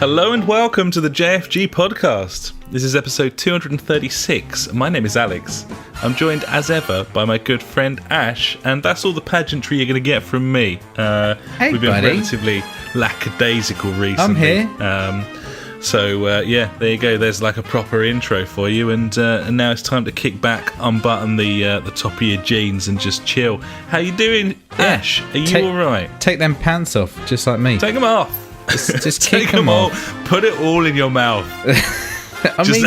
Hello and welcome to the JfG Podcast. This is episode 236. My name is Alex. I'm joined as ever by my good friend Ash, and that's all the pageantry you're going to get from me. Hey, we've been buddy. relatively lackadaisical recently. I'm here. There you go. There's like a proper intro for you, and now it's time to kick back, unbutton the top of your jeans, and just chill. How you doing, Ash? Are you all right? Take them pants off, just like me. Take them off. Just Take kick them all. off. Put it all in your mouth. I mean,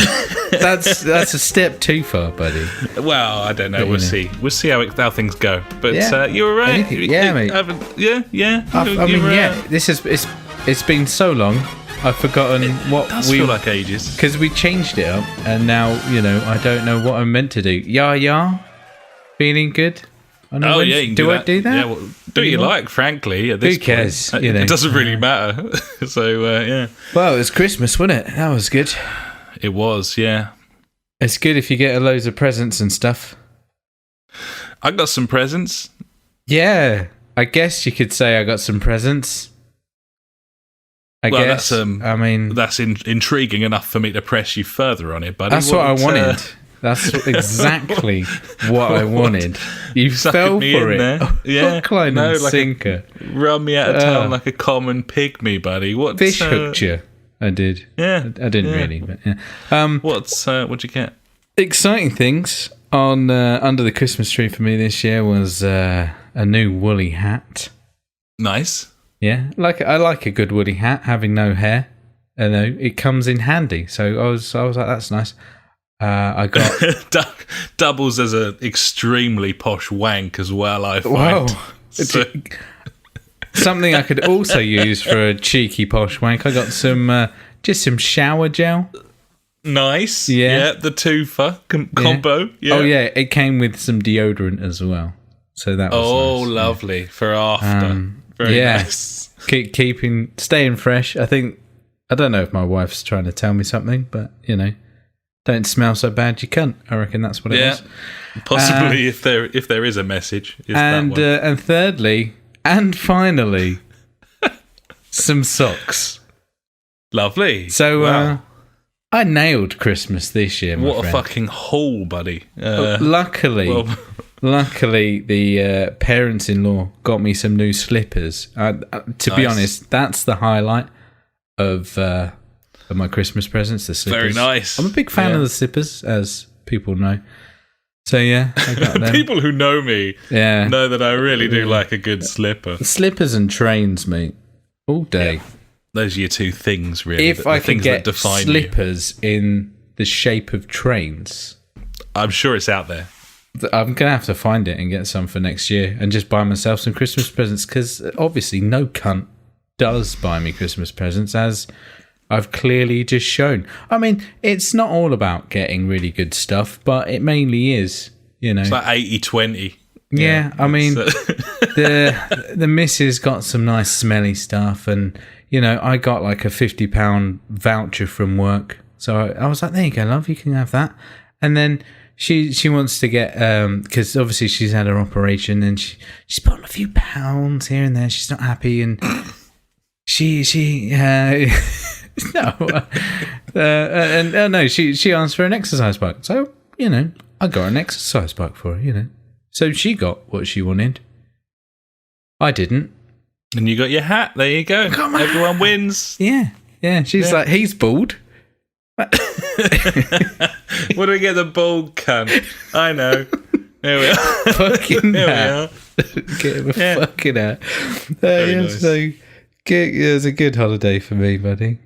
that's a step too far, buddy. Well, I don't know. We'll see. We'll see how things go. But Yeah. you're all right. Yeah, mate. It's been so long. I've forgotten what does feel like ages. because we changed it up, and now I don't know what I'm meant to do. Yeah. Feeling good? You can do I do that? Yeah, well, do what you like, frankly. At this Who cares? point. It doesn't really matter. So, yeah. Well, it was Christmas, wasn't it? That was good. It was, yeah. It's good if you get loads of presents and stuff. I got some presents. Yeah, I guess you could say I got some presents. I guess. That's intriguing enough for me to press you further on it, buddy. That's what I wanted. That's exactly what I wanted. You fell for it. There. Yeah. Hook, line, and sinker. Run me out of town like a common pygmy, buddy. What fish hooked you? I did. Yeah. I didn't really, but yeah. What'd you get? Exciting things on under the Christmas tree for me this year was a new woolly hat. Nice. Yeah, I like a good woolly hat, having no hair. It comes in handy. So I was like, that's nice. I got doubles as an extremely posh wank as well. I find. Wow. So. Something I could also use for a cheeky posh wank. I got some shower gel. Nice. Yeah, the twofer combo. Yeah. Oh yeah, it came with some deodorant as well. So that was nice. Lovely. Yeah. For after. Very nice. Staying fresh. I don't know if my wife's trying to tell me something, but don't smell so bad, you can't. I reckon that's what it was. Possibly, if there is a message, that one. And thirdly, and finally, some socks. Lovely. So wow. I nailed Christmas this year. My friend. A fucking haul, buddy. Luckily, the parents-in-law got me some new slippers. To be honest, that's the highlight of my Christmas presents, the slippers. Very nice. I'm a big fan of the slippers, as people know. So yeah, I got them. People who know me know that I really do like a good slipper. Slippers and trains, mate, all day. Yeah. Those are your two things, really. If I could get slippers in the shape of trains, I'm sure it's out there. I'm going to have to find it and get some for next year and just buy myself some Christmas presents, because obviously no cunt does buy me Christmas presents, as I've clearly just shown. I mean, it's not all about getting really good stuff, but it mainly is, It's like 80-20. Yeah, I mean, the missus got some nice smelly stuff, and, I got like a £50 voucher from work. So I was like, there you go, love, you can have that. And then she wants to get, because obviously she's had her operation, and she's put on a few pounds here and there. She's not happy, and she asked for an exercise bike. So, I got an exercise bike for her, So she got what she wanted. I didn't. And you got your hat. There you go. Everyone wins. Yeah. She's like, he's bald. What do we get the bald cunt? I know. There we are. Fucking hat. Get him a fucking hat. Nice. So, it was a good holiday for me, buddy.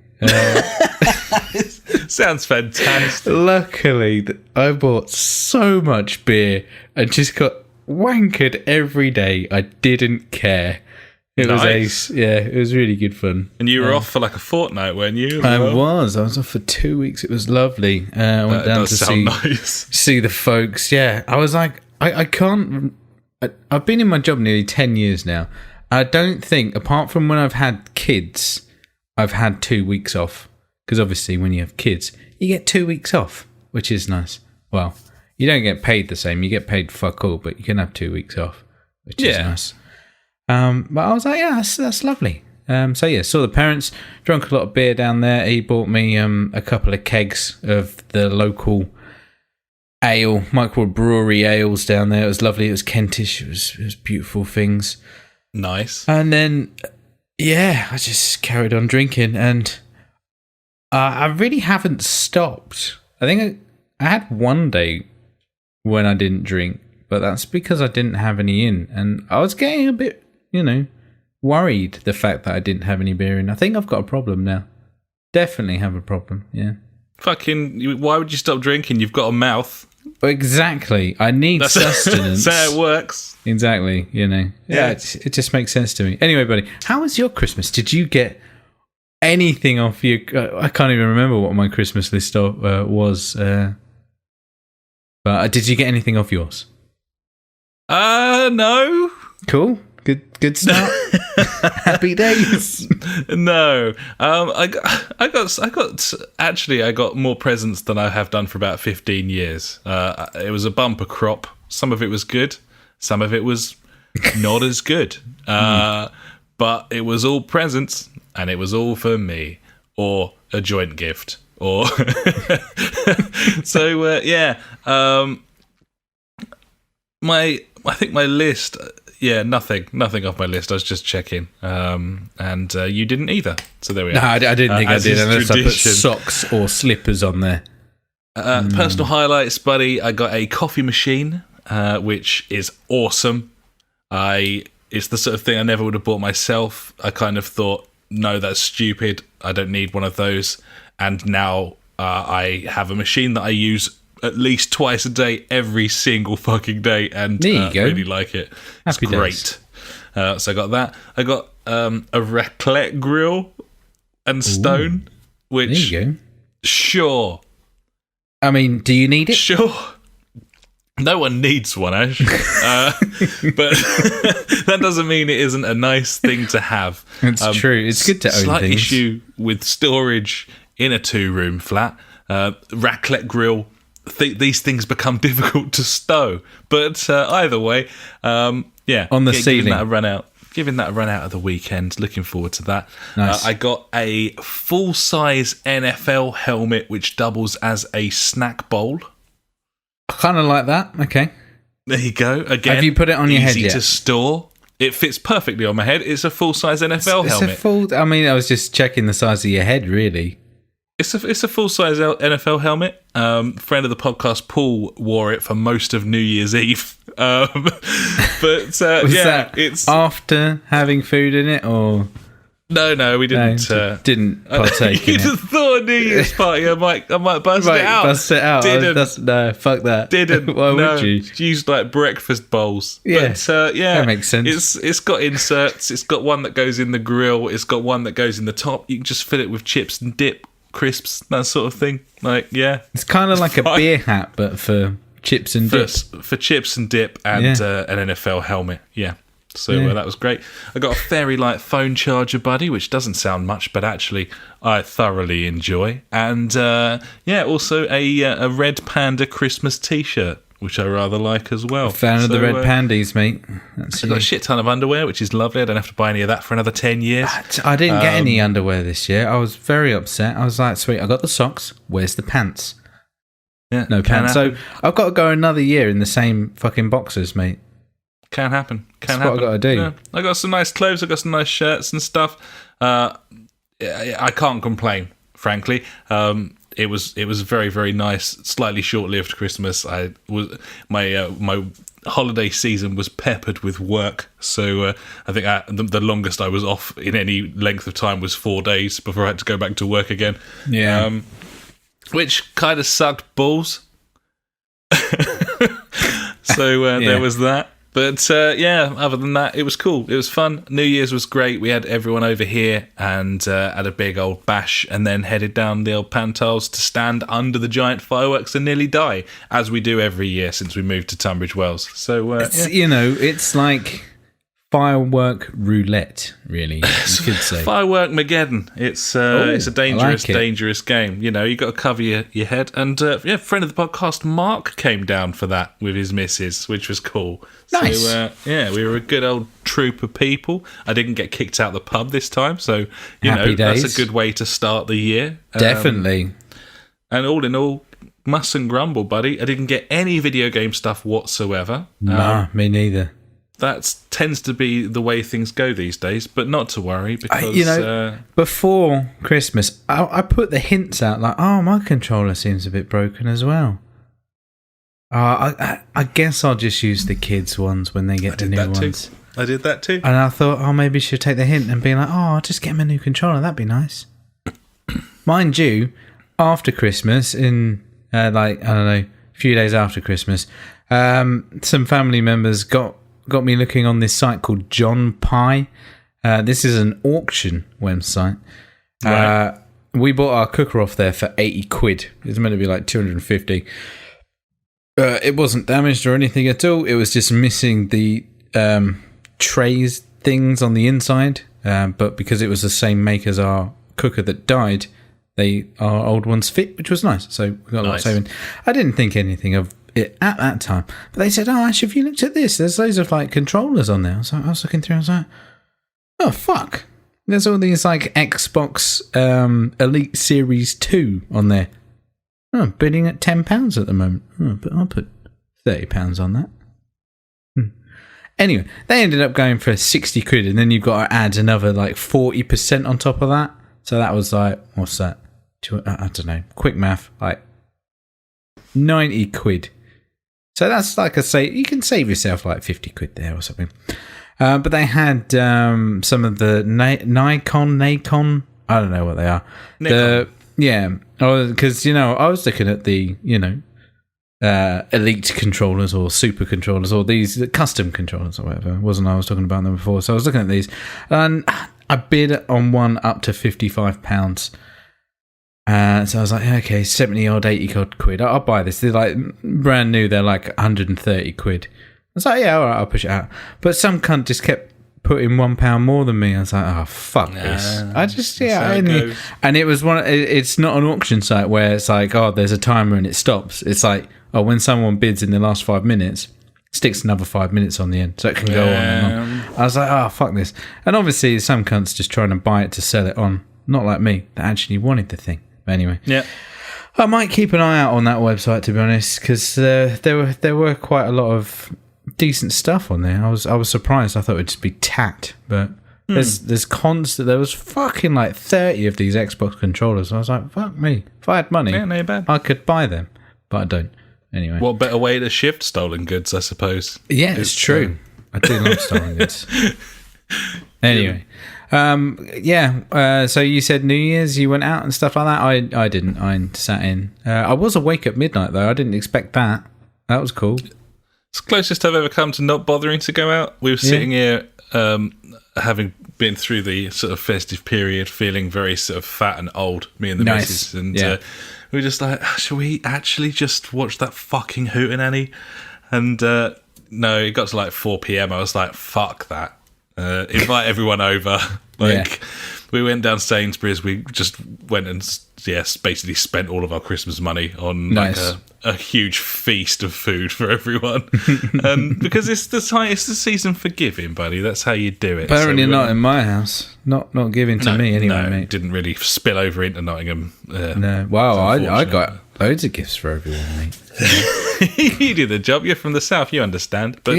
Sounds fantastic. Luckily, I bought so much beer and just got wankered every day. I didn't care. It was ace. Yeah, it was really good fun. And you were off for like a fortnight, weren't you? I was off for 2 weeks. It was lovely. I went down to see the folks. Yeah, I was like, I can't. I've been in my job nearly 10 years now. I don't think, apart from when I've had kids, I've had 2 weeks off. Because obviously when you have kids, you get 2 weeks off, which is nice. Well, you don't get paid the same. You get paid fuck all, but you can have 2 weeks off, which is nice. But I was like, yeah, that's lovely. So yeah, saw the parents, drank a lot of beer down there. He bought me a couple of kegs of the local ale, microbrewery ales down there. It was lovely. It was Kentish. It was beautiful things. Nice. And then, yeah, I just carried on drinking, and I really haven't stopped. I think I had one day when I didn't drink, but that's because I didn't have any in, and I was getting a bit, worried the fact that I didn't have any beer in. I think I've got a problem now. Definitely have a problem, yeah. Why would you stop drinking? You've got a mouth. Exactly. I need sustenance. That's how it works. Exactly, Yeah, it just makes sense to me. Anyway, buddy, how was your Christmas? Did you get anything off your... I can't even remember what my Christmas list was. But did you get anything off yours? No. Cool. Good start. Happy days. No. I got more presents than I have done for about 15 years. It was a bumper crop. Some of it was good. Some of it was not as good. But it was all presents, and it was all for me, or a joint gift, or so. I think my list. Yeah, nothing off my list. I was just checking, and you didn't either. So there we are. No, I didn't think I did, unless I put socks or slippers on there. Personal highlights, buddy. I got a coffee machine, which is awesome. It's the sort of thing I never would have bought myself. I kind of thought, no, that's stupid. I don't need one of those. And now I have a machine that I use at least twice a day, every single fucking day, and really like it. It's great. So I got that. I got a raclette grill and stone, which... There you go. Sure. I mean, do you need it? Sure. No one needs one, Ash. But that doesn't mean it isn't a nice thing to have. It's true. It's good to own slight things. Issue with storage in a 2-room flat. Raclette grill. These things become difficult to stow. But either way, on the ceiling. Giving that a run out of the weekend. Looking forward to that. Nice. I got a full-size NFL helmet which doubles as a snack bowl. I kind of like that. Okay. There you go. Again, have you put it on your head yet? Easy to store. It fits perfectly on my head. It's a full-size NFL helmet. I was just checking the size of your head, really. It's a full-size NFL helmet. Friend of the podcast, Paul, wore it for most of New Year's Eve. But that it's after having food in it, or no, we didn't. Didn't partake in it. You'd have thought a New Year's party, I might bust it out. Bust it out. Didn't. No, fuck that. Didn't. Why would you? Used like breakfast bowls. Yeah, but, that makes sense. It's got inserts. It's got one that goes in the grill. It's got one that goes in the top. You can just fill it with chips and dip. Crisps, that sort of thing. It's kind of like a beer hat, but for chips and dip. For chips and dip and an NFL helmet. Yeah. So that was great. I got a Fairy Light phone charger, buddy, which doesn't sound much, but actually I thoroughly enjoy. And also a Red Panda Christmas T-shirt, which I rather like as well. Fan of the red pandas, mate. I got a shit ton of underwear, which is lovely. I don't have to buy any of that for another 10 years. I didn't get any underwear this year. I was very upset. I was like, sweet, I got the socks. Where's the pants? Yeah, no pants. So I've got to go another year in the same fucking boxers, mate. Can happen. That's what I got to do. Yeah. I got some nice clothes. I got some nice shirts and stuff. I can't complain, frankly. It was very, very nice, slightly short-lived Christmas. My holiday season was peppered with work, so I think the longest I was off in any length of time was 4 days before I had to go back to work again. Yeah, which kind of sucked balls. So there was that. But other than that, it was cool. It was fun. New Year's was great. We had everyone over here and had a big old bash, and then headed down the old Pantiles to stand under the giant fireworks and nearly die, as we do every year since we moved to Tunbridge Wells. So it's like firework roulette, really, you could say. Firework Mageddon. It's a dangerous game. You know, you got to cover your head. And friend of the podcast, Mark, came down for that with his missus, which was cool. Nice. So, we were a good old troop of people. I didn't get kicked out of the pub this time, so Happy days. That's a good way to start the year. Definitely. And all in all, mustn't grumble, buddy. I didn't get any video game stuff whatsoever. Nah, me neither. That tends to be the way things go these days, but not to worry because before Christmas, I put the hints out like, oh, my controller seems a bit broken as well. I guess I'll just use the kids' ones when they get the new ones. I did that too. And I thought, oh, maybe I should take the hint and be like, oh, I'll just get him a new controller. That'd be nice. Mind you, after Christmas, in a few days after Christmas, some family members got me looking on this site called John Pie. This is an auction website. Right. We bought our cooker off there for 80 quid. It was meant to be like 250. It wasn't damaged or anything at all. It was just missing the trays things on the inside. But because it was the same make as our cooker that died, our old ones fit, which was nice. So we got a lot of saving. I didn't think anything of it at that time, but they said, oh, Ash, have you looked at this? There's loads of like controllers on there. So I was looking through, I was like, oh fuck, there's all these like Xbox Elite Series 2 on there. Oh, bidding at £10 at the moment. But I'll put £30 on that. Anyway, they ended up going for 60 quid, and then you've got to add another like 40% on top of that. So that was like, what's that? I don't know, quick math, like 90 quid. So that's like you can save yourself like 50 quid there or something. But they had some of the Nikon, I don't know what they are. Because, I was looking at the, elite controllers or super controllers or these custom controllers or whatever. I was talking about them before. So I was looking at these and I bid on one up to £55. So I was like, okay, 70 odd, 80 odd quid. I'll buy this. They're like brand new. They're like 130 quid. I was like, yeah, all right, I'll push it out. But some cunt just kept putting £1 more than me. I was like, oh, fuck this. I just, and it was it's not an auction site where it's like, oh, there's a timer and it stops. It's like, oh, when someone bids in the last 5 minutes, sticks another 5 minutes on the end. So it can go on and on. I was like, oh, fuck this. And obviously some cunts just trying to buy it to sell it on. Not like me, that actually wanted the thing. Anyway, I might keep an eye out on that website, to be honest, because there were quite a lot of decent stuff on there. I was surprised. I thought it would just be tat, but there's constant. There was fucking like 30 of these Xbox controllers. I was like, fuck me. If I had money, no bad. I could buy them, but I don't. Anyway, what better way to shift stolen goods, I suppose? Yeah, it's true. I do love stolen goods. Anyway. So you said New Year's you went out and stuff like that. I didn't. I sat in. I was awake at midnight though. I didn't expect that. That was cool. It's the closest I've ever come to not bothering to go out. We were sitting here, having been through the sort of festive period, feeling very sort of fat and old. Me and the missus, and we were just like, shall we actually just watch that fucking Hootenanny? And no, it got to like 4 p.m. I was like, fuck that. Invite everyone over. We went down Sainsbury's. We just went and basically spent all of our Christmas money on like a huge feast of food for everyone. Because it's the season for giving, buddy. That's how you do it. Apparently not in my house. Not giving to me anyway, mate. Didn't really spill over into Nottingham. No. Wow, I got loads of gifts for everyone, mate. You do the job. You're from the south. You understand. But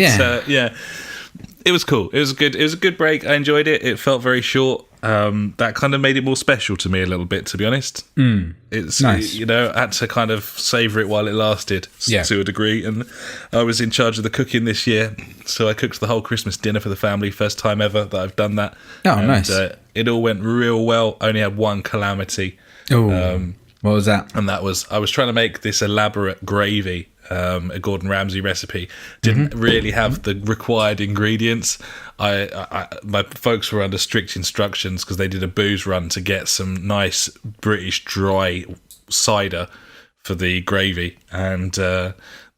it was cool. It was a good break. I enjoyed it. It felt very short. That kind of made it more special to me a little bit, to be honest. It's nice. I had to kind of savour it while it lasted to a degree. And I was in charge of the cooking this year, so I cooked the whole Christmas dinner for the family. First time ever that I've done that. Nice. It all went real well. Only had one calamity. What was that? And that was I was trying to make this elaborate gravy. A Gordon Ramsay recipe. Didn't really have the required ingredients. My folks were under strict instructions because they did a booze run to get some nice British dry cider for the gravy, and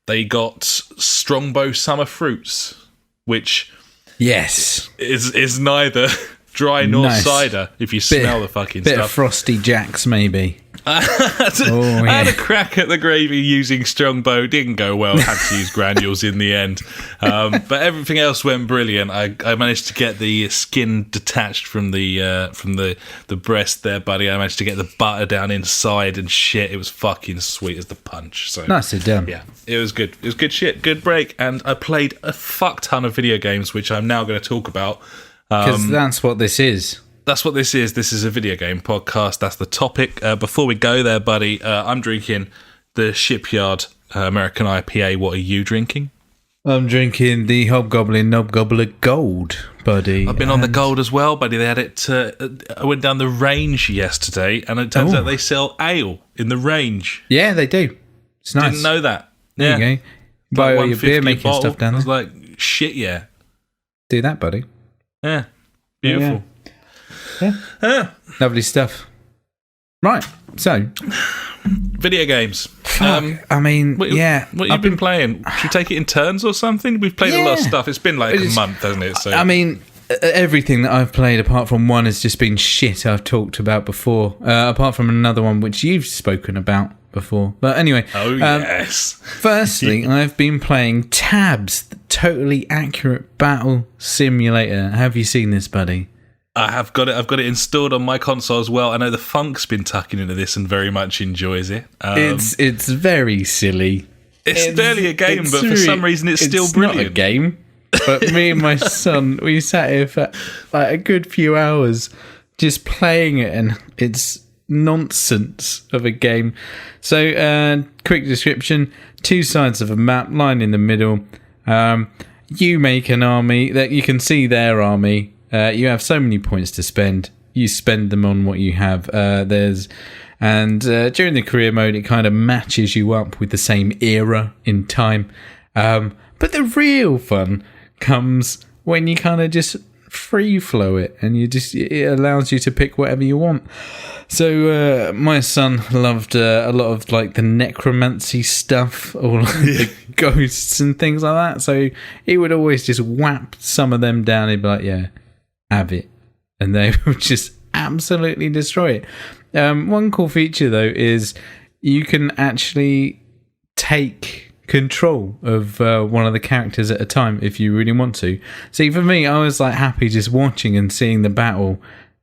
they got Strongbow Summer Fruits, which Yes. is neither dry nor cider if you smell the fucking stuff. Bit of Frosty Jacks, maybe. I had a crack at the gravy using Strongbow. Didn't go well. Had to use granules in the end. But everything else went brilliant. I managed to get the skin detached from the breast there, buddy. I managed to get the butter down inside and shit. It was fucking sweet as the punch. So nicely done. Yeah, it was good. It was good shit. Good break. And I played a fuck ton of video games, which I'm now going to talk about. Because that's what this is. That's what this is. This is a video game podcast. That's the topic. Before we go there, buddy, I'm drinking the Shipyard American IPA. What are you drinking? I'm drinking the Hobgoblin Knobgobbler Gold, buddy. I've been on the Gold as well, buddy. They had it. I went down the range yesterday, and it turns out they sell ale in the range. Yeah, they do. It's nice. Didn't know that. There you go. Buy all your beer making bottle. Stuff down there. I was like, shit, yeah. Do that, buddy. Yeah. Beautiful. Yeah. Lovely stuff. Right, so video games. I mean, what you've been playing? Should we take it in turns or something? We've played a lot of stuff. It's been like a month, hasn't it? So I mean, everything that I've played apart from one has just been shit I've talked about before. Apart from another one which you've spoken about before. But anyway. Oh, yes. Firstly, I've been playing Tabs, the totally accurate battle simulator. Have you seen this, buddy? I have got it. I've got it installed on my console as well. I know the Funk's been tucking into this and very much enjoys it. It's very silly. It's barely a game, but for some reason it's still brilliant. It's not a game. But me and my son, we sat here for like a good few hours just playing it, and it's nonsense of a game. So, quick description: 2 sides of a map, line in the middle. You make an army that you can see their army. You have so many points to spend. You spend them on what you have. During the career mode, it kind of matches you up with the same era in time. But the real fun comes when you kind of just free flow it, and it allows you to pick whatever you want. So my son loved a lot of like the necromancy stuff, or like the ghosts and things like that. So he would always just whap some of them down. He'd be like, "Yeah, have it," and they would just absolutely destroy it. One cool feature though is you can actually take control of one of the characters at a time if you really want to. See, for me, I was like happy just watching and seeing the battle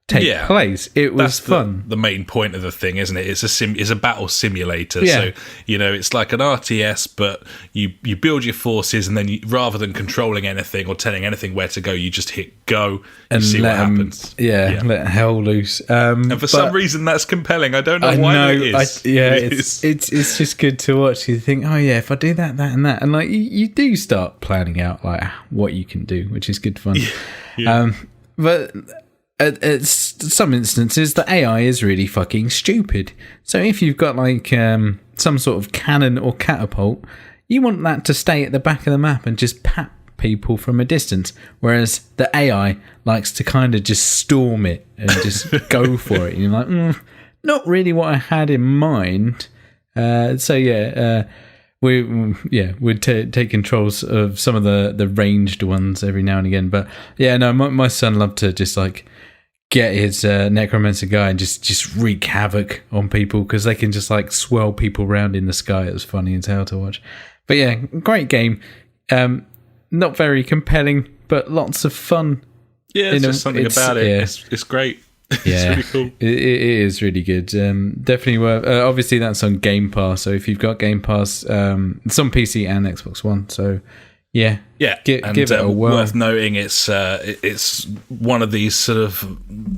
take place. It was fun. The main point of the thing, isn't it? It's a battle simulator. So it's like an RTS, but you build your forces, and then rather than controlling anything or telling anything where to go, you just hit go and see what happens. Let hell loose. And for some reason, that's compelling. I don't know why it is. It's just good to watch. You think, oh yeah, if I do that, and that, and like you do start planning out like what you can do, which is good fun. But at some instances, the AI is really fucking stupid. So if you've got like some sort of cannon or catapult, you want that to stay at the back of the map and just pat people from a distance, whereas the AI likes to kind of just storm it and just go for it. And you're like, not really what I had in mind. We'd take controls of some of the ranged ones every now and again. But yeah, no, my son loved to just like get his necromancer guy and just wreak havoc on people, because they can just like swirl people around in the sky. It was funny as hell to watch. But yeah, great game. Not very compelling, but lots of fun. Yeah, it's just something about it. Yeah. It's great. It's really cool. It is really good. Definitely worth. Obviously, that's on Game Pass. So if you've got Game Pass, it's on PC and Xbox One. So yeah, give it a whirl. Worth noting, it's one of these sort of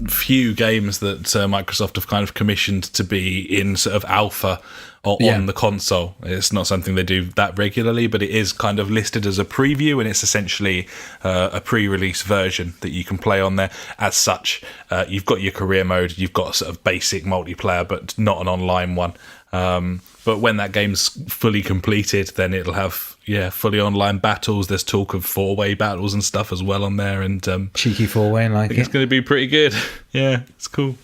few games that Microsoft have kind of commissioned to be in sort of alpha or on the console. It's not something they do that regularly, but it is kind of listed as a preview, and it's essentially a pre-release version that you can play on there. As such, you've got your career mode, you've got sort of basic multiplayer, but not an online one. But when that game's fully completed, then it'll have fully online battles. There's talk of 4-way battles and stuff as well on there, and cheeky 4-way, I think it's going to be pretty good. Yeah, it's cool.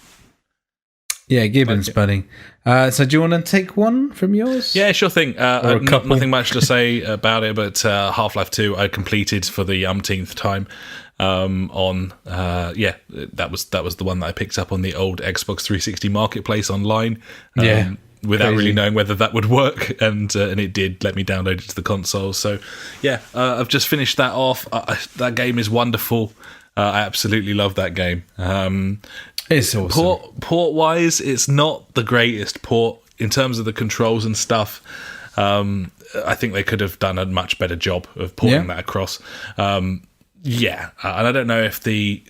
Yeah, Gibbons, buddy. So do you want to take one from yours? Yeah, sure thing. Nothing much to say about it, but Half-Life 2 I completed for the umpteenth time. That was the one that I picked up on the old Xbox 360 marketplace online. Without really knowing whether that would work, and it did. Let me download it to the console. So, I've just finished that off. That game is wonderful. I absolutely love that game. It's awesome. Port-wise, it's not the greatest port in terms of the controls and stuff. I think they could have done a much better job of porting that across. And I don't know if the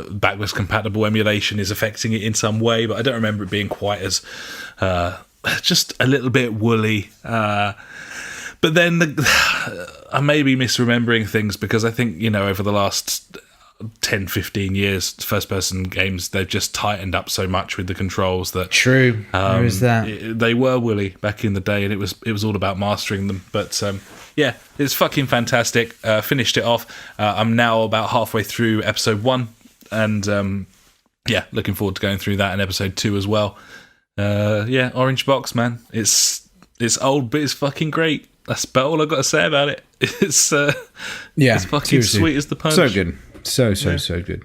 backwards compatible emulation is affecting it in some way, but I don't remember it being quite as just a little bit woolly. But then I may be misremembering things, because I think, over the last 10, 15 years, first-person games, they've just tightened up so much with the controls that... True, there is that. They were woolly back in the day, and it was all about mastering them. But, it's fucking fantastic. Finished it off. I'm now about halfway through episode 1, and, looking forward to going through that in episode 2 as well. Orange Box, man. It's old, but it's fucking great. That's about all I've got to say about it. It's it's fucking seriously. Sweet as the punch. So good. So good.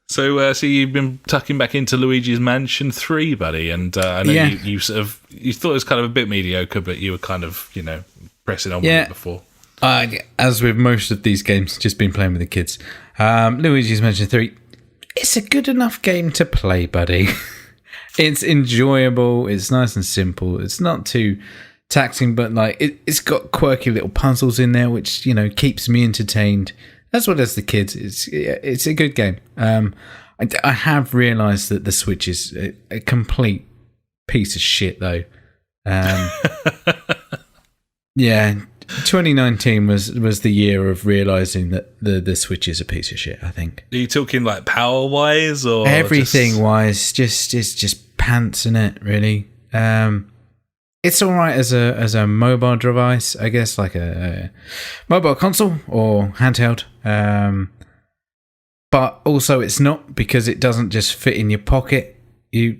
So you've been tucking back into Luigi's Mansion 3, buddy, and I know you thought it was kind of a bit mediocre, but you were kind of, pressing on with it before. As with most of these games, just been playing with the kids. Luigi's Mansion 3, it's a good enough game to play, buddy. It's enjoyable, it's nice and simple, it's not too taxing, but it's got quirky little puzzles in there, which, keeps me entertained. As well as the kids, it's a good game. I have realised that the Switch is a complete piece of shit, though. 2019 was the year of realising that the Switch is a piece of shit, I think. Are you talking power-wise, or everything-wise? It's just pants in it, really. It's all right as a mobile device, I guess, like a mobile console or handheld. But also it's not, because it doesn't just fit in your pocket. You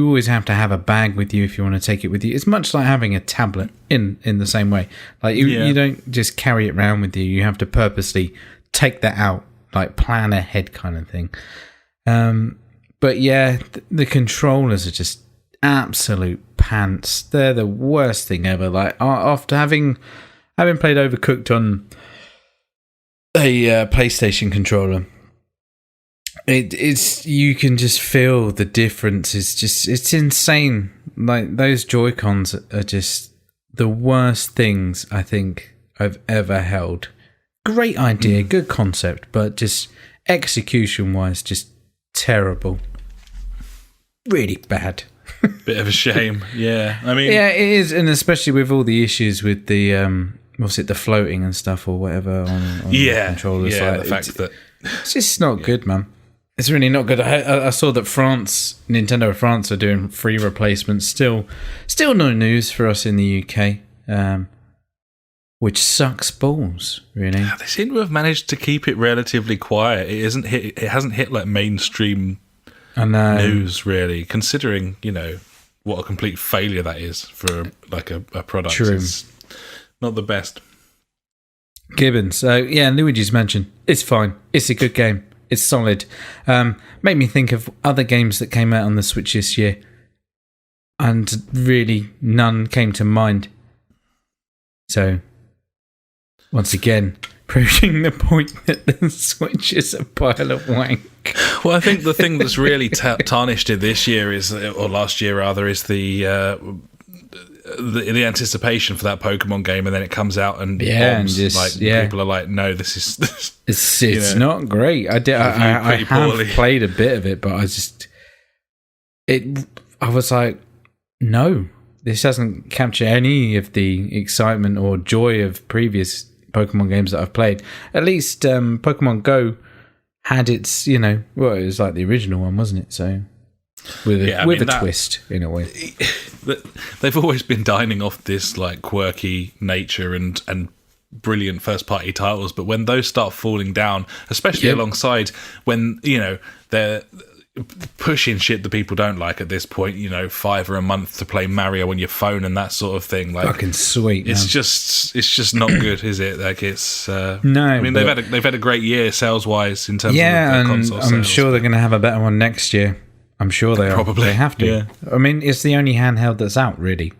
always have to have a bag with you if you want to take it with you. It's much like having a tablet in the same way. You don't just carry it around with you. You have to purposely take that out, plan ahead kind of thing. But the controllers are just absolute pants. They're the worst thing ever. After having played Overcooked on a PlayStation controller, it's you can just feel the difference. It's insane. Those Joy-Cons are just the worst things I think I've ever held. Great idea, good concept, but just execution wise, just terrible. Really bad. Bit of a shame. Yeah, I mean, it is, and especially with all the issues with the the floating and stuff or whatever on the controllers. The fact that it's just not good, man. It's really not good. I saw that Nintendo France are doing free replacements. Still no news for us in the UK, which sucks balls, really. They seem to have managed to keep it relatively quiet. It hasn't hit mainstream news, really, considering what a complete failure that is for a product. True. It's not the best. Gibbons. So Luigi's Mansion, it's fine. It's a good game. It's solid. Made me think of other games that came out on the Switch this year, and really none came to mind. So once again, proving the point that the Switch is a pile of wank. Well, I think the thing that's really tarnished it this year or last year rather, is the anticipation for that Pokemon game, and then it comes out and bombs. People are like, no, this is it's not great. I have played a bit of it, but I was like, no, this doesn't capture any of the excitement or joy of previous Pokemon games that I've played. At least Pokemon Go had its, it was like the original one, wasn't it? So with a twist in a way. They've always been dining off this quirky nature and brilliant first party titles, but when those start falling down, especially alongside when they're pushing shit that people don't like at this point, $5 a month to play Mario on your phone and that sort of thing. Like, fucking sweet. It's just not good, is it? Like, it's no. I mean, they've had a great year sales wise in terms of their console sales. I'm sure they're going to have a better one next year. I'm sure they probably have to. Yeah. I mean, it's the only handheld that's out, really.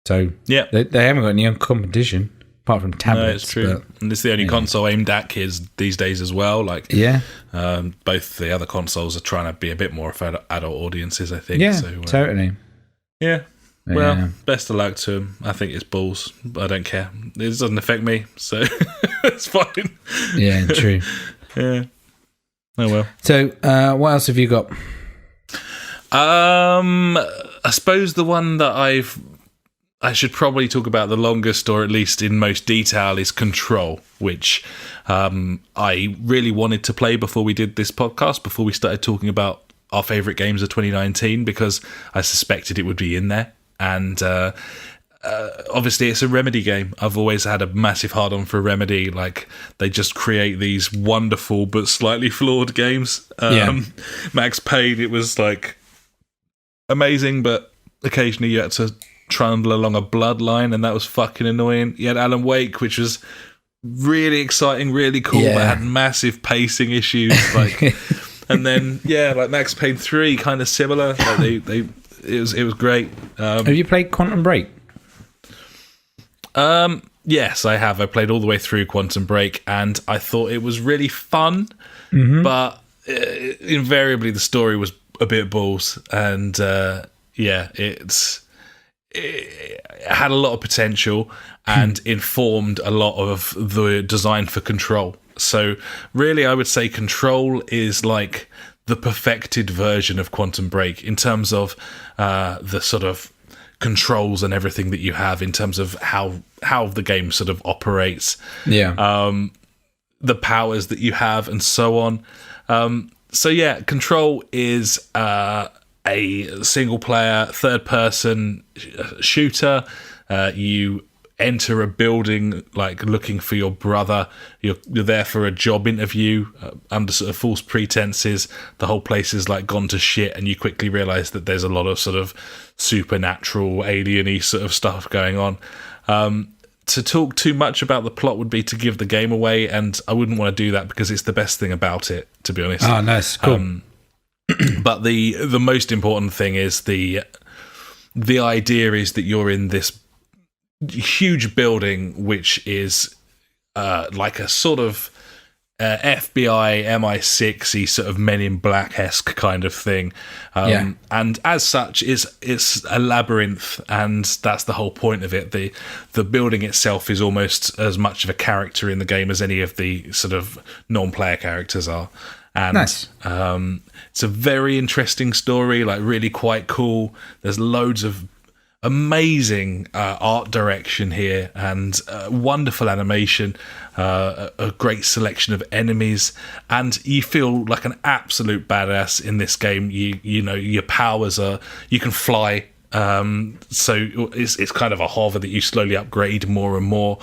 So yeah, they haven't got any competition apart from tablets. No, it's true, and it's the only console aimed at kids these days as well. Like, both the other consoles are trying to be a bit more for adult audiences, I think. Yeah, so, totally. Yeah. Well, best of luck to them. I think it's balls. I don't care. It doesn't affect me, so it's fine. Yeah, true. Yeah. Oh well. So, what else have you got? I suppose the one that I should probably talk about the longest, or at least in most detail, is Control, which I really wanted to play before we did this podcast, before we started talking about our favourite games of 2019, because I suspected it would be in there. And obviously it's a Remedy game. I've always had a massive hard-on for Remedy. Like, they just create these wonderful but slightly flawed games. Max Payne, it was like amazing, but occasionally you had to trundle along a bloodline, and that was fucking annoying. You had Alan Wake, which was really exciting, really cool, but had massive pacing issues. Like, and then like Max Payne 3, kind of similar. Like it was great. Have you played Quantum Break? Yes, I have. I played all the way through Quantum Break, and I thought it was really fun, but invariably the story was a bit balls, and it had a lot of potential and informed a lot of the design for Control. So really, I would say Control is like the perfected version of Quantum Break in terms of the sort of controls and everything that you have, in terms of how the game sort of operates, the powers that you have, and so on. So Control is a single-player, third-person shooter. You enter a building, like, looking for your brother. You're there for a job interview under sort of false pretenses. The whole place is, like, gone to shit, and you quickly realise that there's a lot of sort of supernatural, alien-y sort of stuff going on. To talk too much about the plot would be to give the game away, and I wouldn't want to do that because it's the best thing about it, to be honest. Oh, nice. Cool. But the most important thing is the idea is that you're in this huge building, which is like a sort of FBI MI6-y sort of Men in Black-esque kind of thing, and as such it's a labyrinth, and that's the whole point of it. The building itself is almost as much of a character in the game as any of the sort of non-player characters are. And nice. It's a very interesting story, like really quite cool. There's loads of amazing art direction here, and wonderful animation, a great selection of enemies, and you feel like an absolute badass in this game. You know your powers are, you can fly, so it's kind of a hover that you slowly upgrade more and more.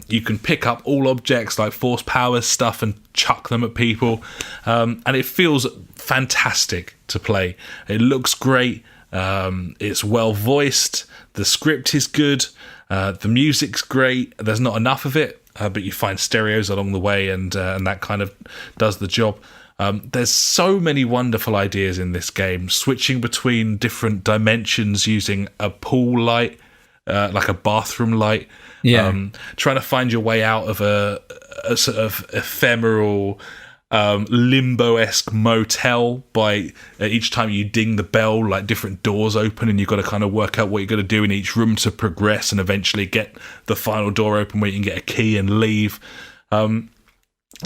You can pick up all objects like force powers stuff and chuck them at people, and it feels fantastic to play. It looks great. It's well voiced. The script is good. The music's great. There's not enough of it, but you find stereos along the way, and that kind of does the job. There's so many wonderful ideas in this game, switching between different dimensions using a pool light, like a bathroom light. Trying to find your way out of a sort of ephemeral limbo-esque motel by each time you ding the bell, like different doors open, and you've got to kind of work out what you're going to do in each room to progress and eventually get the final door open where you can get a key and leave.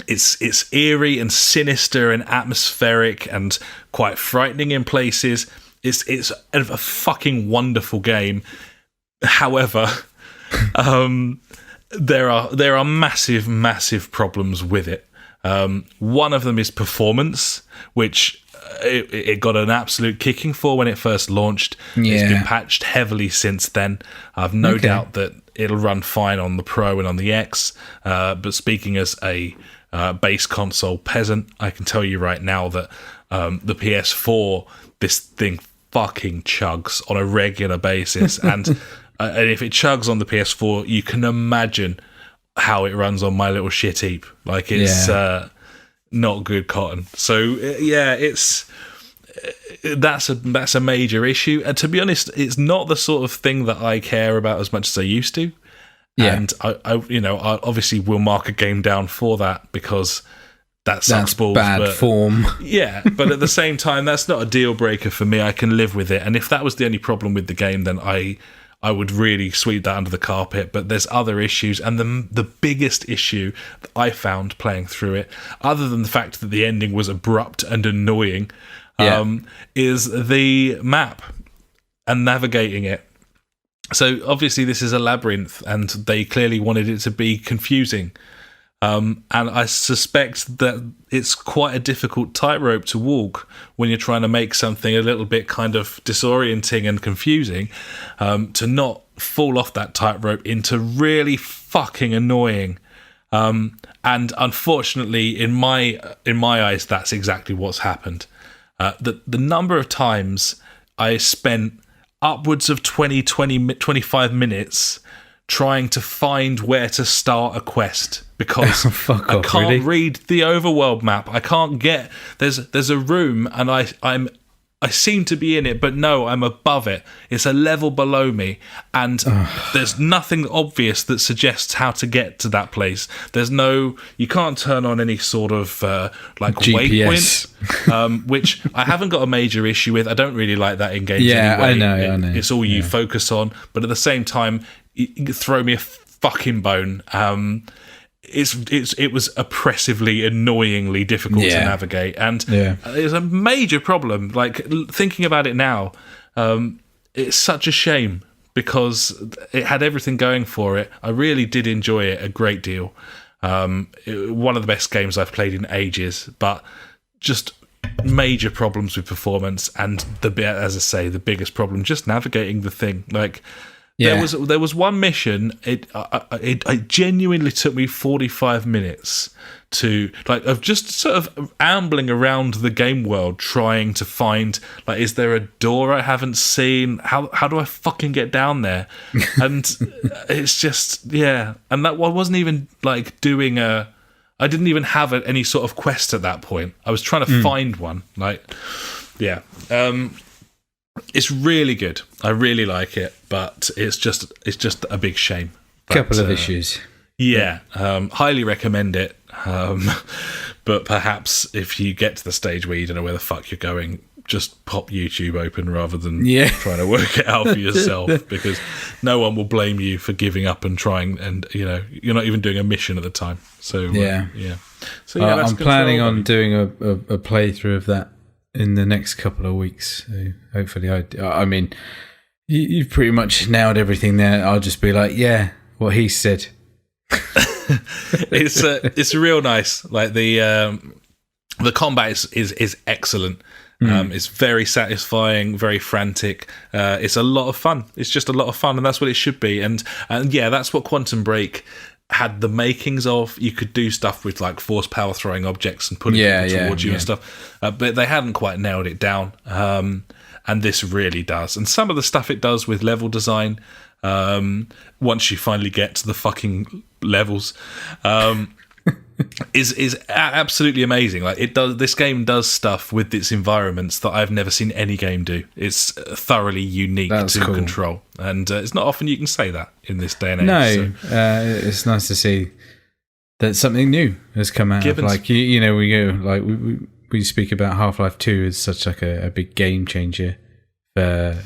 It's eerie and sinister and atmospheric and quite frightening in places. It's a fucking wonderful game. However, there are massive problems with it. One of them is performance, which it got an absolute kicking for when it first launched. It's been patched heavily since then. I've no doubt that it'll run fine on the Pro and on the X. But speaking as a base console peasant, I can tell you right now that The PS4, this thing fucking chugs on a regular basis, and if it chugs on the PS4, you can imagine how it runs on my little shit heap. Like, it's not good cotton. So that's a major issue. And to be honest, it's not the sort of thing that I care about as much as I used to. Yeah. And I obviously will mark a game down for that, because that's bad form. Yeah, but at the same time, that's not a deal breaker for me. I can live with it. And if that was the only problem with the game, then I would really sweep that under the carpet. But there's other issues, and the biggest issue that I found playing through it, other than the fact that the ending was abrupt and annoying, is the map and navigating it. So obviously this is a labyrinth, and they clearly wanted it to be confusing. And I suspect that it's quite a difficult tightrope to walk when you're trying to make something a little bit kind of disorienting and confusing, to not fall off that tightrope into really fucking annoying. And unfortunately, in my eyes, that's exactly what's happened. The number of times I spent upwards of 25 minutes trying to find where to start a quest, because I can't read the overworld map. I can't get... There's a room, and I seem to be in it, but no, I'm above it. It's a level below me, and there's nothing obvious that suggests how to get to that place. You can't turn on any sort of waypoint, which I haven't got a major issue with. I don't really like that in games anyway. I know. It's all you focus on, but at the same time, you throw me a fucking bone. It was oppressively, annoyingly difficult to navigate, and it's a major problem. Like, thinking about it now, it's such a shame, because it had everything going for it. I really did enjoy it a great deal. One of the best games I've played in ages, but just major problems with performance, and as I say, the biggest problem, just navigating the thing. Like, there was one mission. It genuinely took me 45 minutes of just sort of ambling around the game world, trying to find, like, is there a door I haven't seen? How do I fucking get down there? And it's just and that I wasn't even like doing I didn't even have any sort of quest at that point. I was trying to find one. It's really good. I really like it, but it's just a big shame. Couple of issues. Yeah, highly recommend it. But perhaps if you get to the stage where you don't know where the fuck you're going, just pop YouTube open rather than trying to work it out for yourself, because no one will blame you for giving up and trying, and you're not even doing a mission at the time. So So I'm planning on doing a playthrough of that in the next couple of weeks. So hopefully, I mean, you've pretty much nailed everything there. I'll just be like, what he said. It's real nice. Like, the combat is excellent. It's very satisfying, very frantic. It's a lot of fun. It's just a lot of fun, and that's what it should be. And that's what Quantum Break had the makings of. You could do stuff with, like, force power throwing objects and putting people towards you and stuff, but they hadn't quite nailed it down, and this really does. And some of the stuff it does with level design, once you finally get to the fucking levels, is absolutely amazing. Like, this game does stuff with its environments that I've never seen any game do. It's thoroughly unique to Control, and it's not often you can say that in this day and age. No, it's nice to see that something new has come out. Like, we go, like, we speak about Half-Life 2 as such, like, a big game changer for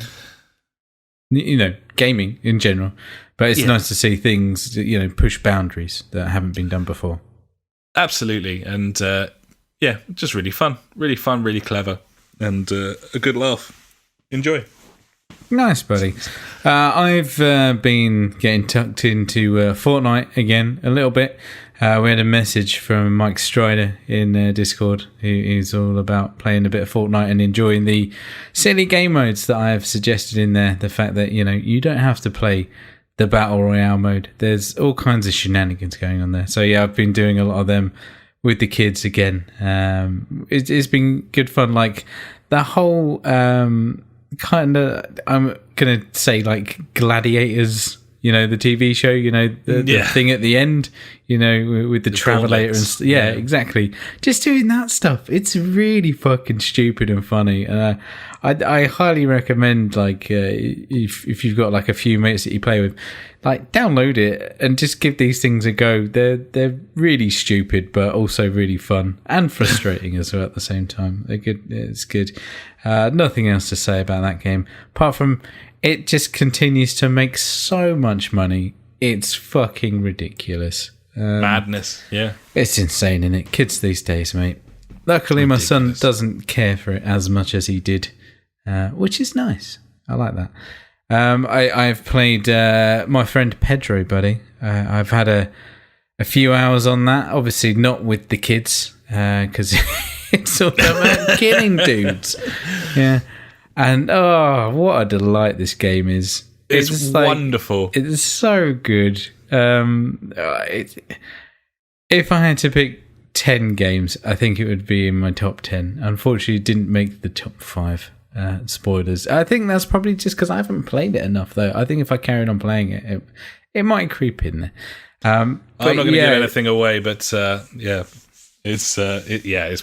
gaming in general. But it's nice to see things push boundaries that haven't been done before. Absolutely, and just really fun, really clever, and a good laugh. Enjoy. Nice, buddy. I've been getting tucked into Fortnite again a little bit. We had a message from Mike Strider in Discord, who's all about playing a bit of Fortnite and enjoying the silly game modes that I have suggested in there. The fact that, you don't have to play the Battle Royale mode. There's all kinds of shenanigans going on there. So, I've been doing a lot of them. with the kids again. It's been good fun. Like the whole kind of, I'm gonna say like Gladiators. You know, the TV show, you know, the thing at the end, you know, with the Travelator and yeah, exactly. Just doing that stuff. It's really fucking stupid and funny. I highly recommend, like, if you've got like a few mates that you play with, like, download it and just give these things a go. They're really stupid, but also really fun and frustrating as well at the same time. They're good. It's good. Nothing else to say about that game apart from it just continues to make so much money. It's fucking ridiculous. Madness, yeah. It's insane, isn't it? Kids these days, mate. Luckily, my son doesn't care for it as much as he did, which is nice. I like that. I've played my friend Pedro, buddy. I've had a few hours on that. Obviously, not with the kids, because it's all about killing dudes. Yeah. And what a delight this game is! It's wonderful. It's so good. If I had to pick 10 games, I think it would be in my top 10. Unfortunately, it didn't make the top 5. Spoilers. I think that's probably just because I haven't played it enough, though. I think if I carried on playing it, it might creep in there. I'm not going to give anything away, but yeah. It's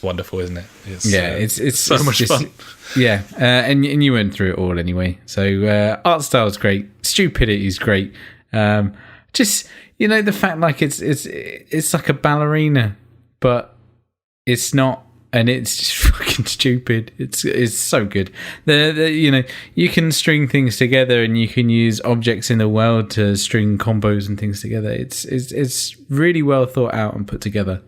wonderful, isn't it? It's so much fun. Yeah, and you went through it all anyway. So art style is great, stupidity is great. Just, you know, the fact like it's like a ballerina, but it's not, and it's just fucking stupid. It's so good. You know, you can string things together, and you can use objects in the world to string combos and things together. It's really well thought out and put together.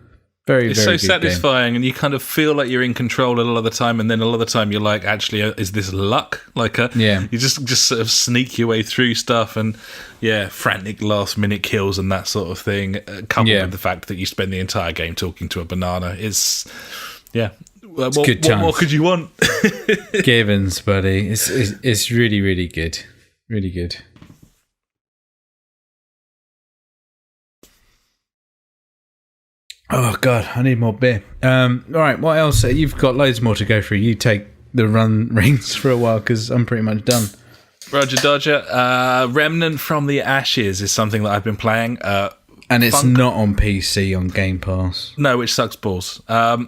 It's so satisfying, and you kind of feel like you're in control a lot of the time, and then a lot of the time you're like, actually, is this luck? You just sort of sneak your way through stuff, and frantic last minute kills and that sort of thing, coupled with the fact that you spend the entire game talking to a banana. It's what more could you want? Givens, buddy. It's really, really good. Really good. Oh, God, I need more beer. All right, what else? You've got loads more to go through. You take the rings for a while, because I'm pretty much done. Roger Dodger. Remnant from the Ashes is something that I've been playing. And it's not on PC on Game Pass. No, which sucks balls. I've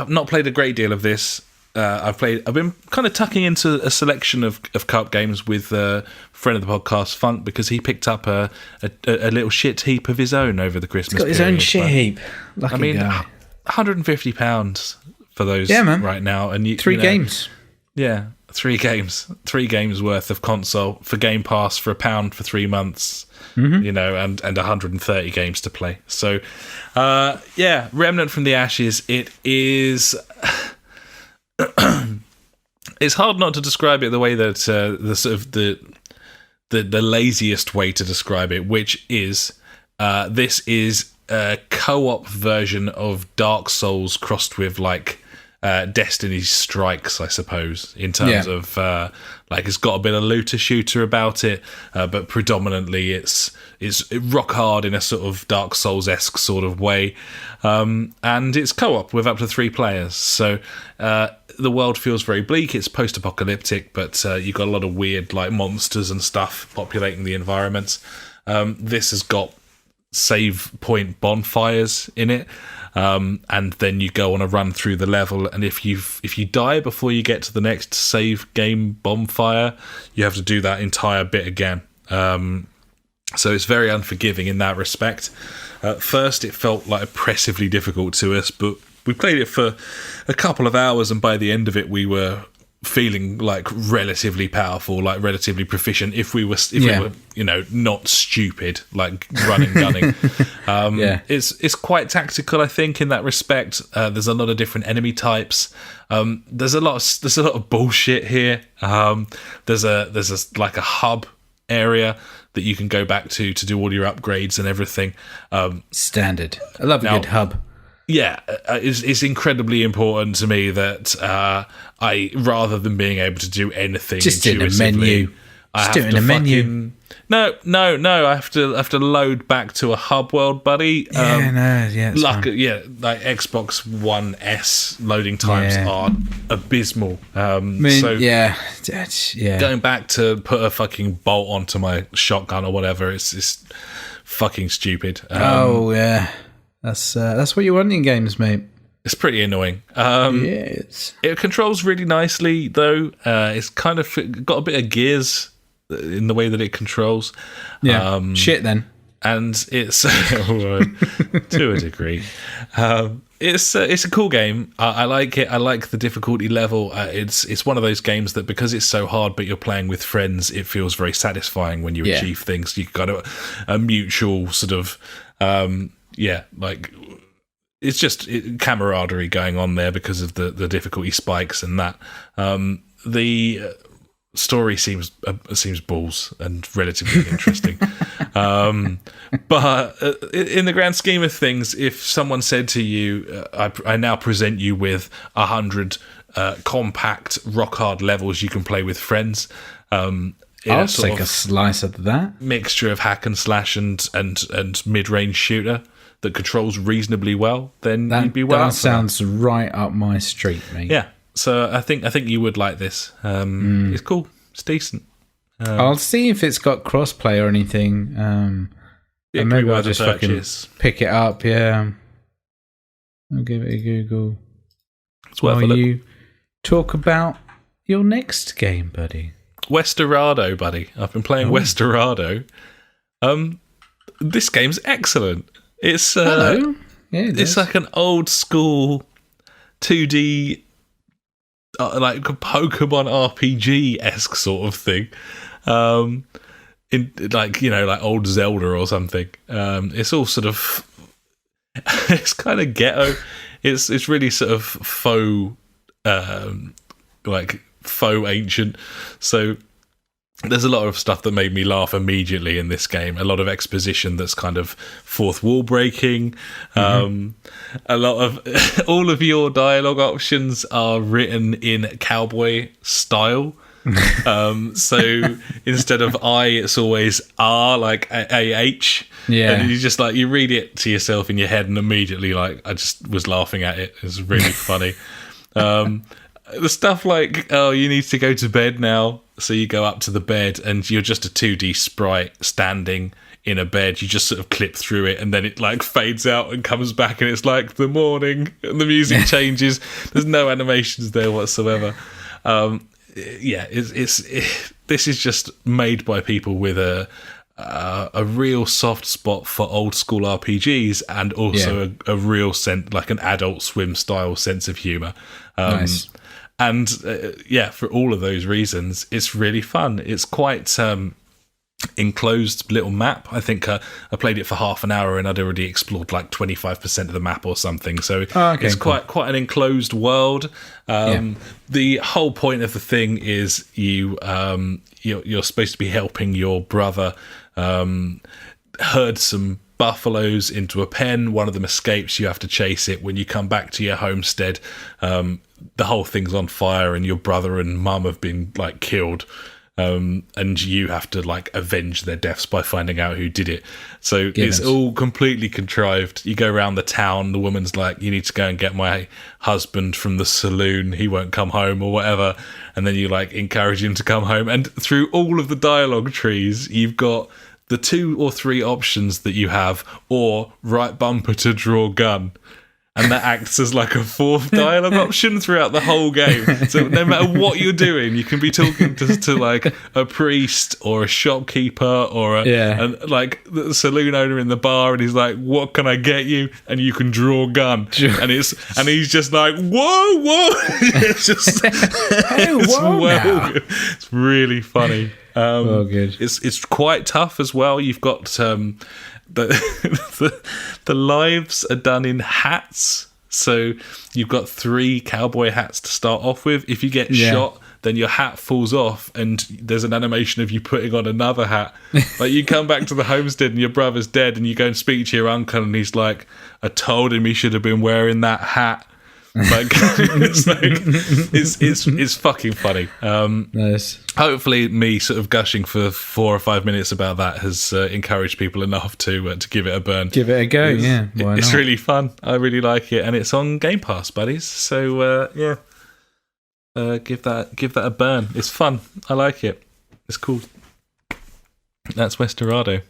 not played a great deal of this. I've been kind of tucking into a selection of co-op games with a friend of the podcast, Funk, because he picked up a little shit heap of his own over the Christmas period. He's got his own shit heap. Lucky guy. £150 for those right now. And Three games. Yeah, 3 games. 3 games worth of console for Game Pass for £1 for 3 months. Mm-hmm. You know, and 130 games to play. So, Remnant from the Ashes. It is. It's hard not to describe it the way that the sort of the laziest way to describe it, which is this is a co-op version of Dark Souls crossed with like Destiny's Strikes, I suppose, in terms of like it's got a bit of looter shooter about it, but predominantly it's rock hard in a sort of Dark Souls-esque sort of way, and it's co-op with up to 3 players. So the world feels very bleak. It's post-apocalyptic, but you've got a lot of weird like monsters and stuff populating the environments. This has got save point bonfires in it. And then you go on a run through the level, and if you die before you get to the next save game bonfire, you have to do that entire bit again. So it's very unforgiving in that respect. At first, it felt like oppressively difficult to us, but we played it for a couple of hours, and by the end of it, we were feeling like relatively powerful, like relatively proficient. If we were, you know, not stupid, like running, gunning. It's quite tactical, I think, in that respect. There's a lot of different enemy types. There's a lot of bullshit here. There's like a hub area that you can go back to do all your upgrades and everything. Standard. I love a good hub. Yeah, it's incredibly important to me that I, rather than being able to do anything just in a menu, I have to menu. No. I have to load back to a hub world, buddy. Like Xbox One S loading times are abysmal. Going back to put a fucking bolt onto my shotgun or whatever, it's fucking stupid. That's what you want in games, mate. It's pretty annoying. It controls really nicely, though. It's kind of got a bit of gears in the way that it controls. Shit then. And it's to a degree. It's a cool game. I like it. I like the difficulty level. It's one of those games that because it's so hard, but you're playing with friends, it feels very satisfying when you achieve things. You've got a mutual sort of it's just camaraderie going on there because of the difficulty spikes and that. The story seems balls and relatively interesting. But in the grand scheme of things, if someone said to you, I now present you with 100 compact rock hard levels you can play with friends, I'll take a slice of that. Mixture of hack and slash and mid-range shooter that controls reasonably well, then you'd be well. That sounds right up my street, mate. Yeah, so I think you would like this. It's cool. It's decent. I'll see if it's got crossplay or anything. And maybe I'll just fucking pick it up. Yeah, I'll give it a Google. It's worth a look. You talk about your next game, buddy. Westerado, buddy. I've been playing Westerado. This game's excellent. It's Hello. Yeah, it's like an old school 2D like Pokemon RPG-esque sort of thing. In like old Zelda or something. It's all sort of it's kind of ghetto. It's really sort of faux ancient. So there's a lot of stuff that made me laugh immediately in this game. A lot of exposition that's kind of fourth wall breaking. A lot of all of your dialogue options are written in cowboy style. So instead of I, it's always R, like AH. Yeah. And you just you read it to yourself in your head and immediately I just was laughing at it. It was really funny. The stuff like, you need to go to bed now. So you go up to the bed and you're just a 2D sprite standing in a bed. You just sort of clip through it and then it fades out and comes back and it's like the morning and the music changes. There's no animations there whatsoever. This is just made by people with a real soft spot for old school RPGs and also a real sense, like an Adult Swim style sense of humor. Nice. And for all of those reasons, it's really fun. It's quite enclosed little map. I think I played it for half an hour and I'd already explored like 25% of the map or something. So it's quite an enclosed world. The whole point of the thing is you're supposed to be helping your brother herd some buffaloes into a pen. One of them escapes. You have to chase it. When you come back to your homestead, the whole thing's on fire and your brother and mum have been killed. And you have to avenge their deaths by finding out who did it. So it's all completely contrived. You go around the town, the woman's like, you need to go and get my husband from the saloon, he won't come home or whatever, and then you encourage him to come home. And through all of the dialogue trees, you've got the 2 or 3 options that you have, or right bumper to draw gun. And that acts as a 4th dialogue option throughout the whole game. So no matter what you're doing, you can be talking to a priest or a shopkeeper or the saloon owner in the bar, and he's like, "What can I get you?" And you can draw gun, and he's just like, "Whoa!" It's just it's really funny. Good. It's quite tough as well. You've got the lives are done in hats, so you've got 3 cowboy hats to start off with. If you get shot, then your hat falls off and there's an animation of you putting on another hat. You come back to the homestead and your brother's dead and you go and speak to your uncle and he's like, "I told him he should have been wearing that hat." Like, it's fucking funny. Nice. Hopefully, me sort of gushing for 4 or 5 minutes about that has encouraged people enough to give it a burn. Give it a go. Yeah, why it's not? really fun. I really like it, and it's on Game Pass, buddies. So give that a burn. It's fun. I like it. It's cool. That's Westerado.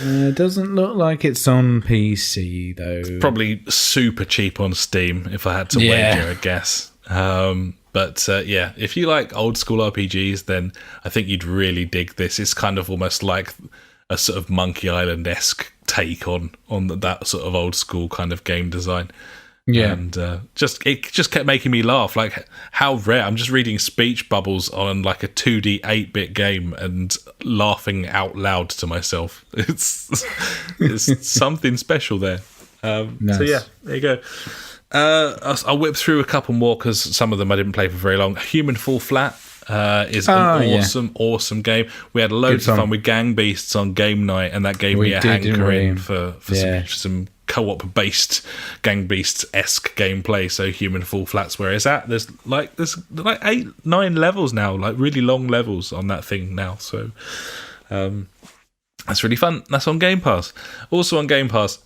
It doesn't look like it's on PC though. It's probably super cheap on Steam if I had to wager a guess. But if you like old school RPGs, then I think you'd really dig this. It's kind of almost like a sort of Monkey Island-esque take on that sort of old school kind of game design. Yeah, and it just kept making me laugh. Like, how rare! I'm just reading speech bubbles on like a 2D 8-bit game and laughing out loud to myself. It's something special there. Nice. So yeah, there you go. I'll whip through a couple more because some of them I didn't play for very long. Human Fall Flat is an awesome game. We had loads of fun with Gang Beasts on game night, and that gave me a hankering for some co-op based Gang Beasts-esque gameplay. So Human Fall Flat's where it's at. There's like 8-9 levels now, like really long levels on that thing now. So that's really fun. That's on Game Pass. Also on Game Pass,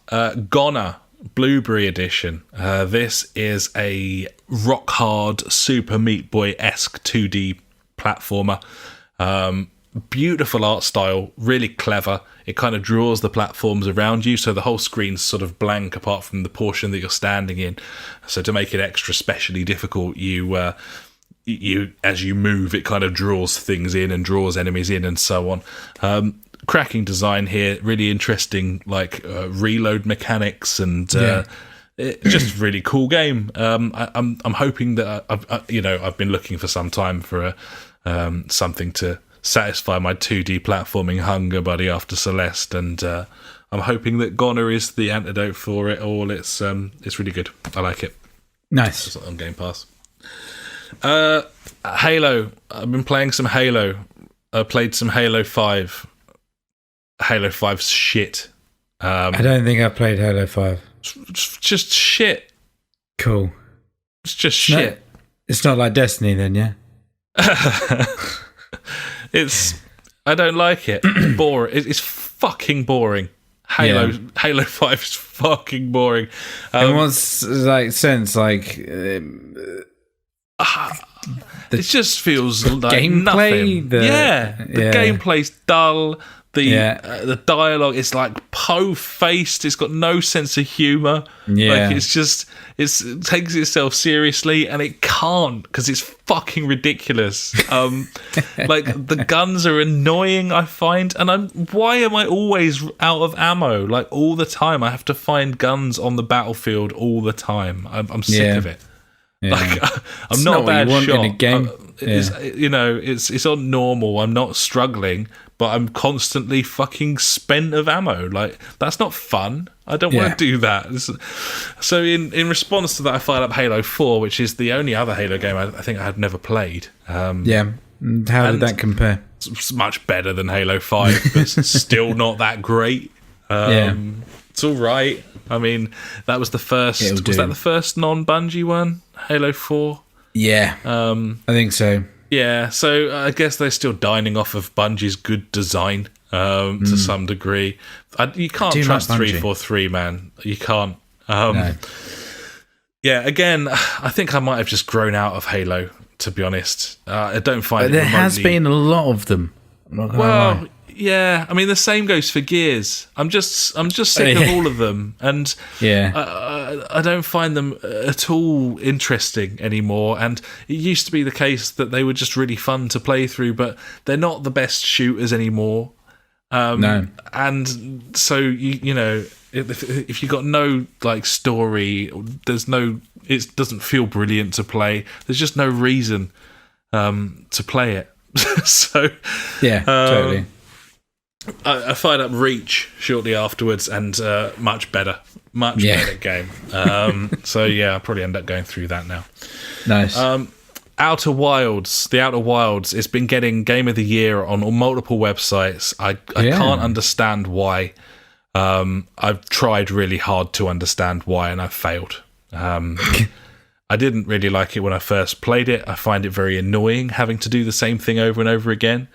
Goner Blueberry Edition. This is a rock hard Super Meat Boy-esque 2D platformer. Beautiful art style, really clever. It kind of draws the platforms around you, so the whole screen's sort of blank apart from the portion that you're standing in. So to make it extra specially difficult, you as you move, it kind of draws things in and draws enemies in and so on. Cracking design here, really interesting, like reload mechanics and just really cool game. I'm hoping that I've been looking for some time for something to satisfy my 2D platforming hunger, buddy, after Celeste, and I'm hoping that Goner is the antidote for it all. It's really good. I like it. Nice. It's on Game Pass. Halo. I've been playing some Halo. I played some Halo 5. Halo 5's shit. I don't think I played Halo 5. It's just shit. Cool. It's just shit. It's not like Destiny then, yeah? I don't like it. Boring. It's fucking boring. Halo 5 is fucking boring. In what sense? Like it just feels like gameplay. Nothing. The gameplay's dull. The dialogue is like po-faced. It's got no sense of humour. Yeah. Like it takes itself seriously and it can't because it's fucking ridiculous. Like the guns are annoying, I find, and why am I always out of ammo? Like all the time, I have to find guns on the battlefield all the time. I'm sick of it. Yeah. Like I'm not a bad shot. In a game. It's on normal. I'm not struggling, but I'm constantly fucking spent of ammo. Like that's not fun. I don't want to do that. So in response to that, I fired up Halo 4, which is the only other Halo game I think I had never played. How did that compare? It's much better than Halo 5, but still not that great. It's all right. I mean, that was the first. Was that the first non-Bungie one? Halo 4. Yeah, I think so. Yeah, so I guess they're still dining off of Bungie's good design to some degree. You can't trust 343, man. You can't. No. Yeah, again, I think I might have just grown out of Halo, to be honest. I don't find but there has been a lot of them. Well, yeah. I mean, the same goes for Gears. I'm just sick of all of them, and I don't find them at all interesting anymore. And it used to be the case that they were just really fun to play through, but they're not the best shooters anymore. No, and so you know, if you got no like story, it doesn't feel brilliant to play. There's just no reason to play it. So totally. I fired up Reach shortly afterwards, and much better game. So yeah, I'll probably end up going through that now. Nice. Outer Wilds. The Outer Wilds. It's been getting Game of the Year on multiple websites. I can't understand why. I've tried really hard to understand why, and I've failed. I didn't really like it when I first played it. I find it very annoying having to do the same thing over and over again.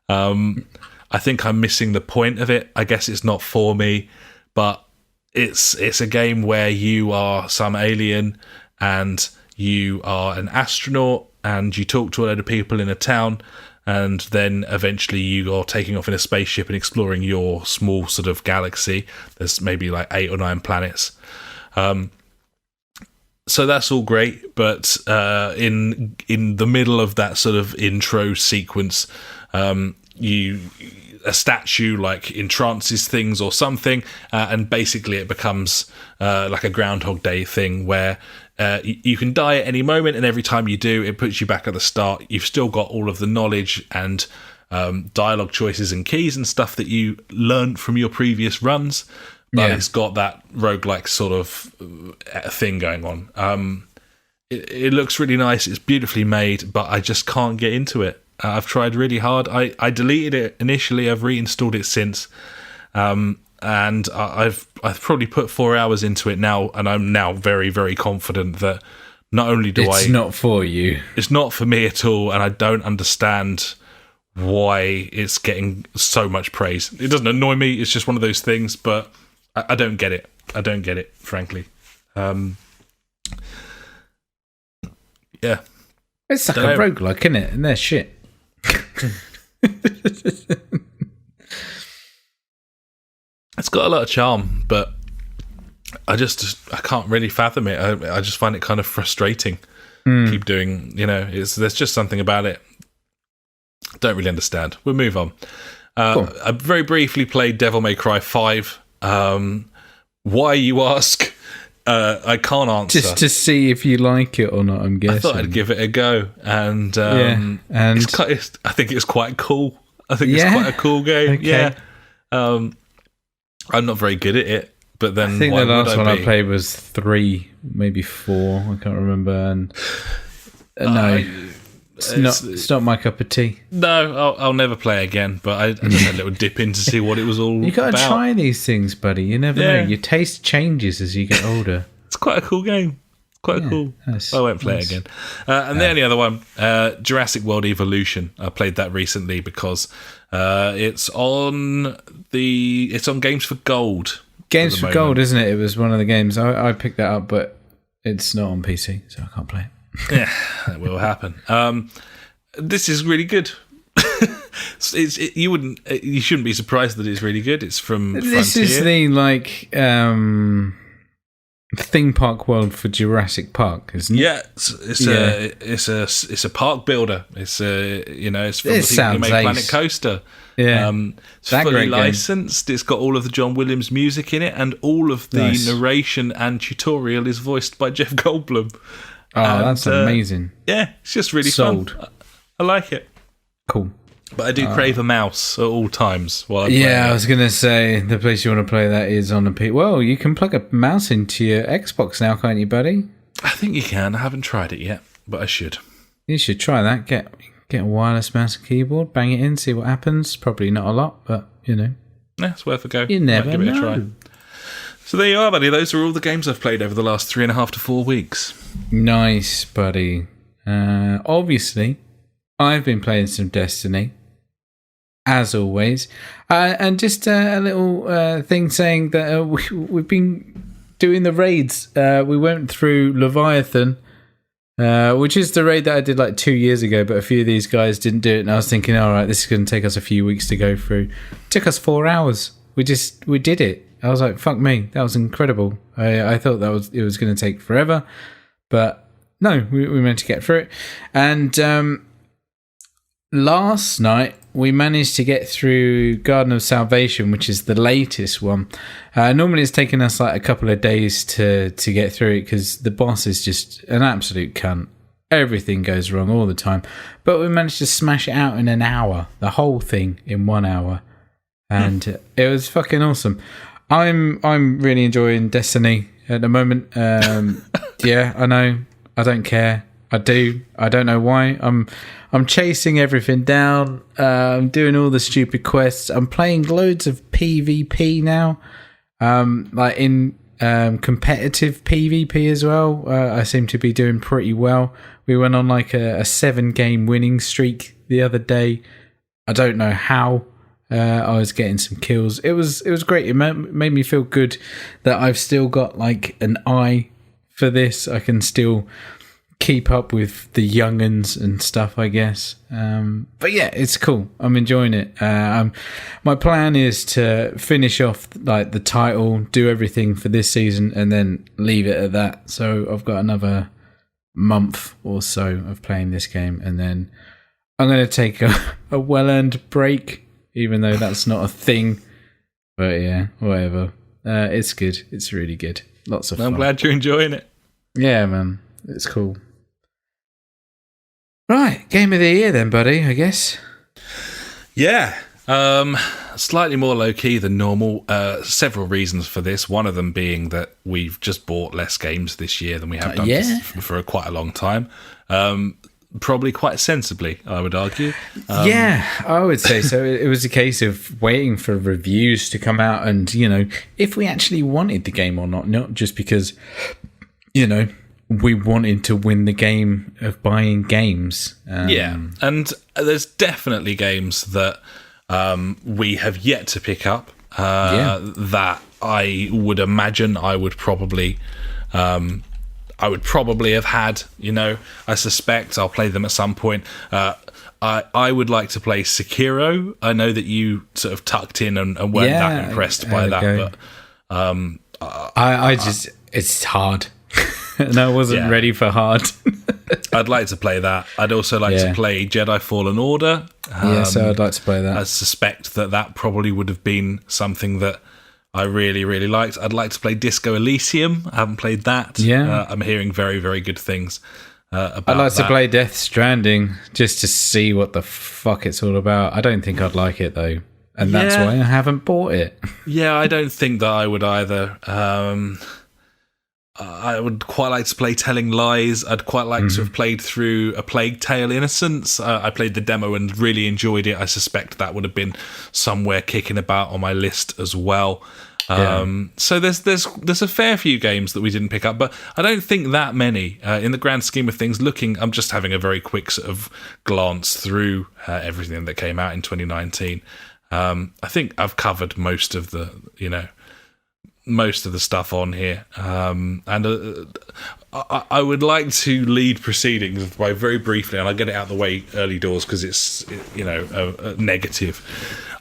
I think I'm missing the point of it. I guess it's not for me, but it's a game where you are some alien and you are an astronaut and you talk to a load of people in a town, and then eventually you are taking off in a spaceship and exploring your small sort of galaxy. There's maybe like 8 or 9 planets. So that's all great, but in the middle of that sort of intro sequence, a statue like entrances things or something, and basically it becomes like a Groundhog Day thing where you can die at any moment, and every time you do, it puts you back at the start. You've still got all of the knowledge and dialogue choices and keys and stuff that you learned from your previous runs, but it's got that roguelike sort of thing going on. It looks really nice. It's beautifully made, but I just can't get into it. I've tried really hard. I deleted it initially. I've reinstalled it since, and I've probably put 4 hours into it now, and I'm now very, very confident that not only it's not for you. It's not for me at all, and I don't understand why it's getting so much praise. It doesn't annoy me. It's just one of those things, but I don't get it. I don't get it, frankly. Yeah. It's like a roguelike, isn't it? And they're shit. It's got a lot of charm, but I can't really fathom it. I just find it kind of frustrating. Keep doing, there's just something about it. Don't really understand. We'll move on. Cool. I very briefly played Devil May Cry 5. Why, you ask? I can't answer. Just to see if you like it or not, I'm guessing. I thought I'd give it a go, and I think it's quite cool. I think it's quite a cool game. Okay. Yeah, I'm not very good at it, but then I think the last one I played was 3, maybe 4. I can't remember. And no, it's not my cup of tea. No, I'll never play again. But I just had a little dip in to see what it was all. You got to try these things, buddy. You never know. Your taste changes as you get older. It's quite a cool game. Quite cool. I won't play it again. And the only other one, Jurassic World Evolution. I played that recently because it's on Games for Gold. Games for Gold, isn't it? It was one of the games. I picked that up, but it's not on PC, so I can't play it. Yeah, that will happen. This is really good. You shouldn't be surprised that it's really good. It's from This Frontier. Is the theme park world for Jurassic Park, isn't it? Yeah, it's a park builder. It's from the people who made Planet Coaster. Yeah, it's fully licensed. It's got all of the John Williams music in it, and all of the narration and tutorial is voiced by Jeff Goldblum. Oh, that's amazing. Yeah, it's just really fun. I like it. Cool. But I do crave a mouse at all times while I play I was going to say, the place you want to play that is on a P. Well, you can plug a mouse into your Xbox now, can't you, buddy? I think you can. I haven't tried it yet, but I should. You should try that. Get a wireless mouse and keyboard, bang it in, see what happens. Probably not a lot, but, Yeah, it's worth a go. You never give know. It a try. So there you are, buddy. Those are all the games I've played over the last 3.5 to 4 weeks. Nice, buddy. Obviously, I've been playing some Destiny, as always. And just a little thing saying that we've been doing the raids. We went through Leviathan, which is the raid that I did like 2 years ago, but a few of these guys didn't do it. And I was thinking, all right, this is going to take us a few weeks to go through. It took us 4 hours. We did it. I was like, fuck me, that was incredible. I thought it was going to take forever, but no, we managed to get through it. And last night we managed to get through Garden of Salvation, which is the latest one. Normally it's taken us like a couple of days to get through it because the boss is just an absolute cunt. Everything goes wrong all the time, but we managed to smash it out in an hour, the whole thing in 1 hour, and it was fucking awesome. I'm really enjoying Destiny at the moment. Yeah, I know. I don't care. I do. I don't know why. I'm chasing everything down. I'm doing all the stupid quests. I'm playing loads of PvP now. Like in competitive PvP as well. I seem to be doing pretty well. We went on like a 7-game winning streak the other day. I don't know how. I was getting some kills. It was great. It made me feel good that I've still got like an eye for this. I can still keep up with the young'uns and stuff, I guess. But yeah, it's cool. I'm enjoying it. My plan is to finish off like the title, do everything for this season, and then leave it at that. So I've got another month or so of playing this game, and then I'm going to take a well-earned break, even though that's not a thing. But yeah, whatever. It's good. It's really good. Lots of fun. I'm glad you're enjoying it. Yeah, man. It's cool. Right, game of the year then, buddy, I guess. Yeah. Slightly more low-key than normal. Several reasons for this. One of them being that we've just bought less games this year than we have done for quite a long time. Probably quite sensibly, I would argue. Yeah, I would say so. It was a case of waiting for reviews to come out and, if we actually wanted the game or not just because, we wanted to win the game of buying games. Yeah, and there's definitely games that we have yet to pick up that I would imagine I would probably have had. I suspect I'll play them at some point. I would like to play Sekiro. I know that you sort of tucked in and weren't that impressed by that, but it's hard. And I wasn't ready for hard. I'd like to play that. I'd also like to play Jedi Fallen Order. So I'd like to play that. I suspect that probably would have been something that I really, really liked. I'd like to play Disco Elysium. I haven't played that. Yeah. I'm hearing very, very good things about I'd like that. to play Death Stranding just to see what the fuck it's all about. I don't think I'd like it, though. And that's why I haven't bought it. Yeah, I don't think that I would either. I would quite like to play Telling Lies. I'd quite like to have played through A Plague Tale: Innocence. I played the demo and really enjoyed it. I suspect that would have been somewhere kicking about on my list as well. So there's a fair few games that we didn't pick up, but I don't think that many in the grand scheme of things. I'm just having a very quick sort of glance through everything that came out in 2019. I think I've covered most of the stuff on here, and I would like to lead proceedings by very briefly, and I'll get it out of the way early doors because it's a negative.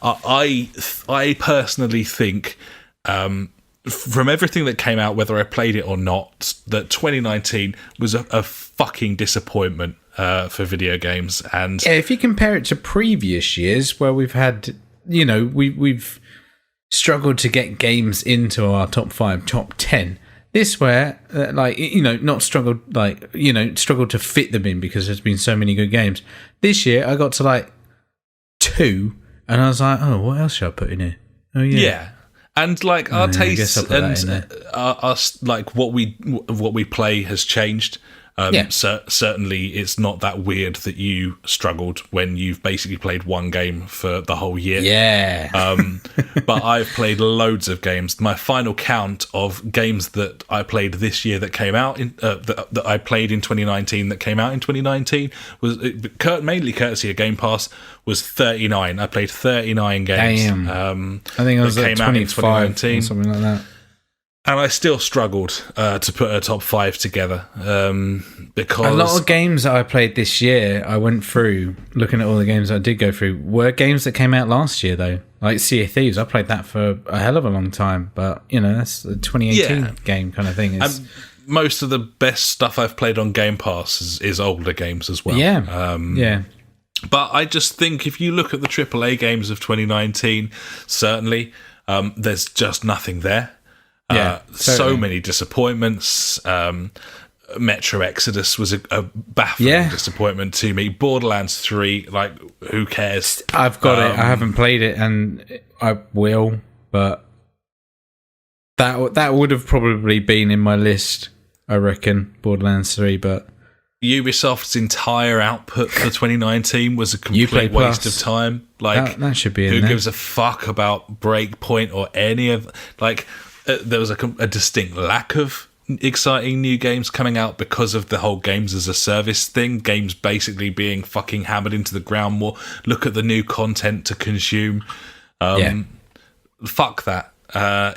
I personally think, from everything that came out, whether I played it or not, that 2019 was a fucking disappointment for video games. And if you compare it to previous years where we've had, we've struggled to get games into our top 5, top 10. This where, not struggled, struggled to fit them in because there's been so many good games. This year, I got to 2, and I was like, oh, what else should I put in here? Oh, yeah. Yeah. And our tastes and us, what we play has changed. Certainly, it's not that weird that you struggled when you've basically played one game for the whole year. Yeah. But I've played loads of games. My final count of games that I played this year that came out that I played in 2019 that came out in 2019 was mainly courtesy of Game Pass was 39. I played 39 games. Damn. I think I was at 25 or something like that. And I still struggled to put a top 5 together because a lot of games that I played this year, I went through looking at all the games I did go through were games that came out last year though, like Sea of Thieves. I played that for a hell of a long time, but that's a 2018 game kind of thing. Most of the best stuff I've played on Game Pass is older games as well. Yeah. But I just think if you look at the AAA games of 2019, certainly there's just nothing there. So many disappointments. Metro Exodus was a baffling disappointment to me. Borderlands 3, who cares? I've got it. I haven't played it, and I will, but that would have probably been in my list, I reckon, Borderlands 3, but Ubisoft's entire output for 2019 was a complete waste of time. That should be in who there. gives a fuck about Breakpoint or any of there was a distinct lack of exciting new games coming out because of the whole games as a service thing. Games basically being fucking hammered into the ground more. Look at the new content to consume. Fuck that.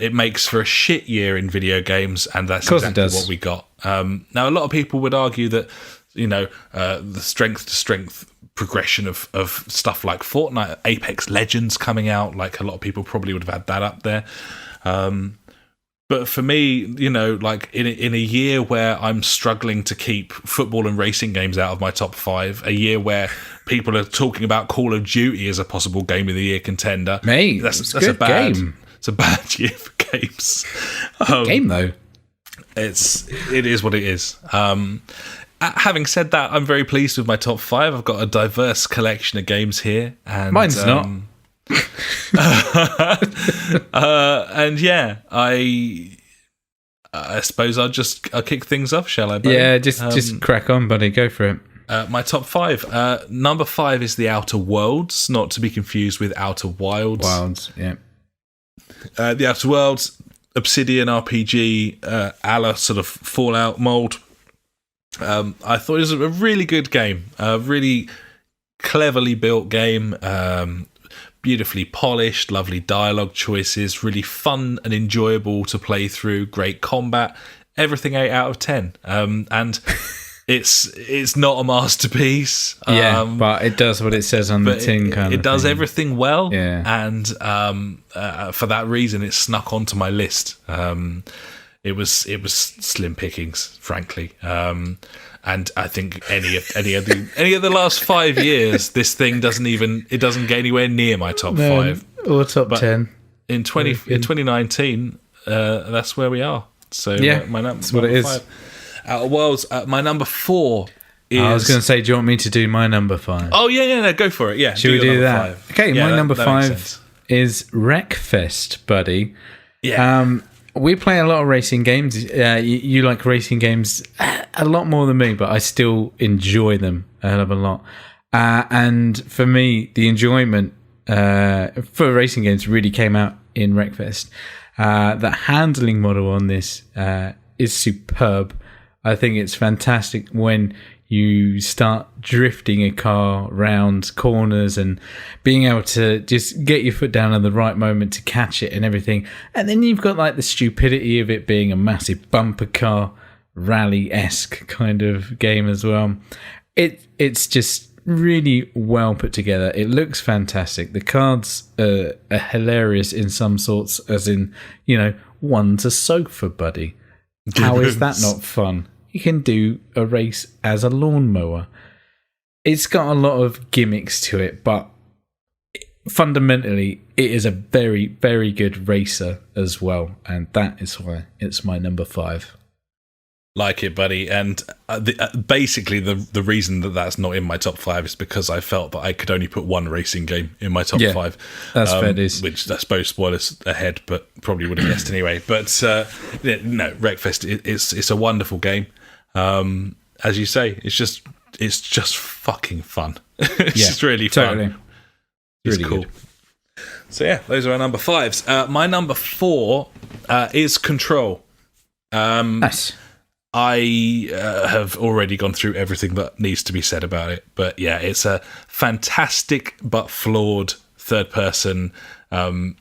It makes for a shit year in video games, and that's exactly what we got. Now, a lot of people would argue that, the strength to strength progression of stuff like Fortnite, Apex Legends coming out, like a lot of people probably would have had that up there. But for me, like in a year where I'm struggling to keep football and racing games out of my top 5, a year where people are talking about Call of Duty as a possible Game of the Year contender, mate, that's a bad game. It's a bad year for games. Game though, it is what it is. Having said that, I'm very pleased with my top 5. I've got a diverse collection of games here, and mine's not. And yeah, I suppose I'll kick things off, shall I? Buddy? Yeah, just crack on, buddy. Go for it. My top 5. Number 5 is The Outer Worlds, not to be confused with Outer Wilds. Yeah. The Outer Worlds, Obsidian RPG, a la sort of Fallout mold. I thought it was a really good game, a really cleverly built game. Beautifully polished, lovely dialogue choices, really fun and enjoyable to play through, great combat, everything 8 out of 10. And it's not a masterpiece. But it does what it says on the tin. It does thing. everything well, yeah. And for that reason, it snuck onto my list. It was slim pickings, frankly. And I think any of the last 5 years, this thing doesn't get anywhere near my top 5 or top 10. In 2019, that's where we are. So that's what it is. 5. Outer Worlds. My number 4 is. I was going to say, do you want me to do my number 5? Oh no, go for it. Yeah, should we do that? 5. Okay, my number 5 is Wreckfest, buddy. Yeah. We play a lot of racing games. You like racing games a lot more than me, but I still enjoy them a hell of a lot. And for me, the enjoyment for racing games really came out in Wreckfest. The handling model on this is superb. I think it's fantastic when you start drifting a car round corners and being able to just get your foot down at the right moment to catch it and everything. And then you've got like the stupidity of it being a massive bumper car rally-esque kind of game as well. It's just really well put together. It looks fantastic. The cards are hilarious in some sorts, as in, one's a sofa, buddy. How is that not fun? You can do a race as a lawnmower. It's got a lot of gimmicks to it, but fundamentally, it is a very, very good racer as well. And that is why it's my number 5. Like it, buddy. And basically, the reason that that's not in my top 5 is because I felt that I could only put one racing game in my top 5. That's fair, dude. Which I suppose spoilers ahead, but probably would have guessed anyway. But no, Wreckfest, it's a wonderful game. As you say, it's just fucking fun. It's just really fun. Totally. It's really cool. Good. So yeah, those are our number 5s. My number 4 is Control. Nice. I have already gone through everything that needs to be said about it, but yeah, it's a fantastic but flawed third-person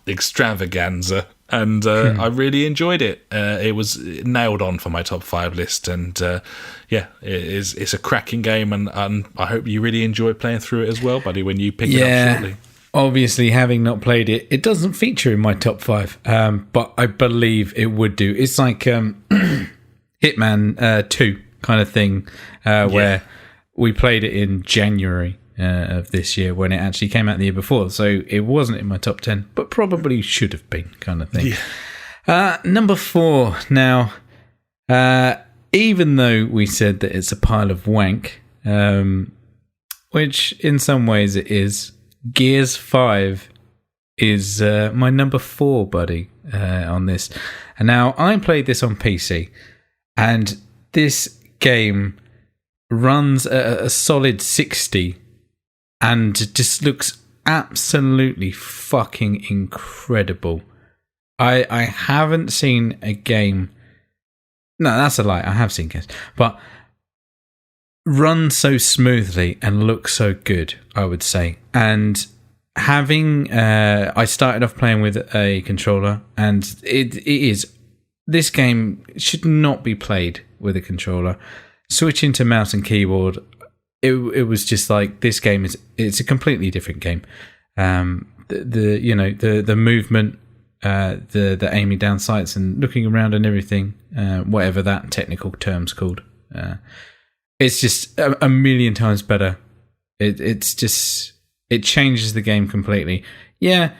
extravaganza, and I really enjoyed it. It was nailed on for my top 5 list, and it's a cracking game, and I hope you really enjoy playing through it as well, buddy, when you pick it up shortly. Obviously, having not played it, it doesn't feature in my top 5, but I believe it would do. It's like Hitman 2 kind of thing, where we played it in January of this year when it actually came out the year before. So it wasn't in my top 10, but probably should have been, kind of thing. Yeah. Number 4. Now, even though we said that it's a pile of wank, which in some ways it is, Gears 5 is my number 4, buddy, on this. And now, I played this on PC, and this game runs at a solid 60 and just looks absolutely fucking incredible. I haven't seen a game. No, that's a lie. I have seen games, but run so smoothly and look so good, I would say. And having, I started off playing with a controller, and it is, this game should not be played with a controller. Switching to mouse and keyboard, it was just like, this game it's a completely different game. The movement, the aiming down sights and looking around and everything, whatever that technical term's called. It's just a million times better. It changes the game completely. Yeah,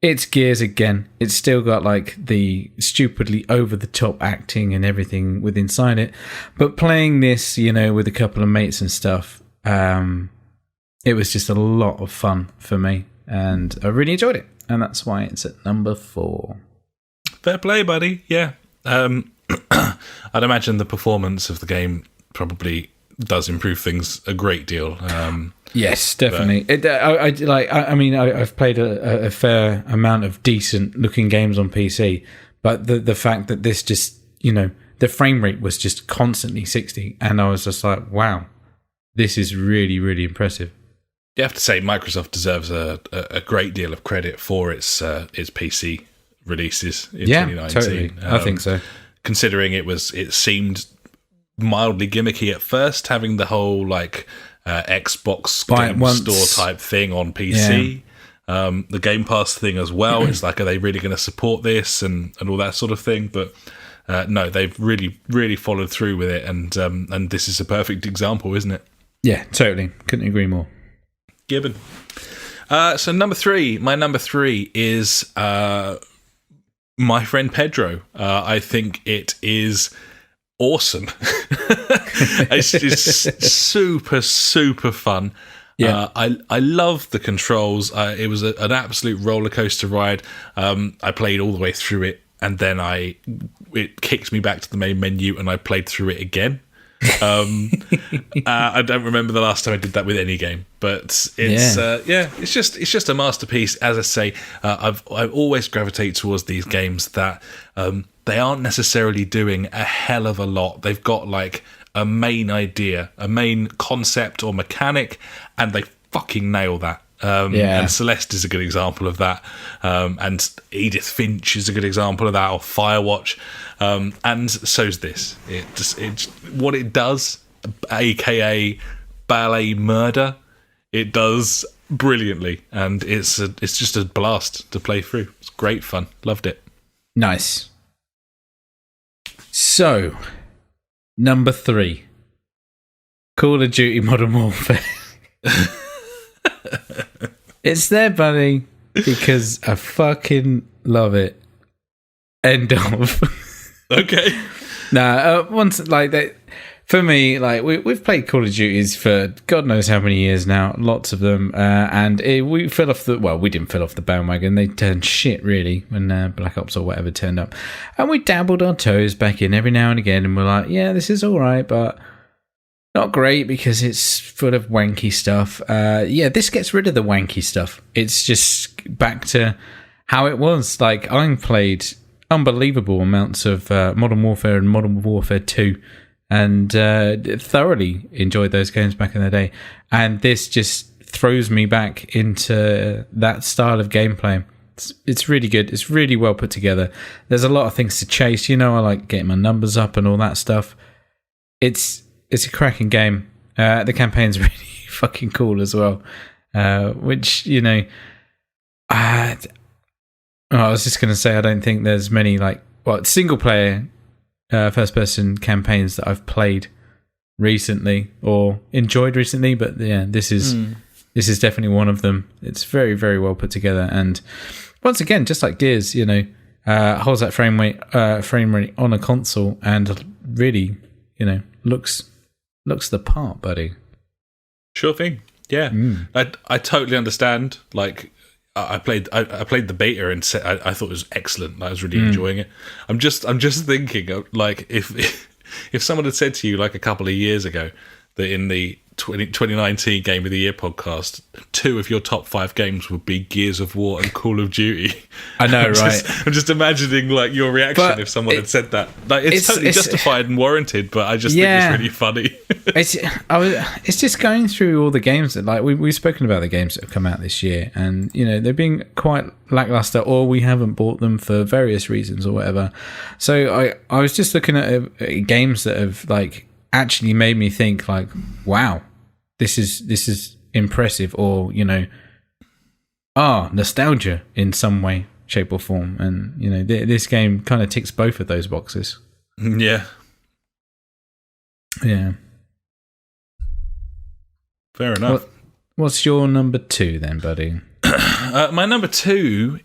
it's Gears again. It's still got like the stupidly over the top acting and everything with inside it. But playing this, with a couple of mates and stuff, it was just a lot of fun for me, and I really enjoyed it. And that's why it's at number 4. Fair play, buddy. Yeah. I'd imagine the performance of the game probably does improve things a great deal. Yes, definitely. I've played a fair amount of decent looking games on PC, but the fact that this just, the frame rate was just constantly 60, and I was just like, wow, this is really, really impressive. You have to say Microsoft deserves a great deal of credit for its PC releases in 2019. Totally. I think so. Considering it seemed mildly gimmicky at first, having the whole Xbox Game Store type thing on PC. Yeah. The Game Pass thing as well. It's like, are they really going to support this and all that sort of thing? But no, they've really, really followed through with it, and this is a perfect example, isn't it? Yeah, totally. Couldn't agree more. Gibbon. So number 3, my number 3 is my friend Pedro. I think it is awesome. It's just super, super fun. Yeah. I love the controls. It was an absolute roller coaster ride. I played all the way through it, and then it kicked me back to the main menu, and I played through it again. I don't remember the last time I did that with any game, but it's just a masterpiece. As I say, I've always gravitated towards these games that they aren't necessarily doing a hell of a lot. They've got like a main idea, a main concept or mechanic, and they fucking nail that. And Celeste is a good example of that, and Edith Finch is a good example of that, or Firewatch, and so's this. What it does, aka ballet murder, it does brilliantly, and it's just a blast to play through. It's great fun. Loved it. Nice. So, number 3, Call of Duty Modern Warfare. It's there, buddy, because I fucking love it. End of. Okay. Once for me, we've played Call of Duties for God knows how many years now, lots of them, and we fell off we didn't fall off the bandwagon. They turned shit really when Black Ops or whatever turned up, and we dabbled our toes back in every now and again, and we're like, yeah, this is all right, but not great because it's full of wanky stuff. This gets rid of the wanky stuff. It's just back to how it was. Like, I played unbelievable amounts of Modern Warfare and Modern Warfare 2, and thoroughly enjoyed those games back in the day. And this just throws me back into that style of gameplay. It's really good. It's really well put together. There's a lot of things to chase. I like getting my numbers up and all that stuff. It's a cracking game. The campaign's really fucking cool as well. Which, I was just going to say, I don't think there's many single player first person campaigns that I've played recently or enjoyed recently. But yeah, this is definitely one of them. It's very, very well put together. And once again, just like Gears, holds that frame rate on a console and really, looks the part, buddy. Sure thing. Yeah. I totally understand. I played the beta and I thought it was excellent. I was really enjoying it. I'm just thinking of, if someone had said to you a couple of years ago that in the 2019 Game of the Year podcast, 2 of your top 5 games would be Gears of War and Call of Duty. I know, right? I'm just imagining like your reaction if someone had said that. Like, it's totally justified and warranted, but I just think it's really funny. It's just going through all the games that, like, we've spoken about the games that have come out this year, and they've been quite lackluster, or we haven't bought them for various reasons or whatever. So I was just looking at games that have like actually made me think like, wow, this is impressive, or nostalgia in some way, shape or form. And this game kind of ticks both of those boxes. Yeah Fair enough. What's your number 2 then, buddy? My number 2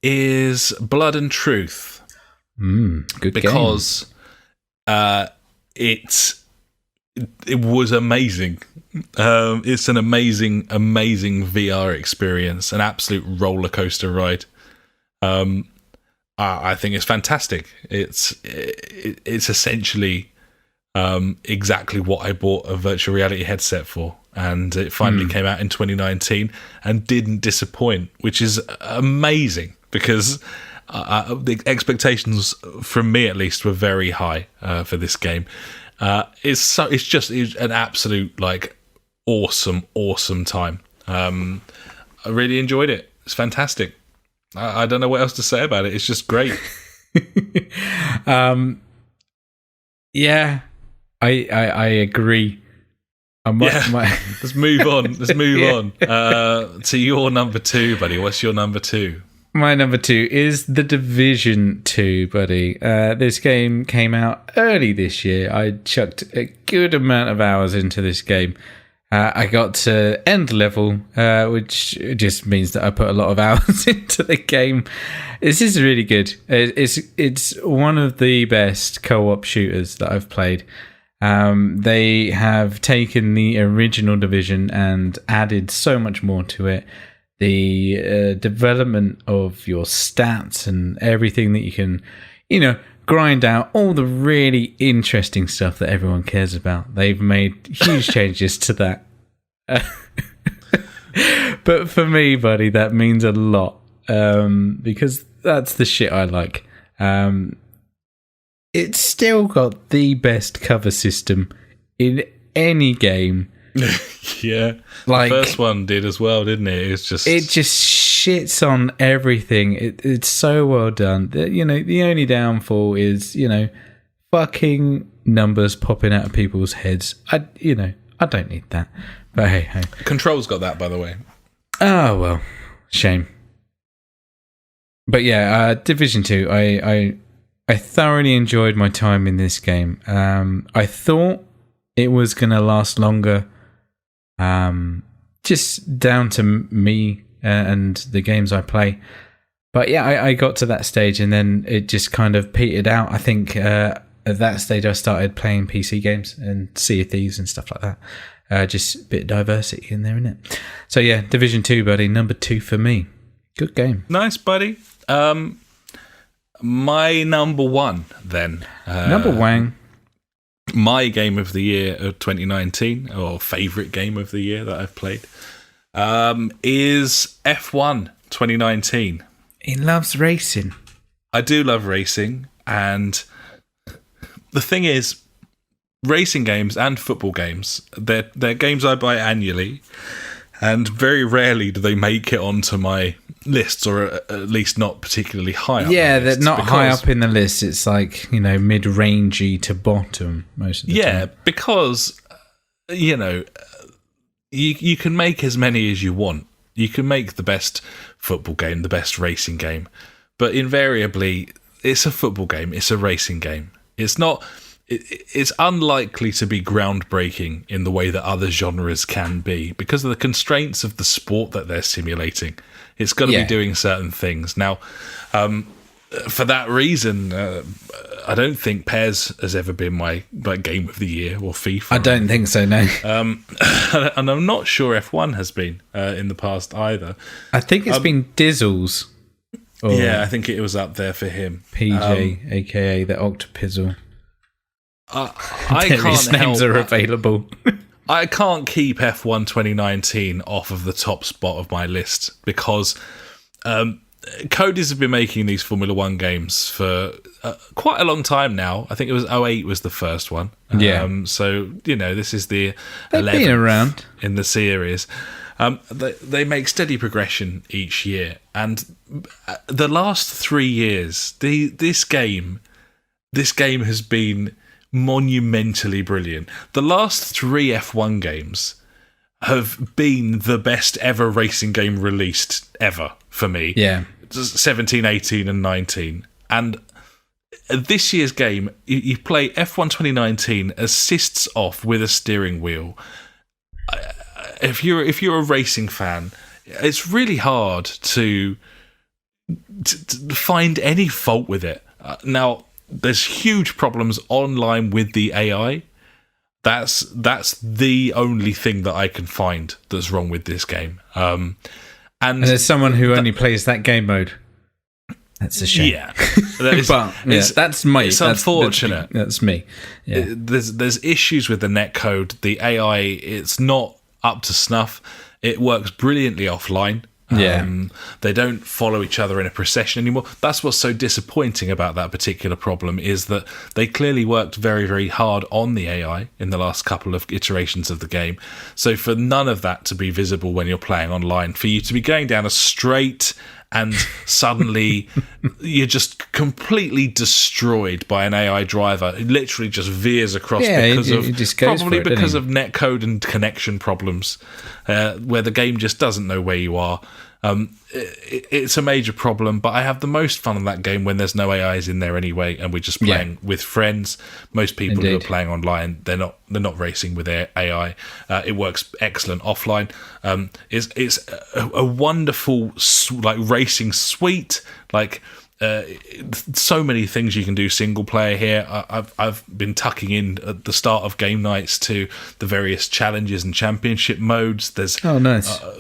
is Blood and Truth. Good because it was amazing. It's an amazing VR experience, an absolute roller coaster ride. I think it's fantastic. It's essentially exactly what I bought a virtual reality headset for, and it finally came out in 2019 and didn't disappoint, which is amazing because the expectations from me at least were very high for this game. It's an absolute like awesome time. I really enjoyed it. It's fantastic. I don't know what else to say about it. It's just great. Yeah, I agree. Let's move on. Let's move on to your number 2, buddy. What's your number 2? My number 2 is The Division 2, buddy. This game came out early this year. I chucked a good amount of hours into this game. I got to end level, which just means that I put a lot of hours into the game. This is really good. It's one of the best co-op shooters that I've played. They have taken the original Division and added so much more to it. The development of your stats and everything that you can, grind out, all the really interesting stuff that everyone cares about. They've made huge changes to that. But for me, buddy, that means a lot, because that's the shit I like. It's still got the best cover system in any game. Yeah, the first one did as well, didn't it? It just shits on everything. It's so well done. The only downfall is fucking numbers popping out of people's heads. I don't need that. But hey. Control's got that, by the way. Oh well, shame. But yeah, Division 2. I thoroughly enjoyed my time in this game. I thought it was going to last longer. Just down to me and the games I play. But yeah, I got to that stage and then it just kind of petered out. I think at that stage I started playing PC games and Sea of Thieves and stuff like that. Just a bit of diversity in there, innit? So yeah, Division 2, buddy, number 2 for me. Good game. Nice, buddy. My number 1 then. Number 1. My game of the year of 2019, or favourite game of the year that I've played, is F1 2019. He loves racing. I do love racing, and the thing is, racing games and football games, they're games I buy annually, and very rarely do they make it onto my lists, or at least not particularly high up. Yeah, they're not high up in the list. It's like, mid-rangey to bottom most of the time. Yeah, because, you can make as many as you want. You can make the best football game, the best racing game, but invariably, it's a football game, it's a racing game. It's not... It's unlikely to be groundbreaking in the way that other genres can be because of the constraints of the sport that they're simulating. It's got to be doing certain things. Now, for that reason, I don't think PES has ever been my game of the year, or FIFA. I don't think so, no. And I'm not sure F1 has been in the past either. I think it's been Dizzles. Yeah, I think it was up there for him. PJ, a.k.a. the Octopizzle. I can't names help. are available. I can't keep F1 2019 off of the top spot of my list because Cody's have been making these Formula One games for quite a long time now. I think it was 2008 was the first one. So, this is the 11th around in the series. They make steady progression each year. And the last 3 years, this game has been monumentally brilliant. The last 3 F1 games have been the best ever racing game released ever for me. 17, 18 and 19. And this year's game, you play F1 2019 assists off with a steering wheel. If you're a racing fan, it's really hard to find any fault with it. Now, there's huge problems online with the AI. That's the only thing that I can find that's wrong with this game. And there's someone who only plays that game mode. That's a shame. Yeah, that's me. It's unfortunate. That's me. Yeah. There's issues with the netcode. The AI, it's not up to snuff. It works brilliantly offline. They don't follow each other in a procession anymore. That's what's so disappointing about that particular problem, is that they clearly worked very, very hard on the AI in the last couple of iterations of the game. So for none of that to be visible when you're playing online, for you to be going down a straight and suddenly you're just completely destroyed by an AI driver. It literally just veers across because of netcode and connection problems, where the game just doesn't know where you are. It's a major problem, but I have the most fun in that game when there's no AIs in there anyway, and we're just playing with friends. Most people who are playing online, they're not racing with their AI. It works excellent offline. It's a wonderful racing suite. So many things you can do single player here. I've been tucking in at the start of game nights to the various challenges and championship modes. There's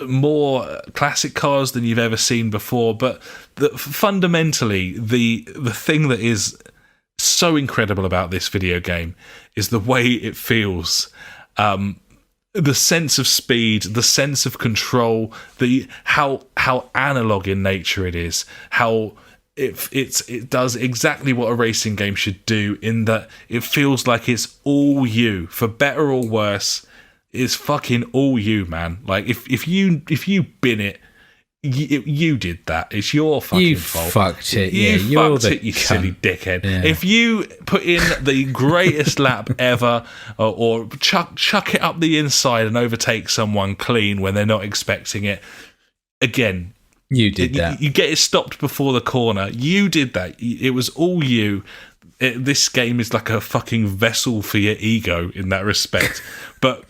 more classic cars than you've ever seen before, but fundamentally the thing that is so incredible about this video game is the way it feels. The sense of speed, the sense of control, how analog in nature it is, how it does exactly what a racing game should do, in that it feels like it's all you, for better or worse. It's fucking all you, man. Like if you bin it, you did that. It's your fucking fault. You fucked it. You fucked it, you silly dickhead. Yeah. If you put in the greatest lap ever, or chuck it up the inside and overtake someone clean when they're not expecting it, again. You did that. You get it stopped before the corner. You did that. It was all you. This game is like a fucking vessel for your ego in that respect. But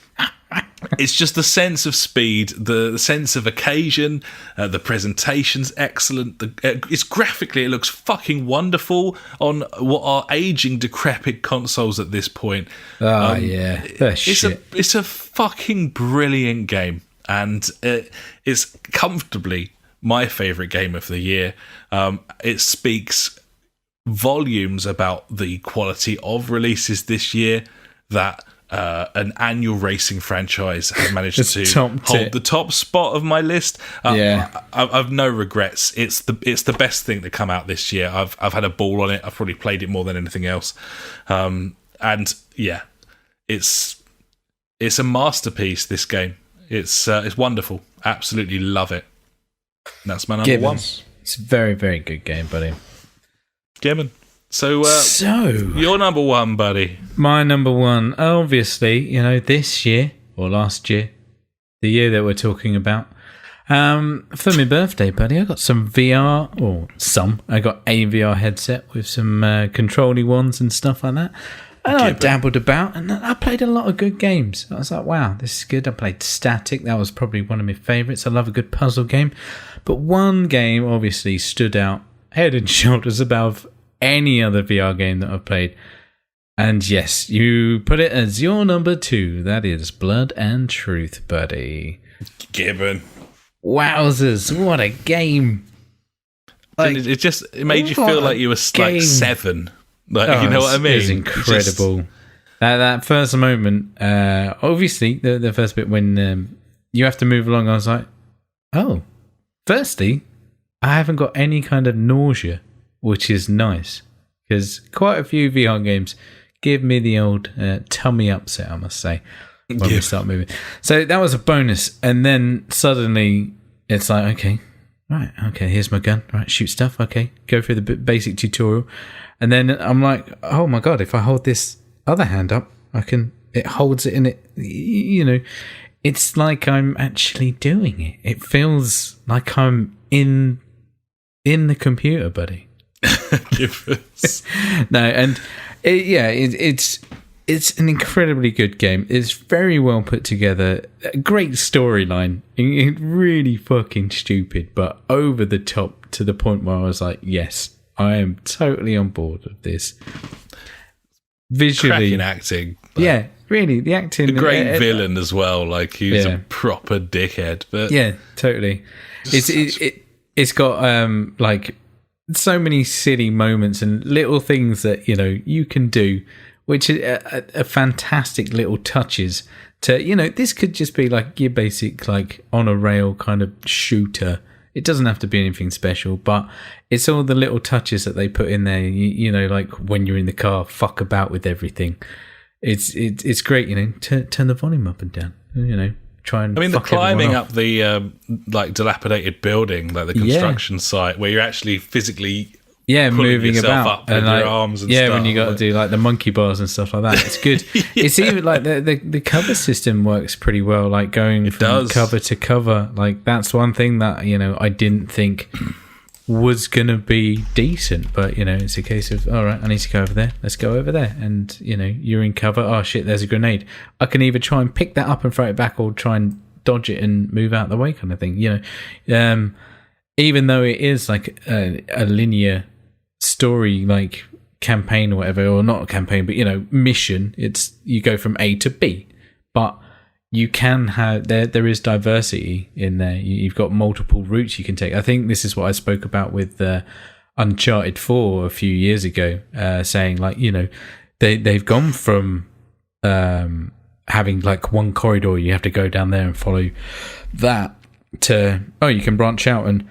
it's just the sense of speed, the sense of occasion, the presentation's excellent. It's graphically, it looks fucking wonderful on what are aging, decrepit consoles at this point. It's a fucking brilliant game, and it's comfortably my favourite game of the year. It speaks volumes about the quality of releases this year, that an annual racing franchise has managed to hold the top spot of my list. I've no regrets. It's the best thing to come out this year. I've had a ball on it. I've probably played it more than anything else. And yeah, it's a masterpiece, this game. It's wonderful. Absolutely love it. That's my number one. It's a very, very good game, buddy. Gibbon. So your number one, buddy. My number one, obviously, this year or last year, the year that we're talking about. For my birthday, buddy, I got some VR, I got a VR headset with some controlly ones and stuff like that. And I dabbled about, and I played a lot of good games. I was like, wow, this is good. I played Static. That was probably one of my favourites. I love a good puzzle game. But one game obviously stood out head and shoulders above any other VR game that I've played. And yes, you put it as your number 2. That is Blood and Truth, buddy. Gibbon. Wowzers, what a game. It made you feel like you were like 7. You know what I mean? It was incredible. That first moment, obviously, the first bit when you have to move along, I was like, oh, firstly, I haven't got any kind of nausea, which is nice. Because quite a few VR games give me the old tummy upset, I must say, when we start moving. So that was a bonus. And then suddenly it's like, okay, here's my gun. Right, shoot stuff. Okay, go through the basic tutorial. And then I'm like, oh my God, if I hold this other hand up, it holds it in it. You know, it's like I'm actually doing it. It feels like I'm in the computer, buddy. No, and it's an incredibly good game. It's very well put together. A great storyline. Really fucking stupid, but over the top to the point where I was like, yes, I am totally on board with this. Visually, cracking acting. Yeah, really, the acting. A great villain as well. Like he's a proper dickhead. But yeah, totally. It's got like so many silly moments and little things that you can do, which are fantastic little touches to this could just be like your basic like on a rail kind of shooter. It doesn't have to be anything special, but it's all the little touches that they put in there. Like when you're in the car, fuck about with everything. It's great. Turn the volume up and down. Try and. I mean, the climbing up the like dilapidated building, like the construction site, where you're actually physically moving about up with your arms and stuff. When you got to do like the monkey bars and stuff like that. It's good. It's even like the cover system works pretty well. Like going from cover to cover. Like that's one thing that I didn't think was gonna be decent, but it's a case of all right, I need to go over there. Let's go over there, and you're in cover. Oh shit, there's a grenade. I can either try and pick that up and throw it back, or try and dodge it and move out of the way, kind of thing. Even though it is like a linear story, like campaign or whatever, or not a campaign, but mission. It's you go from A to B, but you can have there is diversity in there. You've got multiple routes you can take. I think this is what I spoke about with Uncharted 4 a few years ago, saying like they've gone from having like one corridor, you have to go down there and follow that, to you can branch out and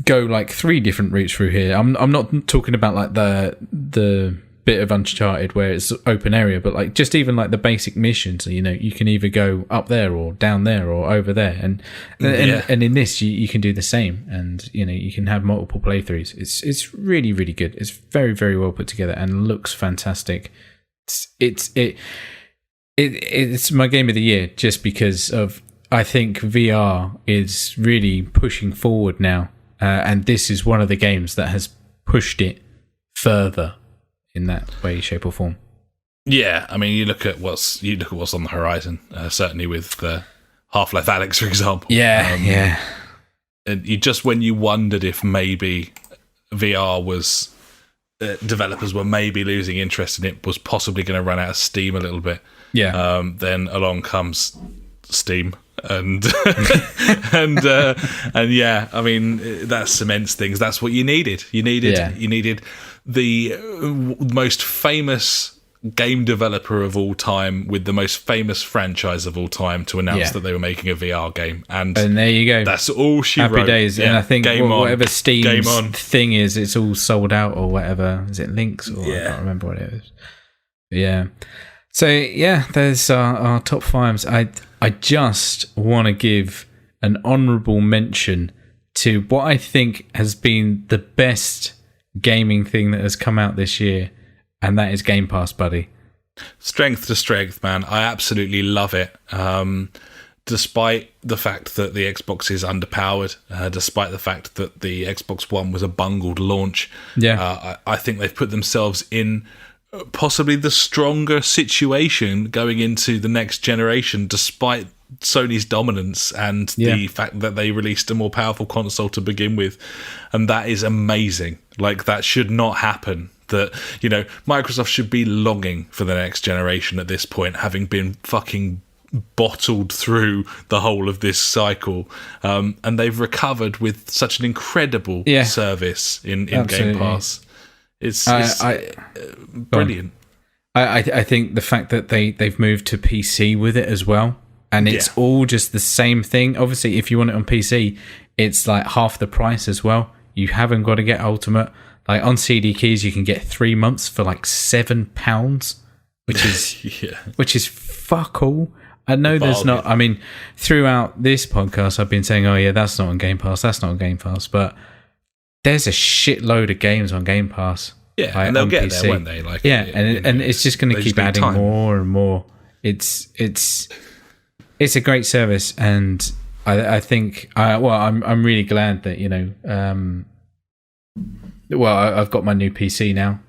go like 3 different routes through here. I'm not talking about like the bit of Uncharted where it's open area, but like just even like the basic missions. You can either go up there or down there or over there, and in this you can do the same, and you can have multiple playthroughs. It's really really good. It's very very well put together and looks fantastic. It's my game of the year just because of I think VR is really pushing forward now. And this is one of the games that has pushed it further in that way, shape, or form. Yeah, I mean, you look at what's on the horizon. Certainly with Half-Life Alyx, for example. Yeah. And when you wondered if maybe VR was developers were maybe losing interest in it, was possibly going to run out of steam a little bit. Yeah. Then along comes Steam. And yeah, I mean that cements things. That's what you needed. You needed the most famous game developer of all time with the most famous franchise of all time to announce that they were making a VR game, and there you go. That's all she wrote. Happy days. Yeah. And I think whatever Steam's game on. thing is, it's all sold out or whatever. Is it Links or I can't remember what it is. But yeah. So yeah, there's our top 5s. I just want to give an honourable mention to what I think has been the best gaming thing that has come out this year, and that is Game Pass, buddy. Strength to strength, man. I absolutely love it. Despite the fact that the Xbox is underpowered, despite the fact that the Xbox One was a bungled launch, I think they've put themselves in possibly the stronger situation going into the next generation, despite Sony's dominance and the fact that they released a more powerful console to begin with. And that is amazing. Like, that should not happen. That, Microsoft should be longing for the next generation at this point, having been fucking bottled through the whole of this cycle. And they've recovered with such an incredible service in Game Pass. It's brilliant. I think the fact that they've moved to PC with it as well, and it's all just the same thing. Obviously, if you want it on PC, it's like half the price as well. You haven't got to get Ultimate. Like on CD Keys, you can get 3 months for like £7, which is which is fuck all. I know there's not. I mean, throughout this podcast, I've been saying, "Oh yeah, that's not on Game Pass. That's not on Game Pass." But there's a shitload of games on Game Pass. Yeah, and they'll get there, won't they? Like, and it's just going to keep adding more and more. It's a great service, and I think I'm really glad that I've got my new PC now,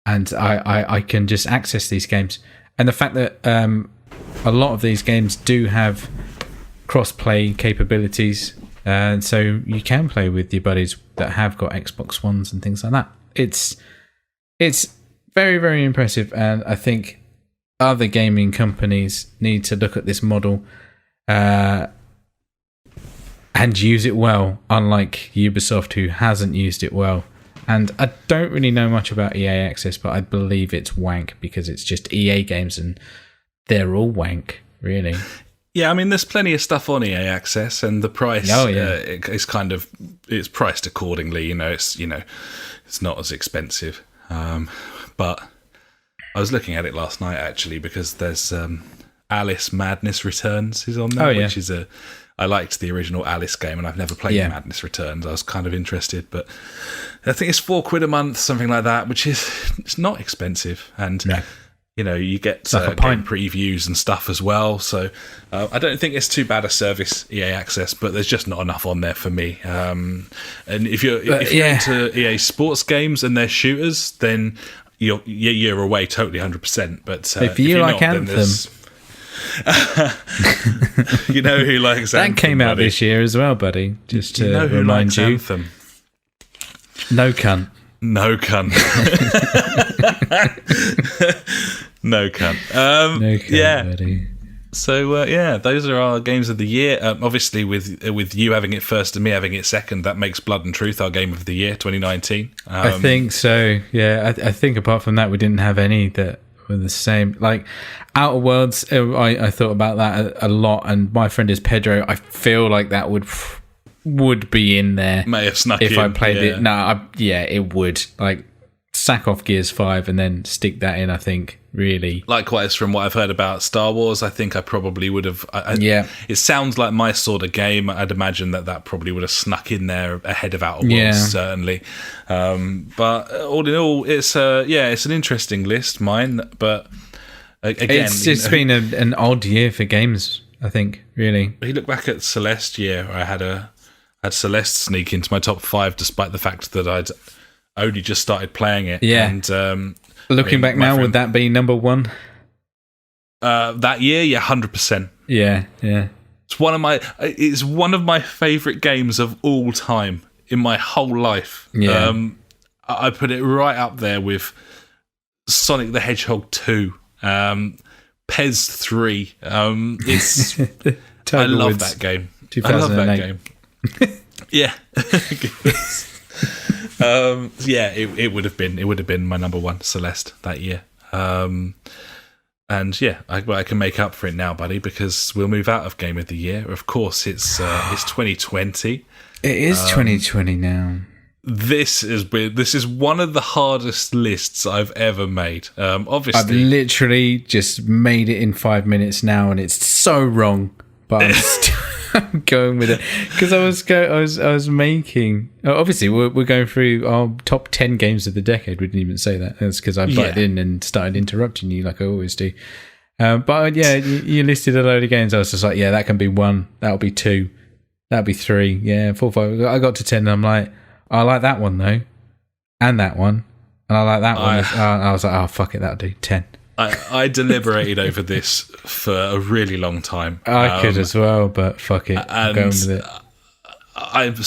and I can just access these games, and the fact that a lot of these games do have cross-play capabilities, and so you can play with your buddies that have got Xbox Ones and things like that. It's very, very impressive, and I think other gaming companies need to look at this model and use it well, unlike Ubisoft, who hasn't used it well. And I don't really know much about EA Access, but I believe it's wank because it's just EA games and they're all wank, really. Yeah, I mean, there's plenty of stuff on EA Access, and the price is it's priced accordingly. It's not as expensive. But I was looking at it last night actually because there's Alice Madness Returns is on there, which is I liked the original Alice game, and I've never played Madness Returns. I was kind of interested, but I think it's £4 a month, something like that, which it's not expensive, and you get game previews and stuff as well. So I don't think it's too bad a service, EA Access, but there's just not enough on there for me. And if you're into EA Sports games and they're shooters, then you're away totally 100%. But if you like Anthem. You know who likes Anthem? That came out this year as well, buddy. Just to remind you. Anthem? No cunt. No cunt. No cunt. No cunt, buddy. So those are our games of the year. Obviously, with you having it first and me having it second, that makes Blood and Truth our game of the year 2019. I think so. Yeah, I think apart from that, we didn't have any that were the same. Like Outer Worlds, I thought about that a lot, and my friend is Pedro. I feel like that would be in there. May have snuck if in. I played it. No, it would. Like sack off Gears 5 and then stick that in, I think, really. Likewise, from what I've heard about Star Wars, I think I probably would have... It sounds like my sort of game. I'd imagine that probably would have snuck in there ahead of Outer Worlds, certainly. But all in all, it's an interesting list, mine. But again... It's been an odd year for games, I think, really. You look back at Celeste year, I had Celeste sneak into my top 5 despite the fact that I'd only just started playing it. Yeah. And looking back now, would that be number 1? That year, 100%. Yeah. It's one of my favourite games of all time in my whole life. Yeah. I put it right up there with Sonic the Hedgehog 2, Pez 3. I love that game. 2008. I love that game. Yeah. It would have been my number 1, Celeste, that year. I can make up for it now, buddy, because we'll move out of Game of the Year. Of course, it's 2020. It is 2020 now. This is one of the hardest lists I've ever made. Obviously, I've literally just made it in 5 minutes now, and it's so wrong. But I'm still going with it because I was making. Obviously, we're going through our top 10 games of the decade. We didn't even say that. That's because I butted in and started interrupting you like I always do. But you listed a load of games. I was just like, that can be 1. That'll be 2. That'll be 3. 4, 5. I got to 10, and I'm like, I like that one though, and that one, and I like that one. I was like, oh fuck it, that'll do 10. I deliberated over this for a really long time. I could as well, but fuck it, I'm going with it. I've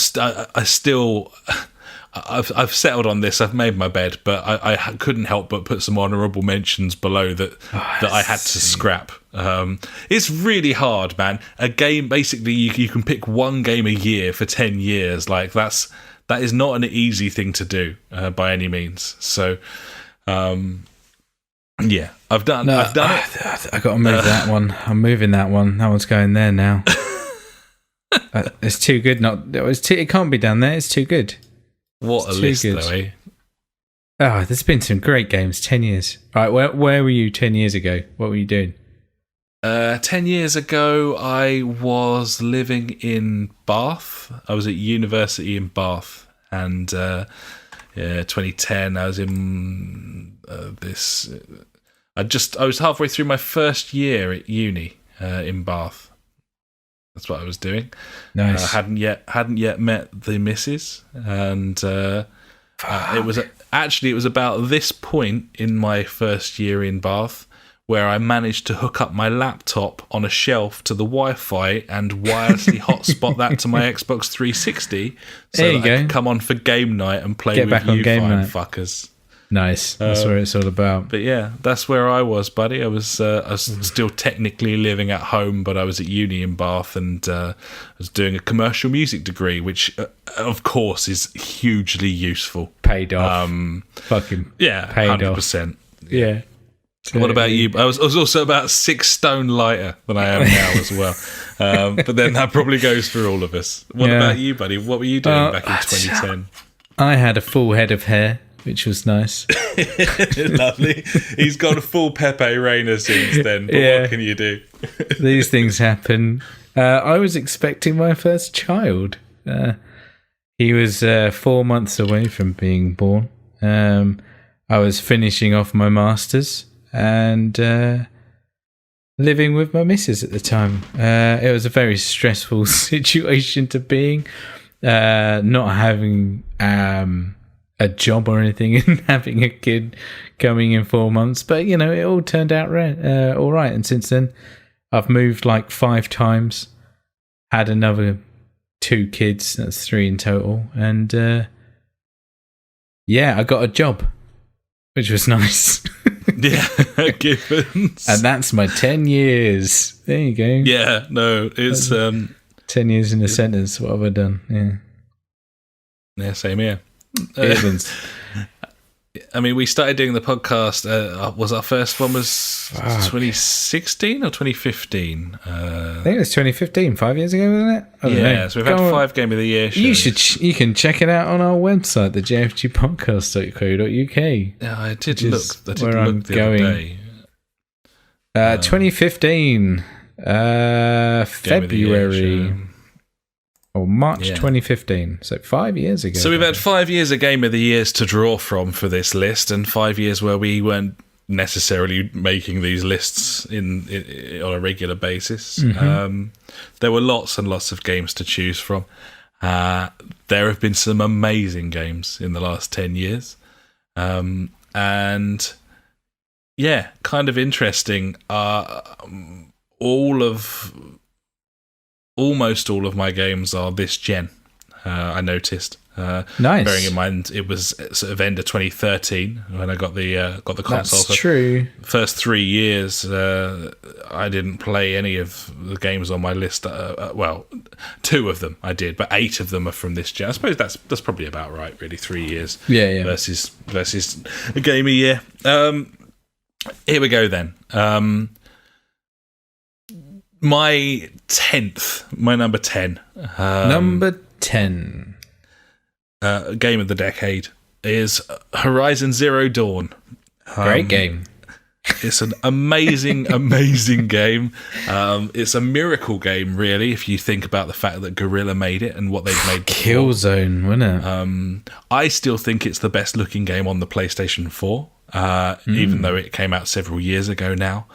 settled on this. I've made my bed, but I couldn't help but put some honourable mentions below that I had to scrap. It's really hard, man. A game, basically, you can pick one game a year for 10 years. Like that is not an easy thing to do by any means. So. Yeah, I've done it. I got to move that one. I'm moving that one. That one's going there now. It's too good. It can't be down there. It's too good. What a list, though, eh? Oh, there's been some great games. 10 years. All right, where were you 10 years ago? What were you doing? 10 years ago, I was living in Bath. I was at university in Bath, and 2010, I was in I was halfway through my first year at uni in Bath. That's what I was doing. Nice. Hadn't yet met the missus, and it was about this point in my first year in Bath where I managed to hook up my laptop on a shelf to the Wi-Fi and wirelessly hotspot that to my Xbox 360 so that I could come on for game night and play with you fine fuckers. Nice. That's what it's all about. But yeah, that's where I was, buddy. I was still technically living at home, but I was at uni in Bath, and I was doing a commercial music degree, which, of course, is hugely useful. Paid off. Fucking paid 100%. Off. Yeah. What about you? I was also about 6 stone lighter than I am now as well. But then that probably goes for all of us. What about you, buddy? What were you doing back in 2010? I had a full head of hair, which was nice. Lovely. He's got a full Pepe Reina since then, but what can you do? These things happen. I was expecting my first child. He was 4 months away from being born. I was finishing off my masters and living with my missus at the time. It was a very stressful situation to be in, not having a job or anything and having a kid coming in 4 months, but it all turned out all right. And since then, I've moved like 5 times, had another 2 kids. That's 3 in total, and I got a job, which was nice. Yeah, Gibbons. And that's my 10 years. There you go. Yeah, no, it's 10 years in a sentence. What have I done? Yeah, same here. Gibbons. I mean, we started doing the podcast. Was our first one 2016 or 2015? I think it was 2015, 5 years ago, wasn't it? I don't know. So we've had 5 Game of the Year shows. You can check it out on our website, the jfgpodcast.co.uk. Yeah, I did look the other day. 2015, February. Or March 2015, so 5 years ago. So we've had 5 years of Game of the Years to draw from for this list, and 5 years where we weren't necessarily making these lists on a regular basis. Mm-hmm. There were lots and lots of games to choose from. There have been some amazing games in the last 10 years. And yeah, kind of interesting. Almost all of my games are this gen. I noticed. Nice. Bearing in mind it was sort of end of 2013 when I got the console. That's so true. First 3 years, I didn't play any of the games on my list. Well, 2 of them I did, but 8 of them are from this gen. I suppose that's probably about right, really. 3 years. Yeah. Versus a game a year. Here we go then. My number 10. Number 10. Game of the decade is Horizon Zero Dawn. Great game. It's an amazing, amazing game. It's a miracle game, really, if you think about the fact that Guerrilla made it and what they've made before. Killzone, wasn't it? I still think it's the best looking game on the PlayStation 4, even though it came out several years ago now.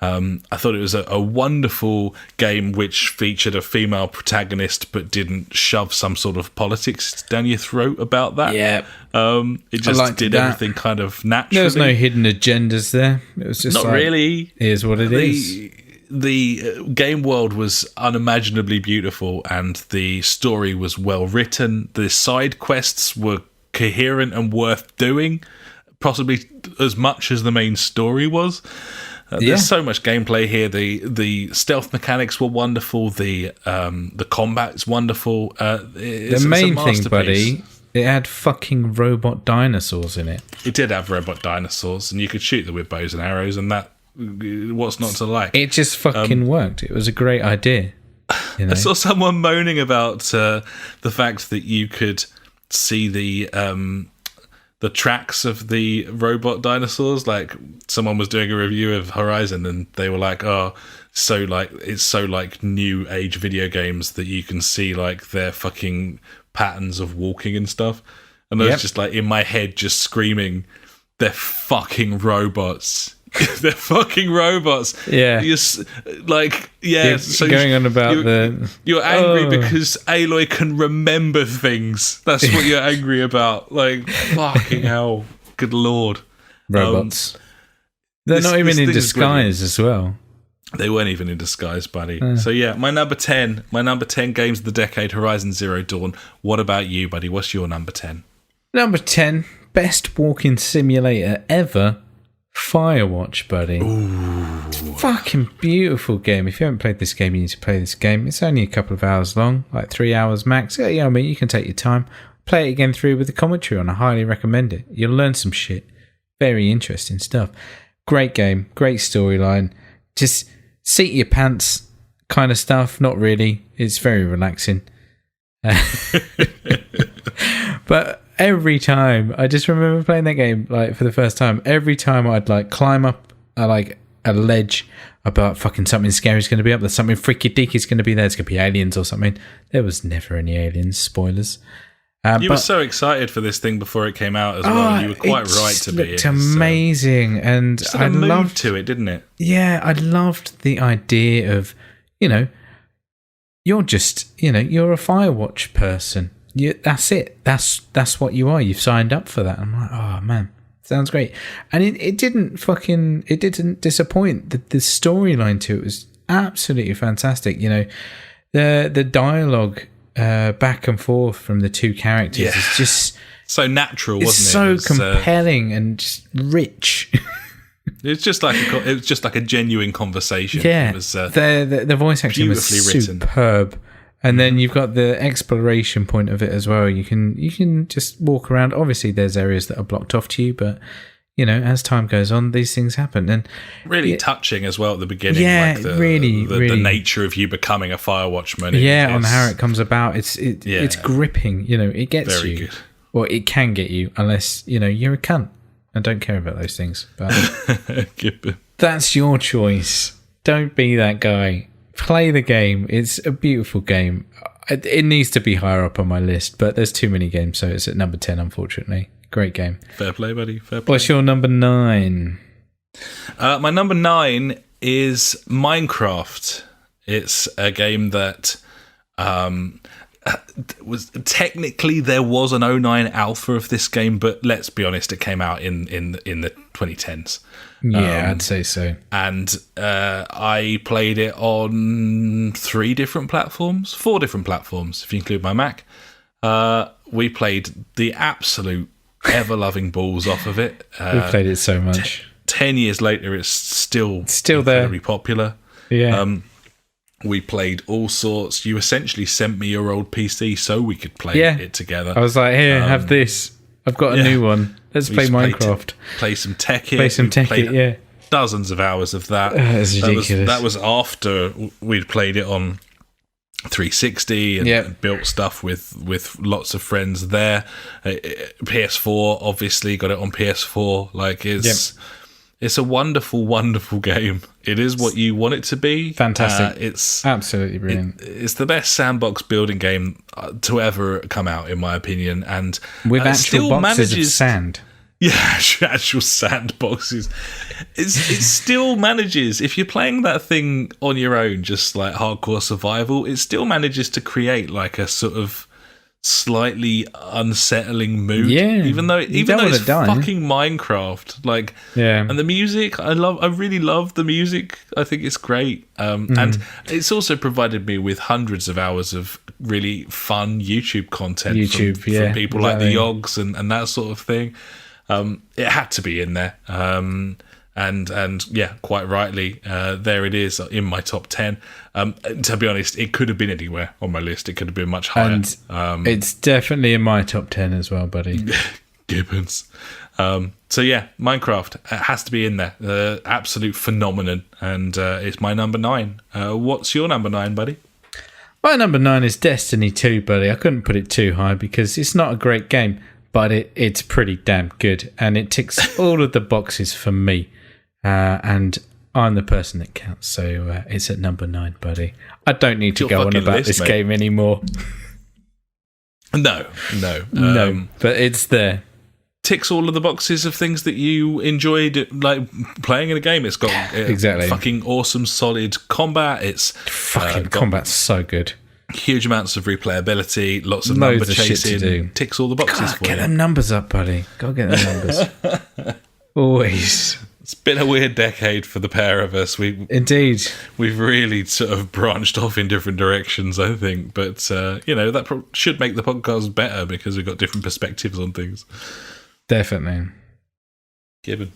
I thought it was a wonderful game which featured a female protagonist but didn't shove some sort of politics down your throat about that. Yeah. It just did everything kind of naturally. There was no hidden agendas there. It was just not really. Here's what it is. The game world was unimaginably beautiful and the story was well written. The side quests were coherent and worth doing, possibly as much as the main story was. There's so much gameplay here. The stealth mechanics were wonderful. The combat's wonderful. The main thing, buddy, It had fucking robot dinosaurs in it. It did have robot dinosaurs, and you could shoot them with bows and arrows, and that, what's not to like? It just fucking worked. It was a great idea. You know? I saw someone moaning about the fact that you could see the tracks of the robot dinosaurs. Like, someone was doing a review of Horizon, and they were like, "Oh, it's so like new age video games that you can see like their fucking patterns of walking and stuff." And I was just like in my head, just screaming, "They're fucking robots." They're fucking robots. Yeah. You're like, yeah. You're so going on about you're angry because Aloy can remember things. That's what you're angry about. Like, fucking hell. Good Lord. Robots. They're not even in disguise as well. They weren't even in disguise, buddy. So yeah, my number 10 games of the decade, Horizon Zero Dawn. What about you, buddy? What's your number 10? Number 10, best walking simulator ever. Firewatch, buddy. Ooh. Fucking beautiful game. If you haven't played this game, you need to play this game. It's only a couple of hours long, like 3 hours max. Yeah, I mean, you can take your time. Play it again through with the commentary on. I highly recommend it. You'll learn some shit. Very interesting stuff. Great game. Great storyline. Just seat your pants kind of stuff. Not really. It's very relaxing. But every time, I just remember playing that game like for the first time. Every time I'd like climb up like a ledge about fucking something scary is going to be up there, something freaky deaky is going to be there. It's going to be aliens or something. There was never any aliens. Spoilers. You were so excited for this thing before it came out as well. You were quite right to be. It looked amazing, and I loved to it, didn't it? Yeah, I loved the idea of, you're just, you're a Firewatch person. That's it. That's what you are. You've signed up for that. I'm like, oh man, sounds great. And it didn't disappoint. The storyline to it was absolutely fantastic. The dialogue back and forth from the two characters is just so natural, wasn't it? It's so compelling and just rich. It was just like a genuine conversation. Yeah, it was, the voice acting was superb. And then you've got the exploration point of it as well. You can just walk around. Obviously, there's areas that are blocked off to you, but as time goes on, these things happen. And really touching as well at the beginning. Yeah, like the really nature of you becoming a Firewatchman. Yeah, on how it comes about. It's gripping. It gets very you. Good. Well, it can get you unless you're a cunt and don't care about those things. But that's your choice. Don't be that guy. Play the game. It's a beautiful game. It needs to be higher up on my list, but there's too many games, so it's at number 10, unfortunately. Great game. Fair play, buddy. Fair play. What's your number 9? My number 9 is Minecraft. It's a game that was technically there was an 09 alpha of this game, but let's be honest, it came out in the 2010s. Yeah, I'd say so. And I played it on 4 different platforms, if you include my Mac. We played the absolute ever-loving balls off of it. We played it so much. 10 years later, it's still there. Very popular. Yeah. We played all sorts. You essentially sent me your old PC so we could play it together. I was like, here, have this. I've got a new one. Let's play Minecraft. Play some Tekkit. Dozens of hours of that. It's ridiculous. That was after we'd played it on 360 and built stuff with lots of friends there. PS4, obviously, got it on PS4. Like, it's a wonderful, wonderful game. It is what you want it to be. Fantastic. It's absolutely brilliant. It's the best sandbox building game to ever come out, in my opinion. And with actual boxes of sand. Yeah, actual sandboxes. It still manages, if you're playing that thing on your own, just like hardcore survival, it still manages to create like a sort of slightly unsettling mood. Yeah, even though it's fucking Minecraft. Like, and the music, I really love the music. I think it's great. And it's also provided me with hundreds of hours of really fun YouTube content from people like the Yogs and that sort of thing. It had to be in there. And yeah, quite rightly, there it is in my top 10. To be honest, it could have been anywhere on my list. It could have been much higher. And it's definitely in my top 10 as well, buddy. Gibbons. So yeah, Minecraft has to be in there. Absolute phenomenon. And it's my number 9. What's your number 9, buddy? My number 9 is Destiny 2, buddy. I couldn't put it too high because it's not a great game, but it's pretty damn good. And it ticks all of the boxes for me. And I'm the person that counts. So it's at number 9, buddy. I don't need to go on about this game anymore. No. But it's there. Ticks all of the boxes of things that you enjoyed, like playing in a game. It's got exactly fucking awesome, solid combat. It's fucking combat's so good. Huge amounts of replayability, lots of number chasing. Shit to do. Ticks all the boxes for you. Get them numbers up, buddy. Go get them numbers. Always. It's been a weird decade for the pair of us. Indeed. We've really sort of branched off in different directions, I think. But, that should make the podcast better because we've got different perspectives on things. Definitely. Gibbon.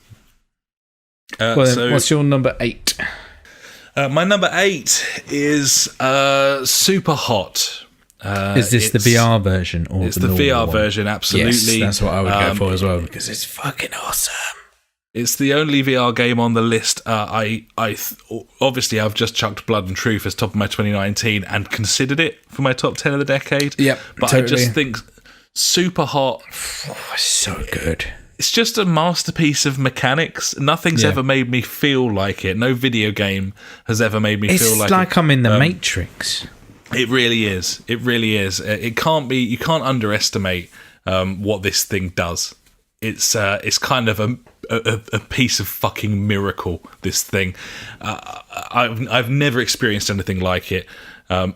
What's your number 8? My number 8 is Super Hot. Is this the VR version? Or it's the VR one? Version, absolutely. Yes, that's what I would go for as well, because it's fucking awesome. It's the only VR game on the list. Obviously, I've just chucked Blood and Truth as top of my 2019 and considered it for my top 10 of the decade. Yep, but totally. I just think Super Hot. So good. It's just a masterpiece of mechanics. Nothing's ever made me feel like it. No video game has ever made me feel like it. It's like I'm in the Matrix. It really is. It really is. It can't be. You can't underestimate what this thing does. It's kind of a piece of fucking miracle. This thing. I've never experienced anything like it.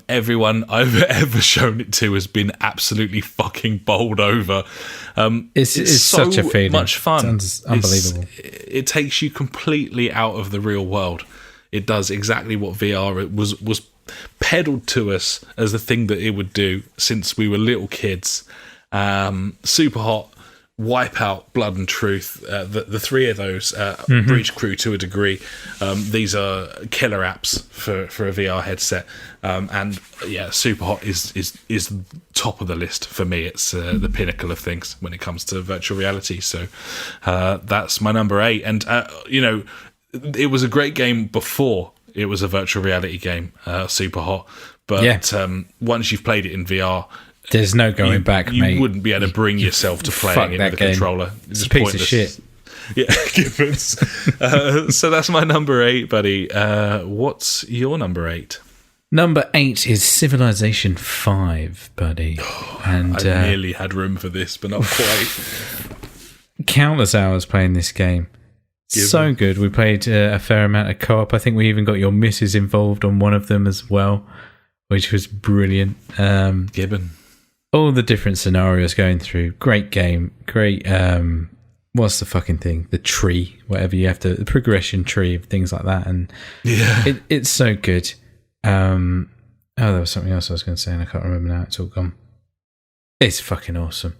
Everyone I've ever shown it to has been absolutely fucking bowled over. It's so such a feeling. Much fun. It's unbelievable. It takes you completely out of the real world. It does exactly what VR was peddled to us as the thing that it would do since we were little kids. Super Hot, Wipeout, Blood and Truth, the three of those, Breach Crew to a degree. These are killer apps for a VR headset, and yeah, Super Hot is top of the list for me. It's the pinnacle of things when it comes to virtual reality. So that's my number 8, and it was a great game before it was a virtual reality game, Super Hot. But once you've played it in VR. There's no going back, mate. You wouldn't be able to bring yourself to playing it with a controller. It's a piece of shit. Yeah, Gibbons. So that's my number 8, buddy. What's your number 8? Number 8 is Civilization 5, buddy. And I nearly had room for this, but not quite. Countless hours playing this game. So good. We played a fair amount of co-op. I think we even got your missus involved on one of them as well, which was brilliant. Gibbon. All the different scenarios going through. Great game. Great. What's the fucking thing? The tree. Whatever you have to. The progression tree of things like that. And yeah, it's so good. There was something else I was going to say and I can't remember now. It's all gone. It's fucking awesome.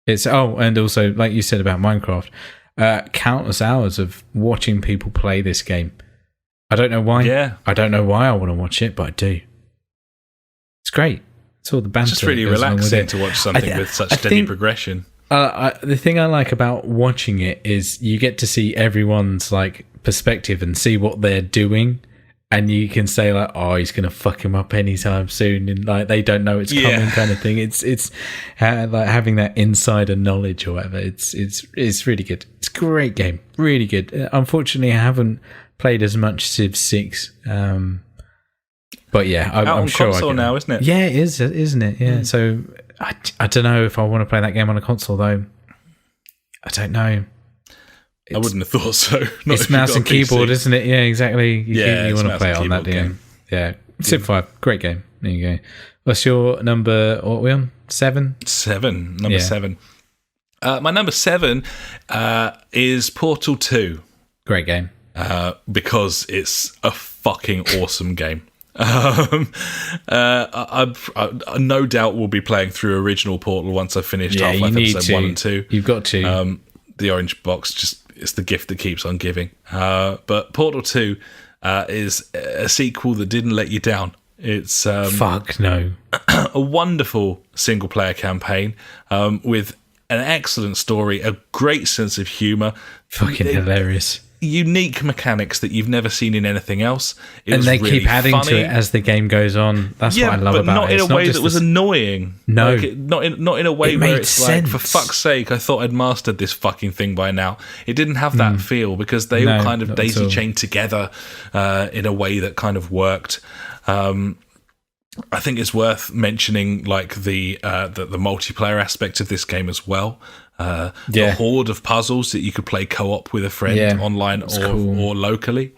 And also, like you said about Minecraft, countless hours of watching people play this game. I don't know why. Yeah. I don't know why I want to watch it, but I do. It's great. It's all the banter. It's just really relaxing to watch something with such steady progression. The thing I like about watching it is you get to see everyone's like perspective and see what they're doing, and you can say like, "Oh, he's gonna fuck him up anytime soon," and like they don't know it's coming, kind of thing. It's like having that insider knowledge or whatever. It's really good. It's a great game, really good. Unfortunately, I haven't played as much Civ 6. But yeah, I'm sure console now, isn't it? Yeah, it is, isn't it? Yeah. So I don't know if I want to play that game on a console though. I don't know. I wouldn't have thought so. It's mouse and keyboard, isn't it? Yeah, exactly. You want to play it on that game. Yeah. Civ 5, great game. There you go. What's your number? What are we on? 7? 7. Number 7. My number 7 is Portal 2. Great game. Because it's a fucking awesome game. I no doubt will be playing through original Portal once I've finished Half-Life episode 1 and 2. You've got to. The orange box just it's the gift that keeps on giving. But Portal 2 is a sequel that didn't let you down. It's fuck no, a wonderful single player campaign with an excellent story, a great sense of humour, fucking hilarious, unique mechanics that you've never seen in anything else. And they really keep adding to it as the game goes on. That's what I love about it. Not in a way that was annoying. No, not in a way where it's sense. like, for fuck's sake, I thought I'd mastered this fucking thing by now. It didn't have that feel because they all kind of daisy chained together in a way that kind of worked. I think it's worth mentioning like the multiplayer aspect of this game as well. The horde of puzzles that you could play co-op with a friend online or locally.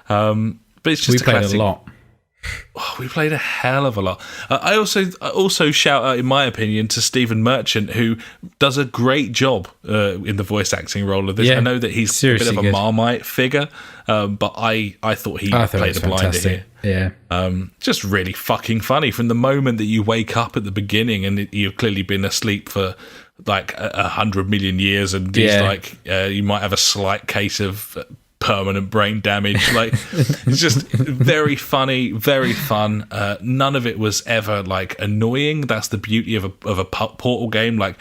But it's just we played a lot. Oh, we played a hell of a lot. I also shout out, in my opinion, to Stephen Merchant, who does a great job in the voice acting role of this. I know that he's a bit of a Marmite figure, but I thought he played a blinder here. Yeah. Just really fucking funny from the moment that you wake up at the beginning and you've clearly been asleep for like 100 million years, and he's like, you might have a slight case of permanent brain damage. Like, it's just very funny, very fun. None of it was ever like annoying. That's the beauty of a Portal game. Like,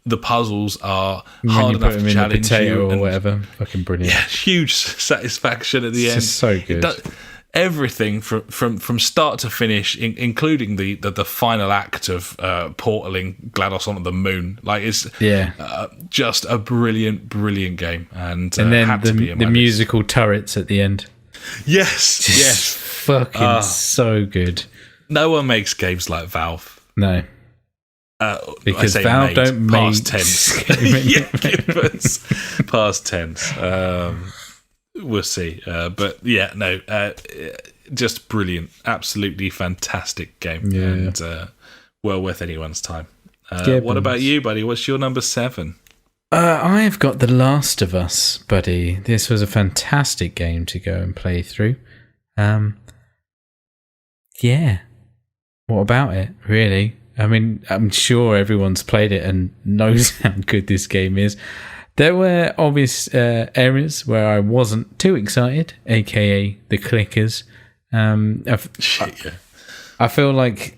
the puzzles are hard enough to challenge you or whatever. Fucking brilliant. Yeah, huge satisfaction at the end. It's so good. Everything from start to finish, including the final act of portaling GLaDOS onto the moon. Like, it's just a brilliant game, and then had to be in the my musical turrets at the end. Yes, fucking so good. No one makes games like Valve. No. Because Valve don't make past tense. Past tense. We'll see. But yeah, no, just brilliant. Absolutely fantastic game. Yeah. And well worth anyone's time. What about you, buddy? What's your number 7? I've got The Last of Us, buddy. This was a fantastic game to go and play through. Yeah. What about it, really? I mean, I'm sure everyone's played it and knows how good this game is. There were obvious areas where I wasn't too excited, aka the clickers. I feel like,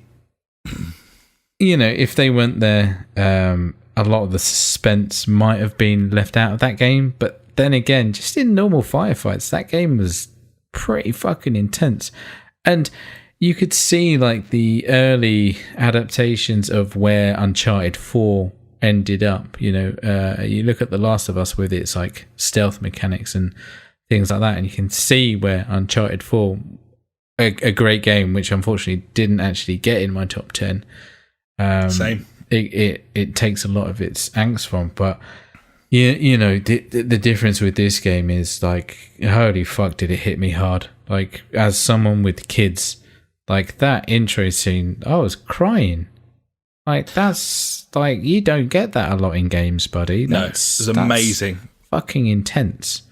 if they weren't there, a lot of the suspense might have been left out of that game. But then again, just in normal firefights, that game was pretty fucking intense. And you could see like the early adaptations of where Uncharted 4 ended up. You look at The Last of Us with its like stealth mechanics and things like that, and you can see where Uncharted 4, a great game which unfortunately didn't actually get in my top 10. Same. It takes a lot of its angst from, but the difference with this game is like, holy fuck, did it hit me hard. Like, as someone with kids, like that intro scene, I was crying. Like, that's like, you don't get that a lot in games, buddy. It's amazing. Fucking intense.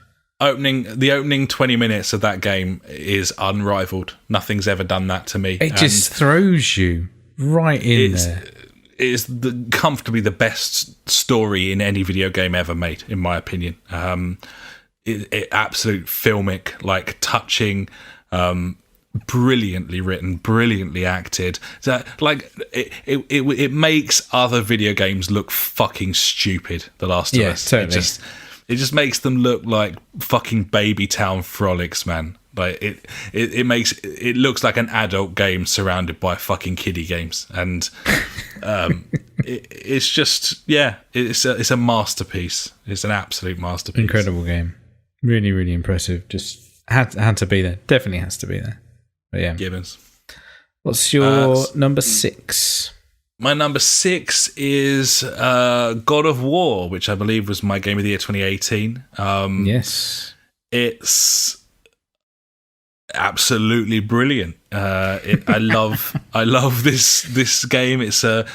The opening 20 minutes of that game is unrivaled. Nothing's ever done that to me. It just throws you right in there. It is comfortably the best story in any video game ever made, in my opinion. Absolute filmic, like touching, brilliantly written, brilliantly acted. So, like, it makes other video games look fucking stupid. The Last of Us. Totally. It just makes them look like fucking baby town frolics, man. Like, it looks like an adult game surrounded by fucking kiddie games, and it's just it's a masterpiece. It's an absolute masterpiece. Incredible game. Really, really impressive. Just had to be there. Definitely has to be there. But yeah. Gibbons. What's your number 6? My number 6 is God of War, which I believe was my game of the year 2018. Yes. It's absolutely brilliant. I love this game. It's I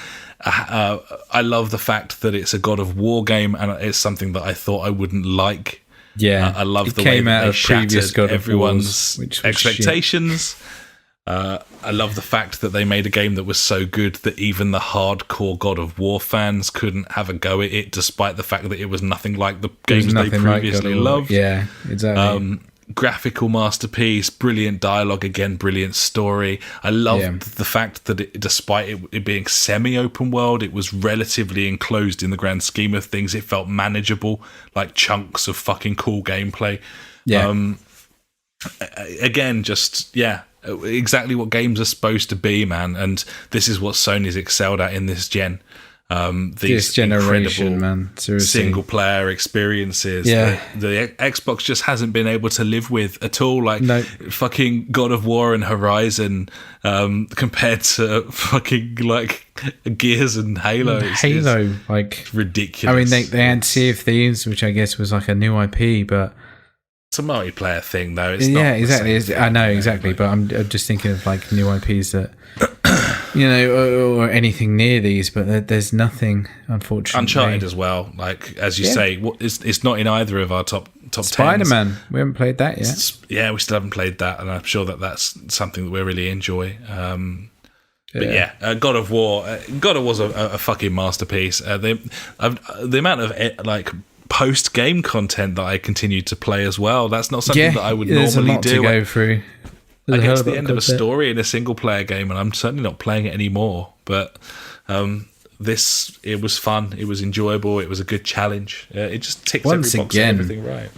love the fact that it's a God of War game, and it's something that I thought I wouldn't like. Yeah, I love the way that they shattered everyone's expectations. I love the fact that they made a game that was so good that even the hardcore God of War fans couldn't have a go at it, despite the fact that it was nothing like the games they previously loved. Yeah, exactly. Graphical masterpiece, brilliant dialogue, again, brilliant story. I loved the fact that despite it being semi-open world, it was relatively enclosed in the grand scheme of things. It felt manageable, like chunks of fucking cool gameplay. Yeah. Again, just, exactly what games are supposed to be, man. And this is what Sony's excelled at in this gen. These this generation, man, seriously. Single player experiences that the Xbox just hasn't been able to live with at all. Like fucking God of War and Horizon compared to fucking like Gears and Halo. Halo, like ridiculous. I mean, they had Sea of Thieves, which I guess was like a new IP, but it's a multiplayer thing, though. It's not exactly. I know exactly, but I'm just thinking of like new IPs that. Or anything near these, but there's nothing, unfortunately. Uncharted as well, like as you say, it's not in either of our top Spider-Man, we haven't played that yet. We still haven't played that, and I'm sure that's something that we really enjoy. But God of War, God of War's a fucking masterpiece. The amount of like post-game content that I continue to play as well. That's not something that I would normally do. To go through. I get to the end of a story in a single player game, and I'm certainly not playing it anymore. But it was fun, it was enjoyable, it was a good challenge. It just ticks every box and everything right.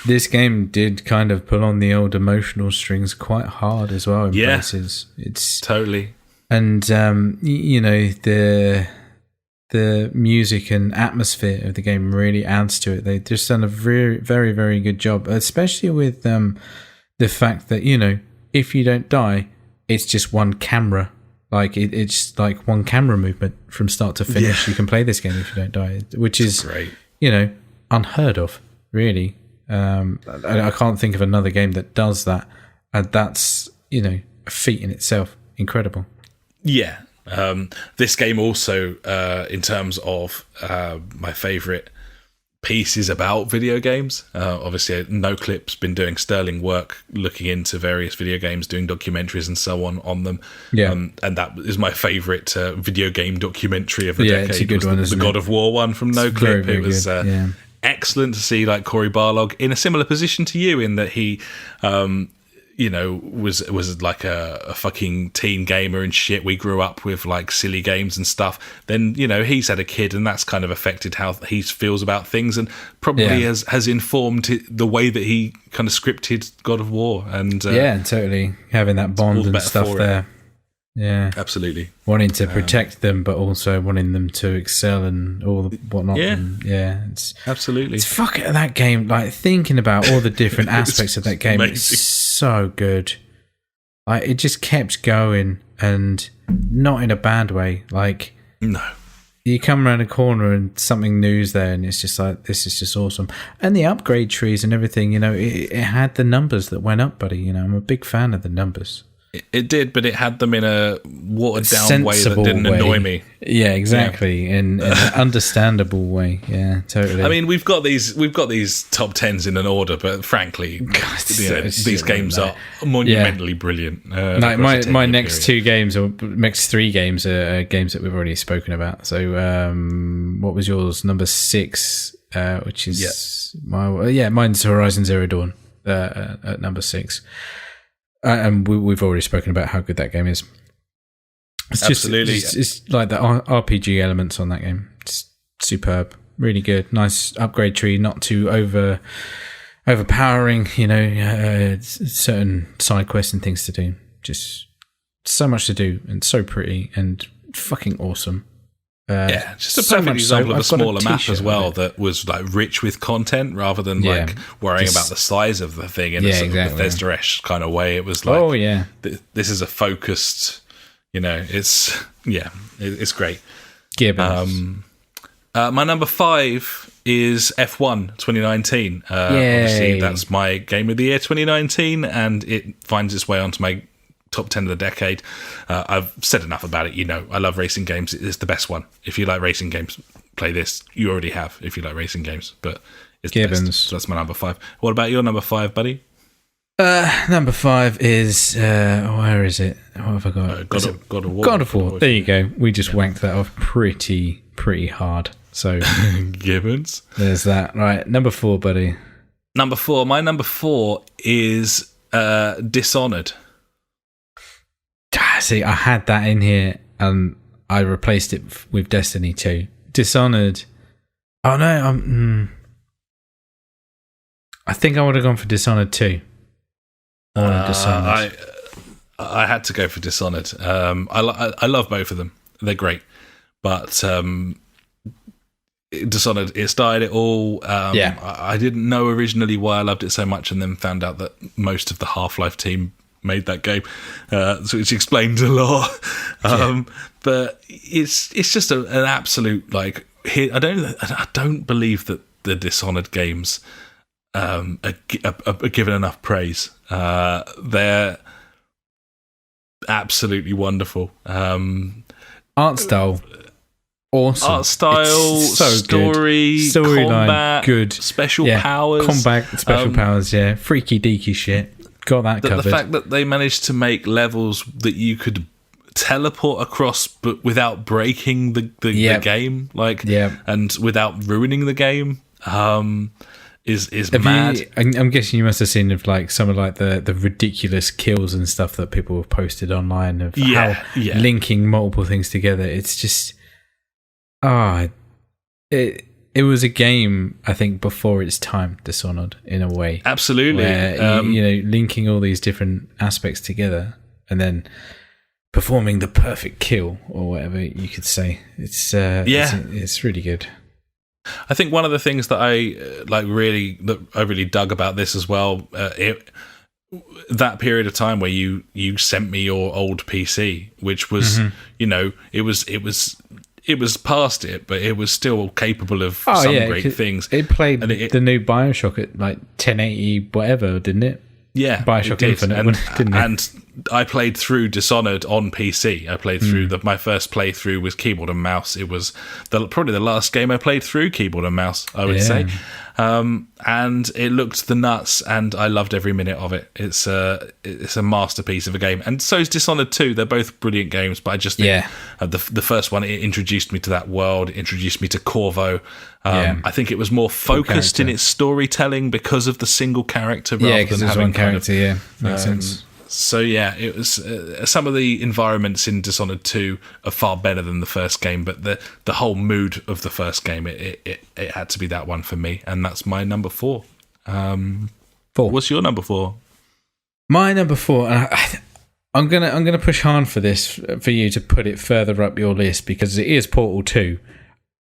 This game did kind of pull on the old emotional strings quite hard as well in places. It's totally. And the music and atmosphere of the game really adds to it. They've just done a very, very, very good job, especially with the fact that, if you don't die, it's just one camera. Like it's like one camera movement from start to finish. You can play this game if you don't die, which is great. Unheard of, really. I can't think of another game that does that. And that's a feat in itself. Incredible. Yeah. This game also, in terms of my favourite pieces about video games, obviously NoClip's been doing sterling work looking into various video games, doing documentaries and so on them. And that is my favourite video game documentary of the decade. It's a good one, the God of War one from NoClip. It was excellent to see like Cory Barlog in a similar position to you, in that he was like a fucking teen gamer and shit. We grew up with like silly games and stuff. Then, he's had a kid, and that's kind of affected how he feels about things, and probably has informed the way that he kind of scripted God of War. And totally. Having that bond and stuff there. Yeah. Absolutely. Wanting to protect them, but also wanting them to excel and all the whatnot. Yeah. And it's absolutely. It's fucking that game, like thinking about all the different aspects of that game. It's so good. Like, it just kept going, and not in a bad way. Like, no. You come around a corner and something new's there, and it's just like, this is just awesome. And the upgrade trees and everything, it had the numbers that went up, buddy. I'm a big fan of the numbers. It did, but it had them in a watered down way that didn't annoy me. Yeah, exactly. In an understandable way. Yeah, totally. I mean, we've got these top tens in an order, but frankly, these games are monumentally brilliant. Like my next two games, or next three games, are games that we've already spoken about. So, what was yours? Number 6, which is mine's Horizon Zero Dawn at number 6. And we've already spoken about how good that game is. It's absolutely. It's like the RPG elements on that game. It's superb. Really good. Nice upgrade tree, not too overpowering, certain side quests and things to do. Just so much to do, and so pretty and fucking awesome. Just a perfect example of a smaller map as well that was like rich with content rather than like worrying about the size of the thing in a sort of Bethesda-esque kind of way. It was like, this is a focused, it's great. Gearbox. My number 5 is F1 2019. Obviously, that's my game of the year 2019, and it finds its way onto my top 10 of the decade. I've said enough about it. I love racing games. It's the best one. If you like racing games, play this. You already have, if you like racing games, but it's the best. So that's my number 5. What about your number 5, buddy? Number 5 is where is it? What have I got? God of War. God of War. There you go. We just wanked that off pretty hard. So Gibbons. There's that. Right, number 4, buddy. Number 4. My number 4 is Dishonored. See, I had that in here and I replaced it with Destiny 2. Dishonored. Oh no, I think I would have gone for Dishonored 2. I had to go for Dishonored. I love both of them. They're great, but Dishonored, it started it all. I didn't know originally why I loved it so much, and then found out that most of the Half-Life team made that game, which explains a lot. But it's just an absolute like. I don't believe that the Dishonored games are given enough praise. They're absolutely wonderful. Art style. Awesome. Art style, so story, combat, good. Special powers. Combat, special powers, freaky deaky shit. Got that covered. The fact that they managed to make levels that you could teleport across but without breaking the game, and without ruining the game, is mad. I'm guessing you must have seen of like some of like the ridiculous kills and stuff that people have posted online of how linking multiple things together. It's just it was a game, I think, before its time, Dishonored, in a way. Absolutely. Where, linking all these different aspects together and then performing the perfect kill, or whatever you could say. It's really good. I think one of the things that I really dug about this as well, that period of time where you sent me your old PC, which was it was past it, but it was still capable of some great things. It played the new BioShock at like 1080 whatever, didn't it? Yeah, BioShock Infinite, didn't it? And I played through Dishonored on PC. I played through my first playthrough was keyboard and mouse. It was probably the last game I played through keyboard and mouse, I would say. And it looked the nuts, and I loved every minute of it. It's a masterpiece of a game, and so is Dishonored 2. They're both brilliant games, but I just think the first one, it introduced me to that world, it introduced me to Corvo. I think it was more focused in its storytelling because of the single character rather than having one character. Makes sense. So it was some of the environments in Dishonored 2 are far better than the first game, but the whole mood of the first game, it had to be that one for me, and that's my number 4. 4. What's your number 4? My number 4, I'm gonna push hard for this for you to put it further up your list, because it is Portal 2,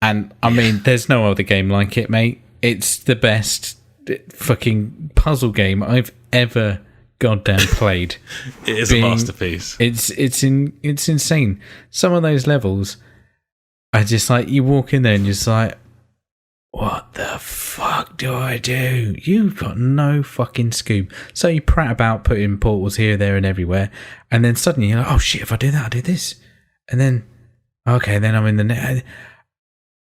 and I mean there's no other game like it, mate. It's the best fucking puzzle game I've ever goddamn played. It is a masterpiece. It's insane. Some of those levels are just like, you walk in there and you're just like, what the fuck do I do? You've got no fucking scoop. So you prat about putting portals here, there and everywhere, and then suddenly you're like, oh shit, if I do that, I do this, and then then I'm in the net.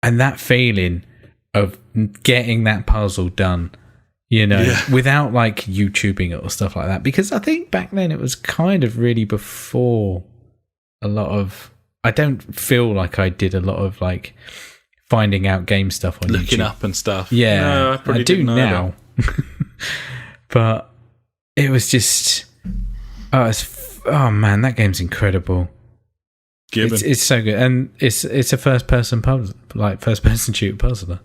And that feeling of getting that puzzle done, without like YouTubing it or stuff like that, because I think back then it was kind of really before a lot of, I don't feel like I did a lot of like finding out game stuff on looking YouTube. up and stuff. Yeah, no, I do now. But it was just, oh man, that game's incredible. It's so good, and it's a first person puzzle, like first person shooter puzzler.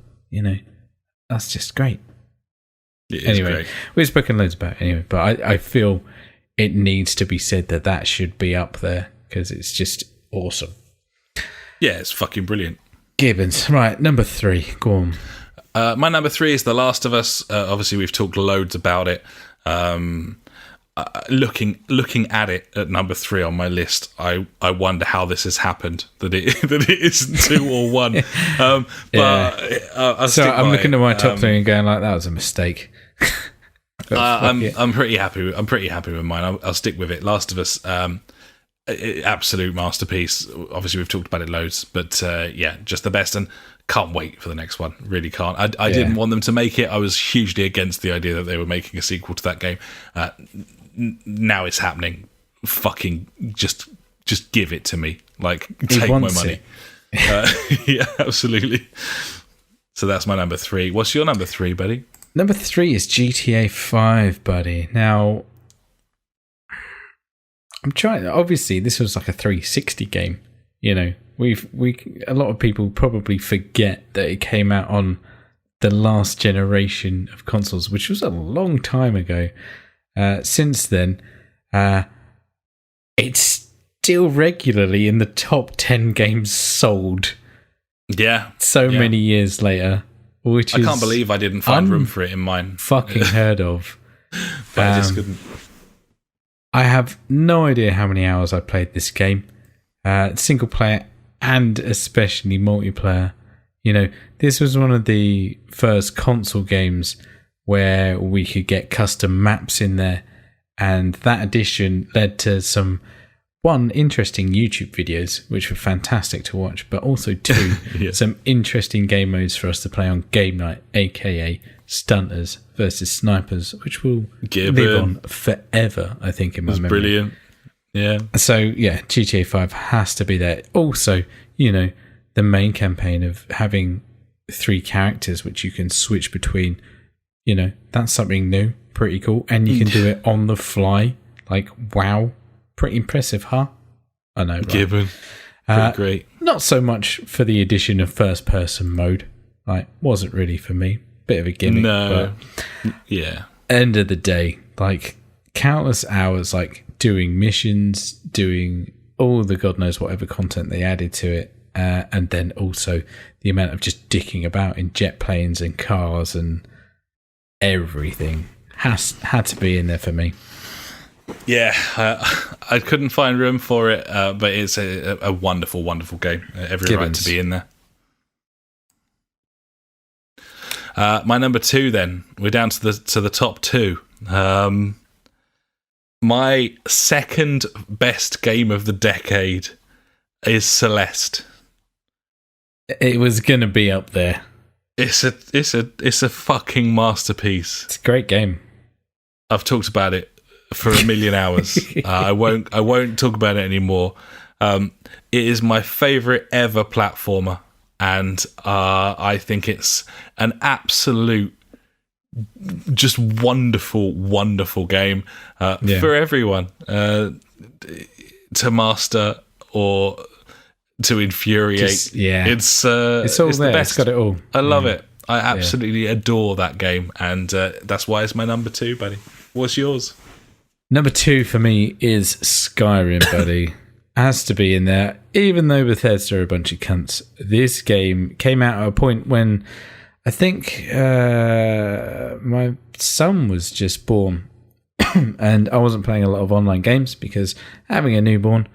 That's just great. Anyway, great. We've spoken loads about it anyway, but I feel it needs to be said that should be up there because it's just awesome. Yeah, it's fucking brilliant. Gibbons. Right, number 3. Go on. My number 3 is The Last of Us. Obviously, we've talked loads about it. Looking at it at number 3 on my list, I wonder how this has happened, that it isn't 2 or 1. But I'm looking at my top 3 and going like, that was a mistake. I'm pretty happy. I'm pretty happy with mine. I'll stick with it. Last of Us, absolute masterpiece. Obviously, we've talked about it loads, but just the best. And can't wait for the next one. Really can't. I didn't want them to make it. I was hugely against the idea that they were making a sequel to that game. Now it's happening. Fucking just give it to me. Like, take my money. Yeah, absolutely. So that's my number 3. What's your number 3, buddy? Number 3 is GTA 5, buddy. Now, I'm trying. Obviously, this was like a 360 game. You know, a lot of people probably forget that it came out on the last generation of consoles, which was a long time ago. Since then, it's still regularly in the top 10 games sold. Yeah, many years later, which I can't believe I didn't find room for it in mine. Fucking heard of. But I just couldn't. I have no idea how many hours I played this game, single player and especially multiplayer. You know, this was one of the first console games where we could get custom maps in there, and that addition led to some interesting YouTube videos, which were fantastic to watch, but also 2 some interesting game modes for us to play on game night, aka Stunters versus Snipers, which will live on forever, I think, in my memory. Brilliant. Yeah. So, yeah, GTA 5 has to be there. Also, you know, the main campaign of having 3 characters which you can switch between, you know, that's something new, pretty cool. And you can do it on the fly. Like, wow. Pretty impressive, huh? I know, right? Gibbon. Pretty great. Not so much for the addition of first-person mode. Like, wasn't really for me. Bit of a gimmick. No. But yeah. End of the day, like, countless hours, like, doing missions, doing all the God knows whatever content they added to it, and then also the amount of just dicking about in jet planes and cars and everything had to be in there for me. Yeah, I couldn't find room for it, but it's a wonderful, wonderful game. Every right to be in there. My number 2, then we're down to the top 2. My second best game of the decade is Celeste. It was gonna be up there. It's a fucking masterpiece. It's a great game. I've talked about it for a million hours. I won't talk about it anymore. It is my favorite ever platformer, and I think it's an absolute, just wonderful, wonderful game for everyone to master or to infuriate. It's all it's there. The best. It's got it all. I love it. I absolutely adore that game, and that's why it's my number 2, buddy. What's yours? Number 2 for me is Skyrim, buddy. Has to be in there. Even though Bethesda are a bunch of cunts, this game came out at a point when I think my son was just born, and I wasn't playing a lot of online games because having a newborn,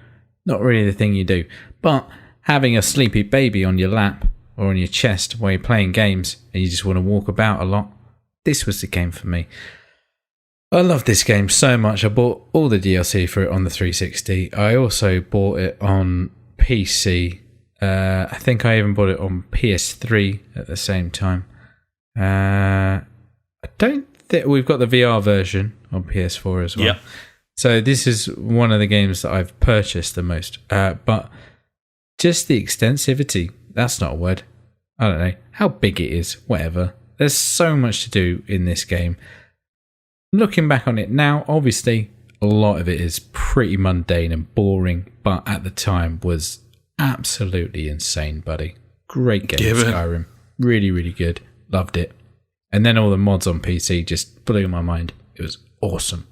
not really the thing you do. But having a sleepy baby on your lap or on your chest while you're playing games and you just want to walk about a lot, this was the game for me. I love this game so much. I bought all the DLC for it on the 360. I also bought it on PC. I think I even bought it on PS3 at the same time. I don't think we've got the VR version on PS4 as well. Yeah. So this is one of the games that I've purchased the most. But just the extensivity, that's not a word. I don't know how big it is, whatever. There's so much to do in this game. Looking back on it now, obviously, a lot of it is pretty mundane and boring, but at the time was absolutely insane, buddy. Great game, Skyrim. Really, really good. Loved it. And then all the mods on PC just blew my mind. It was awesome.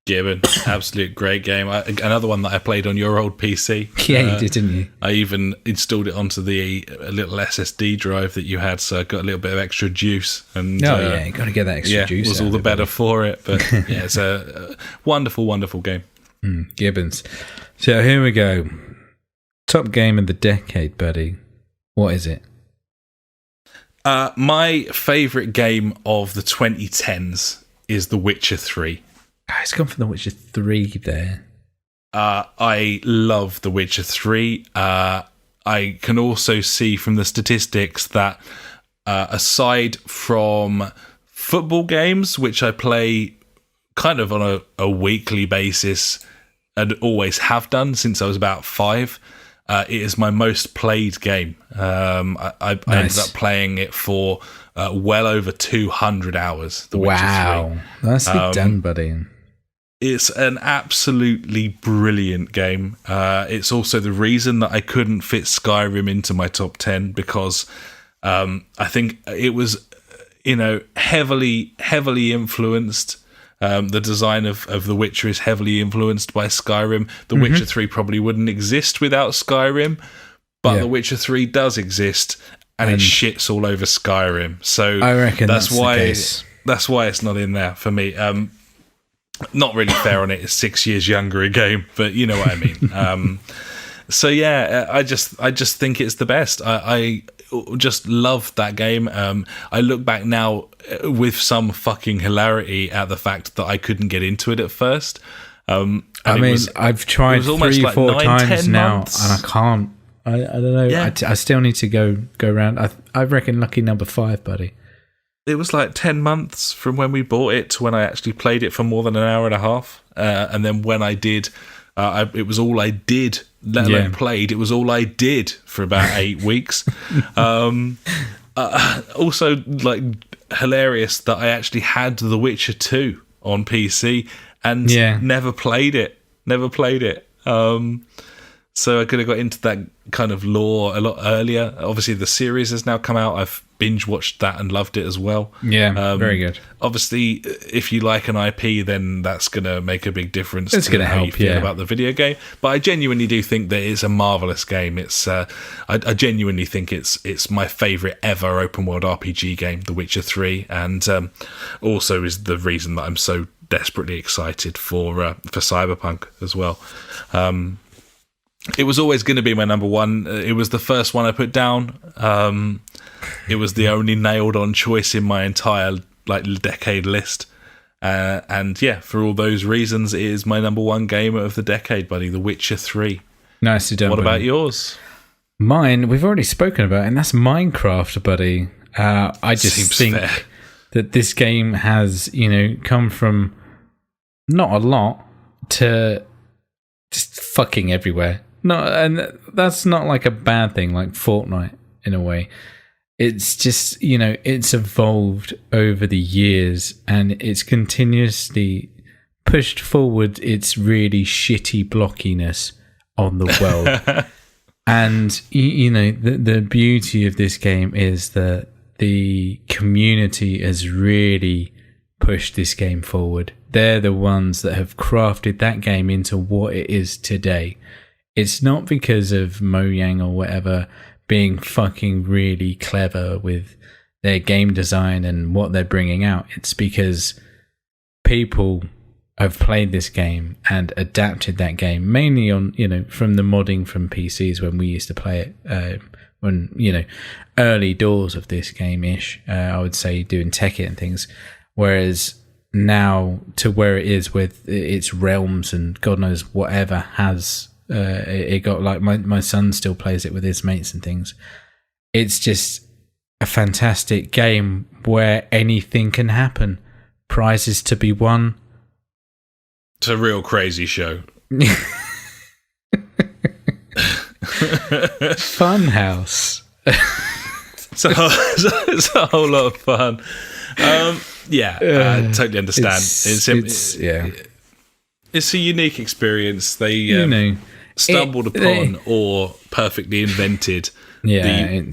Gibbon, absolute great game. Another one that I played on your old PC. Yeah, you did, didn't you? I even installed it onto the little SSD drive that you had, so I got a little bit of extra juice. And you got to get that extra juice. It was all the better for it. But yeah, it's a wonderful, wonderful game. Gibbons. So here we go. Top game of the decade, buddy. What is it? My favourite game of the 2010s is The Witcher 3. It's gone for The Witcher 3 there. I love The Witcher 3. I I can also see from the statistics that aside from football games, which I play kind of on a weekly basis and always have done since I was about 5, it is my most played game. I ended up playing it for well over 200 hours. The Witcher 3. Wow, nicely done, buddy. It's an absolutely brilliant game. It's also the reason that I couldn't fit Skyrim into my top 10 because I think it was, heavily influenced. The design of The Witcher is heavily influenced by Skyrim. The Witcher 3 probably wouldn't exist without Skyrim, but The Witcher 3 does exist, and it shits all over Skyrim. So I reckon that's why the case. That's why it's not in there for me. Not really fair on it. It's 6 years younger a game, but you know what I mean. So yeah, I just think it's the best. I just love that game. I look back now with some fucking hilarity at the fact that I couldn't get into it at first. I've tried 3 or 4 times now, and I can't. I don't know. Yeah. I still need to go around. I reckon lucky number 5, buddy. It was like 10 months from when we bought it to when I actually played it for more than an hour and a half. And then when I did, it was all I did, let alone played. It was all I did for about 8 weeks. Also, like, hilarious that I actually had The Witcher 2 on PC and never played it. So I could have got into that kind of lore a lot earlier. Obviously, the series has now come out. I've binge-watched that and loved it as well. Yeah, very good. Obviously, if you like an IP, then that's going to make a big difference to how you feel about the video game. But I genuinely do think that it's a marvellous game. It's I genuinely think it's my favourite ever open-world RPG game, The Witcher 3, and also is the reason that I'm so desperately excited for Cyberpunk as well. It was always going to be my number 1. It was the first one I put down. It was the only nailed-on choice in my entire decade list. And yeah, for all those reasons, it is my number 1 game of the decade, buddy. The Witcher 3. Nicely done. What about yours? Mine, we've already spoken about, and that's Minecraft, buddy. I just think that this game has, come from not a lot to just fucking everywhere. No, and that's not like a bad thing, like Fortnite in a way. It's just, it's evolved over the years and it's continuously pushed forward its really shitty blockiness on the world. And, the beauty of this game is that the community has really pushed this game forward. They're the ones that have crafted that game into what it is today. It's not because of Mojang or whatever being fucking really clever with their game design and what they're bringing out. It's because people have played this game and adapted that game, mainly on, from the modding from PCs when we used to play it, when, early doors of this game-ish, I would say, doing Tekkit and things. Whereas now to where it is with its realms and God knows whatever has... it got like my son still plays it with his mates and things. It's just a fantastic game where anything can happen. Prizes to be won. It's a real crazy show. Funhouse. It's a whole lot of fun. I totally understand. It's a unique experience. They stumbled upon or perfectly invented the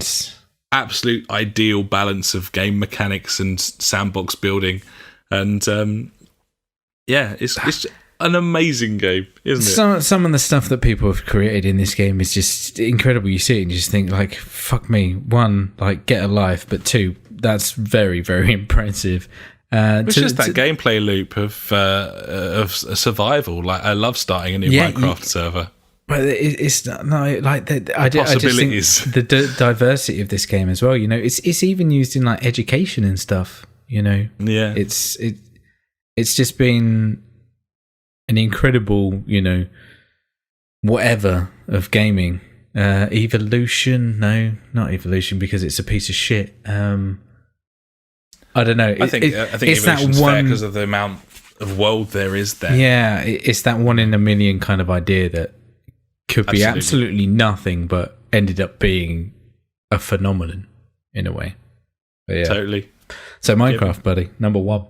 absolute ideal balance of game mechanics and sandbox building, and it's an amazing game, isn't it? Some of the stuff that people have created in this game is just incredible. You see it and you just think, like, fuck me. 1, like, get a life, but 2, that's very, very impressive. It's just that gameplay loop of survival. Like, I love starting a new Minecraft server. But it's no, like I just think the diversity of this game as well. It's even used in like education and stuff. Yeah, it's just been an incredible whatever of gaming Evolution? No, not Evolution, because it's a piece of shit. I don't know. I think Evolution's fair because of the amount of world there is there. Yeah, it's that one in a million kind of idea that could be absolutely nothing, but ended up being a phenomenon in a way. But yeah. Totally. So Minecraft, buddy, number 1.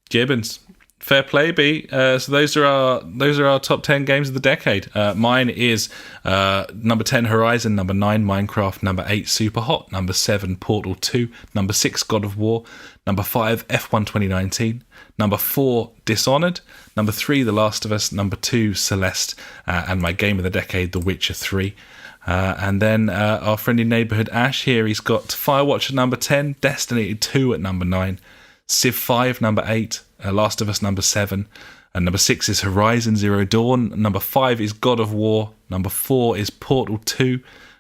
Gibbons. Fair play, B. So those are our top 10 games of the decade. Mine is number 10 Horizon, number 9 Minecraft, number 8 Superhot, number 7 Portal 2, number 6 God of War, number 5 F1 2019, number 4 Dishonored, number 3 The Last of Us, number 2 Celeste, and my game of the decade, The Witcher 3. And then our friendly neighbourhood Ash here, he's got Firewatch at number 10, Destiny 2 at number 9, Civ 5 number 8, Last of Us number 7, and number 6 is Horizon Zero Dawn, number 5 is God of War, number 4 is Portal 2,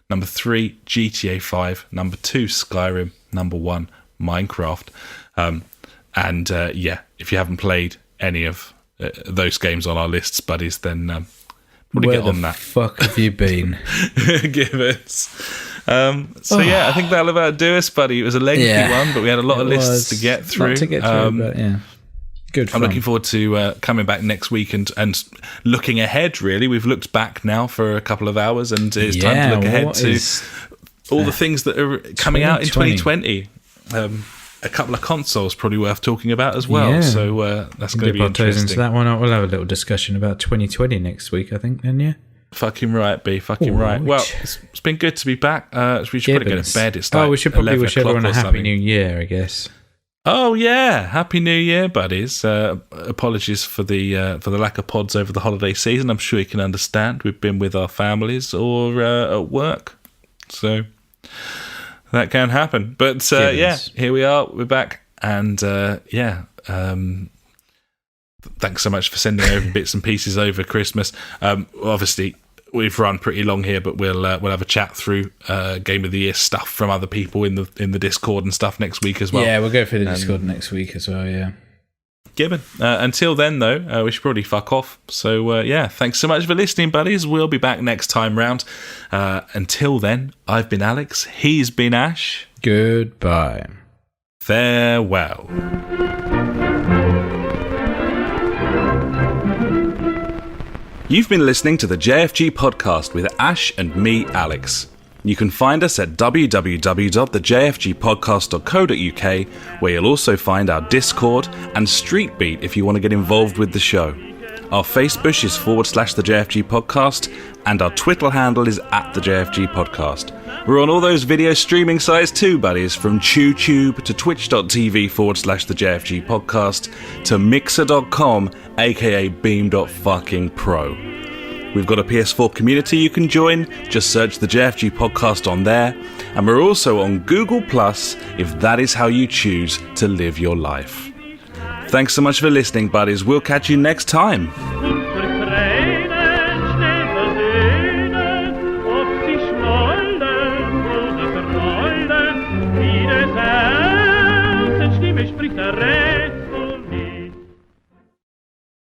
number 3 GTA 5, number 2 Skyrim, number 1 Minecraft. If you haven't played any of those games on our lists, buddies, then probably get on that. Where the fuck have you been? Give us. I think that'll about do us, buddy. It was a lengthy one, but we had a lot of lists to get through. But yeah. Good fun. I'm looking forward to coming back next week and looking ahead, really. We've looked back now for a couple of hours, and it's time to look ahead to all the things that are coming out in 2020. A couple of consoles probably worth talking about as well. Yeah. So that's going to be interesting. Into that one. We'll have a little discussion about 2020 next week, I think, then, yeah? Fucking right, B. Fucking right. Well, it's been good to be back. We should probably go to bed. It's like we should probably wish everyone a happy new year, I guess. Oh yeah, happy new year, buddies. Apologies for the lack of pods over the holiday season. I'm sure you can understand. We've been with our families or at work, so that can happen. But here we are. We're back, and thanks so much for sending over bits and pieces over Christmas. Obviously, we've run pretty long here, but we'll have a chat through Game of the Year stuff from other people in the Discord and stuff next week as well. Yeah, we'll go through the Discord next week as well. Yeah. Gibbon. Until then, though, we should probably fuck off. So thanks so much for listening, buddies. We'll be back next time round. Until then, I've been Alex. He's been Ash. Goodbye. Farewell. You've been listening to the JfG Podcast with Ash and me, Alex. You can find us at www.thejfgpodcast.co.uk, where you'll also find our Discord and Streetbeat if you want to get involved with the show. Our Facebook is /the JfG Podcast, and our Twitter handle is @the JfG Podcast. We're on all those video streaming sites too, buddies, from TubeTube to twitch.tv /the JfG Podcast to mixer.com, aka beam.fucking-pro. We've got a PS4 community you can join. Just search the JfG Podcast on there. And we're also on Google Plus if that is how you choose to live your life. Thanks so much for listening, buddies. We'll catch you next time.